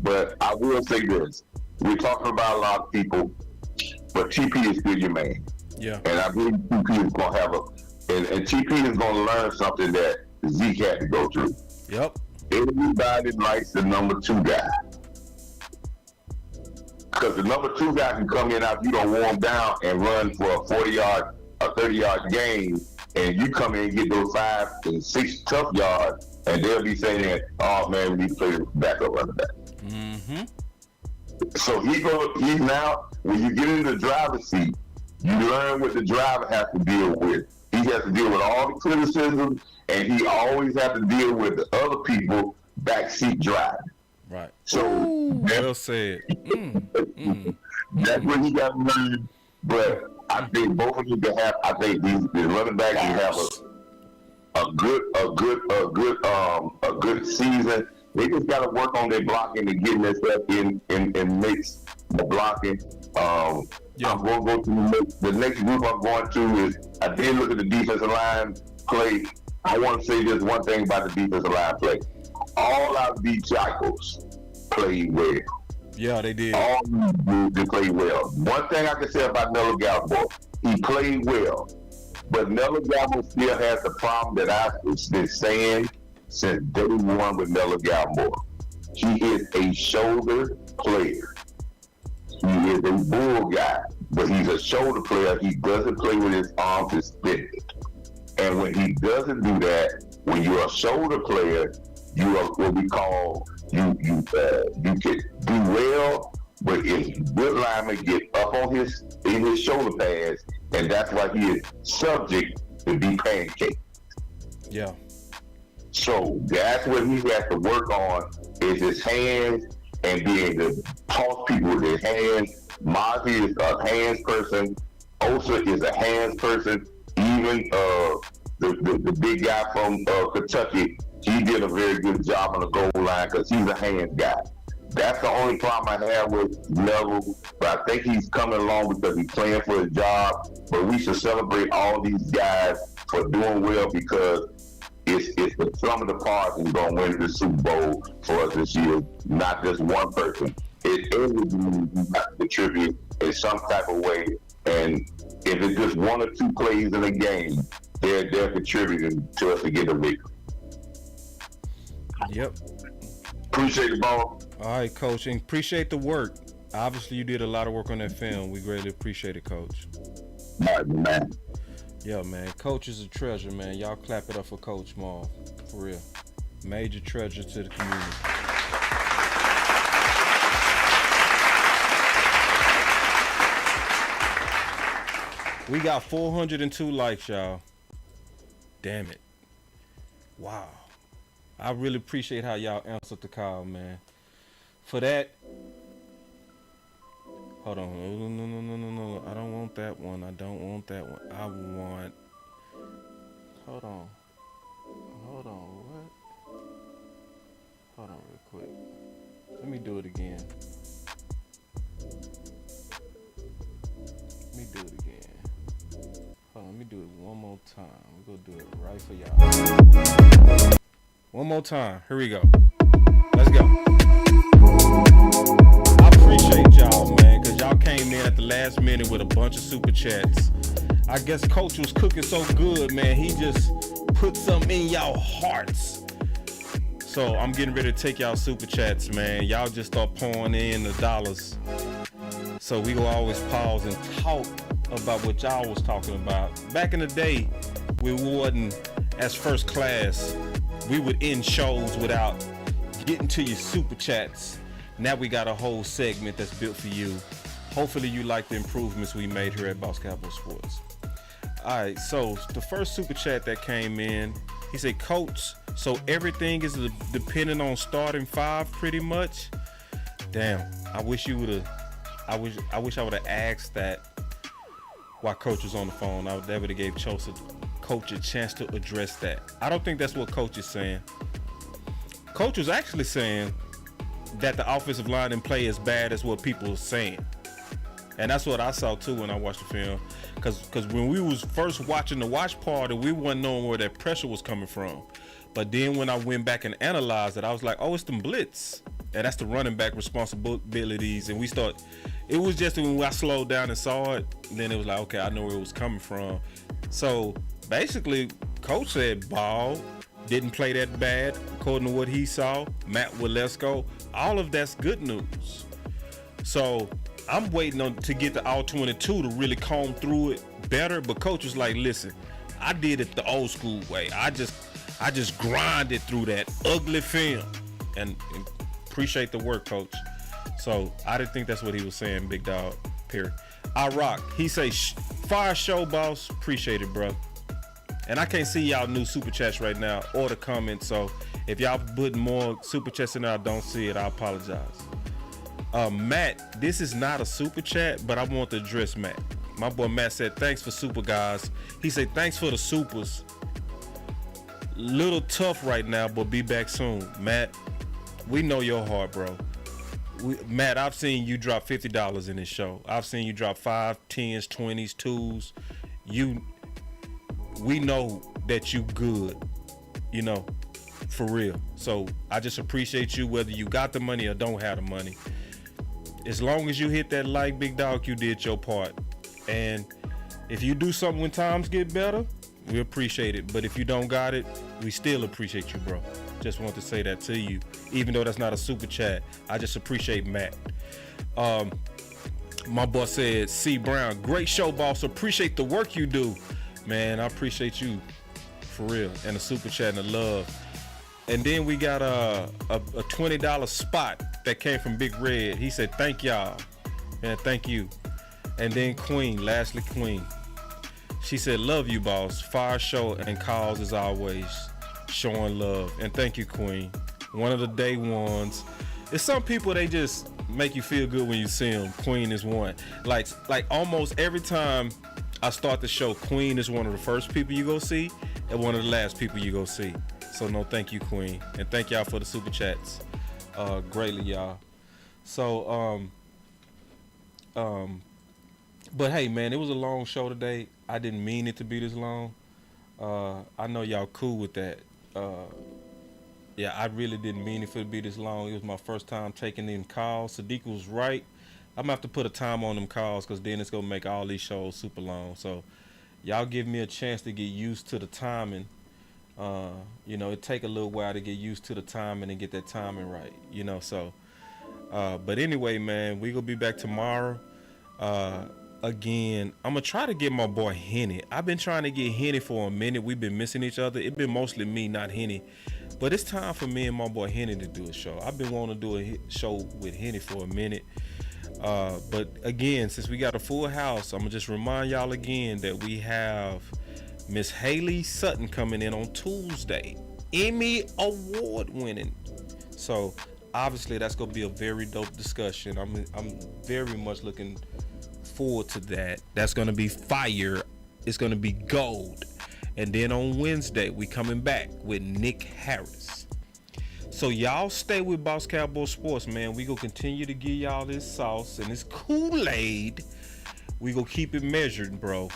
But I will say this: we're talking about a lot of people, but TP is still your man. Yeah. And I believe TP is gonna have and TP is gonna learn something that Zeke had to go through. Yep. Everybody likes the number 2 guy. Because the number 2 guy can come in after you don't warm down and run for a 40-yard, a 30-yard game, and you come in and get those 5 and 6 tough yards, and they'll be saying, "Oh man, we need to play the backup running back." Mm-hmm. So he's now, when you get in the driver's seat, you learn what the driver has to deal with. He has to deal with all the criticism, and he always has to deal with the other people backseat driving. Right. So well said. That's what he got to learn. But I think both of you can have. I think these running backs can have a good season. They just got to work on their blocking and getting their stuff in mix the blocking. I'm going to go to the next group I'm going to is, I did look at the defensive line play. I want to say this one thing about the defensive line play. All our D Jaguars played well. Yeah, they did. All they played well. One thing I can say about Nello Galbo, he played well. But Nello Galbo still has the problem that I've been saying since day one with Nello Galbo. He is a shoulder player. He is a bull guy, but he's a shoulder player. He doesn't play with his arms extended. And when he doesn't do that, when you're a shoulder player, you are what we call you can do well, but if good linemen get up on his shoulder pads, and that's why he is subject to be pancaked. Yeah. So that's what he has to work on is his hands and being able to toss people with his hands. Mozzie is a hands person. Osa is a hands person. Even the big guy from Kentucky, he did a very good job on the goal line because he's a hands guy. That's the only problem I have with Neville, but I think he's coming along because he's playing for his job. But we should celebrate all these guys for doing well because it's the sum of the parts who's going to win the Super Bowl for us this year, not just one person. It's everyone who has to contribute in some type of way. And if it's just 1 or 2 plays in a game, they're contributing to us to get a victory. Yep. Appreciate the ball. All right, Coach, and appreciate the work. Obviously, you did a lot of work on that film. We greatly appreciate it, Coach. All right, man. Yeah, man. Coach is a treasure, man. Y'all clap it up for Coach Maul. For real. Major treasure to the community. We got 402 likes, y'all. Damn it. Wow. I really appreciate how y'all answered the call, man. For that, hold on. No. I don't want that one. I want, hold on, what? Hold on real quick. Let me do it again. Hold on, let me do it one more time. We're gonna do it right for y'all. One more time. Here we go. Let's go. I appreciate y'all, man, because y'all came in at the last minute with a bunch of super chats. I guess Coach was cooking so good, man. He just put something in y'all hearts. So I'm getting ready to take y'all super chats, man. Y'all just start pouring in the dollars. So we will always pause and talk about what y'all was talking about. Back in the day, we wasn't as first class. We would end shows without getting to your super chats. Now we got a whole segment that's built for you. Hopefully you like the improvements we made here at Boss Cowboy Sports. All right, so the first super chat that came in, he said, Coach, so everything is dependent on starting five pretty much? Damn, I wish I would have asked that while Coach was on the phone. I would never have gave Coach a chance to address that. I don't think that's what Coach is saying. Coach was actually saying that the offensive line didn't play as bad as what people are saying. And that's what I saw too when I watched the film. Because when we was first watching the watch party, we wasn't knowing where that pressure was coming from. But then when I went back and analyzed it, I was like, oh, it's them blitz. And that's the running back responsibilities. And it was just when I slowed down and saw it, then it was like, okay, I know where it was coming from. So basically, Coach said ball didn't play that bad according to what he saw. Matt Walesko, all of that's good news. So I'm waiting to get the all 22 to really comb through it better. But Coach was like, listen, I did it the old school way. I just grinded through that ugly film. And appreciate the work, Coach. So I didn't think that's what he was saying, big dog. Period. I rock. He say, fire show, boss. Appreciate it, bro. And I can't see y'all new super chats right now or the comments. So if y'all putting more super chats in there, I don't see it. I apologize. Matt, this is not a super chat, but I want to address Matt. My boy Matt said, thanks for super guys. He said, thanks for the supers. Little tough right now, but be back soon. Matt, we know your heart, bro. Matt, I've seen you drop $50 in this show. I've seen you drop 5, 10s, 20s, 2s. We know that you good, for real. So I just appreciate you, whether you got the money or don't have the money. As long as you hit that like, big dog, you did your part. And if you do something when times get better, we appreciate it. But if you don't got it, we still appreciate you, bro. Just want to say that to you. Even though that's not a super chat, I just appreciate Matt. My boss said, C. Brown, great show, boss. Appreciate the work you do. Man, I appreciate you, for real. And the super chat and the love. And then we got a $20 spot that came from Big Red. He said, thank y'all. Man, thank you. And then Queen, lastly Queen. She said, love you, boss. Fire show and calls as always. Showing love. And thank you, Queen. One of the day ones. It's some people, they just make you feel good when you see them. Queen is one. Like almost every time I start the show, Queen is one of the first people you go see and one of the last people you go see. So no, thank you, Queen. And thank y'all for the super chats. Greatly, y'all. So, but hey, man, it was a long show today. I didn't mean it to be this long. I know y'all cool with that. Yeah, I really didn't mean it for it to be this long. It was my first time taking in calls. Sadiq was right. I'm gonna have to put a time on them calls because then it's gonna make all these shows super long. So y'all give me a chance to get used to the timing You know, it take a little while to get used to the timing and get that timing right. You know, so. But anyway, man, we gonna be back tomorrow. Again, I'm gonna try to get my boy Henny. I've been trying to get Henny for a minute. We've been missing each other. It's been mostly me, not Henny. But it's time for me and my boy Henny to do a show. I've been wanting to do a show with Henny for a minute. But again, since we got a full house, I'm gonna just remind y'all again that we have Miss Haley Sutton coming in on Tuesday. Emmy Award winning. So obviously that's gonna be a very dope discussion. I'm very much looking forward to that. That's gonna be fire. It's gonna be gold. And then on Wednesday we coming back with Nick Harris. So y'all stay with Boss Cowboy Sports, man. We gonna continue to give y'all this sauce and this Kool-Aid. We gonna keep it measured, bro.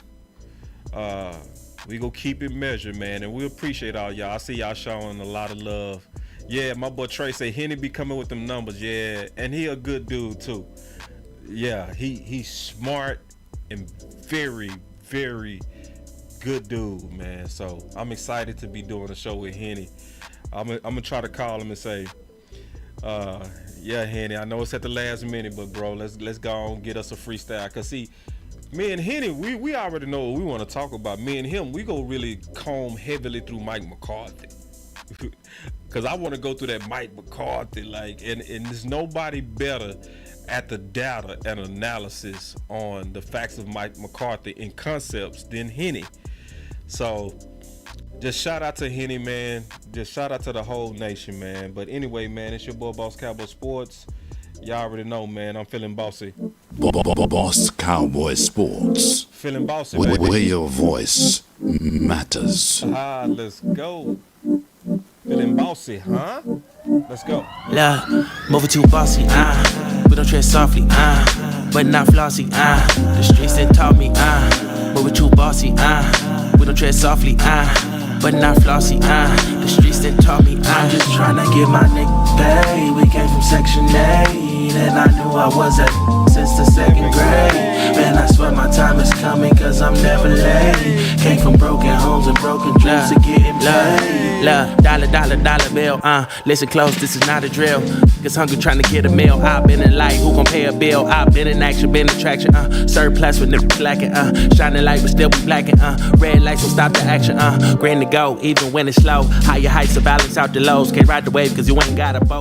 We gonna keep it measured, man, and we appreciate all y'all. I see y'all showing a lot of love. Yeah, my boy Trey say Henny be coming with them numbers. Yeah, and he a good dude too. Yeah, he's smart and very, very good dude, man. So I'm excited to be doing a show with Henny. I'm gonna try to call him and say, yeah, Henny, I know it's at the last minute, but bro, let's go on, get us a freestyle. Cause see, me and Henny, we already know what we want to talk about. Me and him, we go really comb heavily through Mike McCarthy. Cause I want to go through that Mike McCarthy, like, and there's nobody better at the data and analysis on the facts of Mike McCarthy and concepts than Henny. So just shout out to Henny, man. Just shout out to the whole nation, man. But anyway, man, it's your boy Boss Cowboy Sports. Y'all already know, man. I'm feeling bossy. Boss Cowboy Sports. Feeling bossy, baby. Where your voice matters. Let's go. Feeling bossy, huh? Let's go. Love, moving too bossy, we don't tread softly, but not flossy, the streets done taught me, moving too bossy, we don't tread softly, but not flossy, the streets done taught me, I'm just tryna get my nigga paid. We came from Section 8, and I knew I was at since the 2nd grade. Man, I swear my time is coming, cause I'm never late. Came from broken homes and broken dreams to getting paid. Love, dollar bill, listen close, this is not a drill. Cause hungry trying to get a meal. I've been in light, who gon' pay a bill? I've been in action, been in traction, surplus with niggas lacking, shining light but still be blacking, red lights will stop the action, green to go, even when it's slow. Higher heights to balance out the lows. Can't ride the wave cause you ain't got a boat.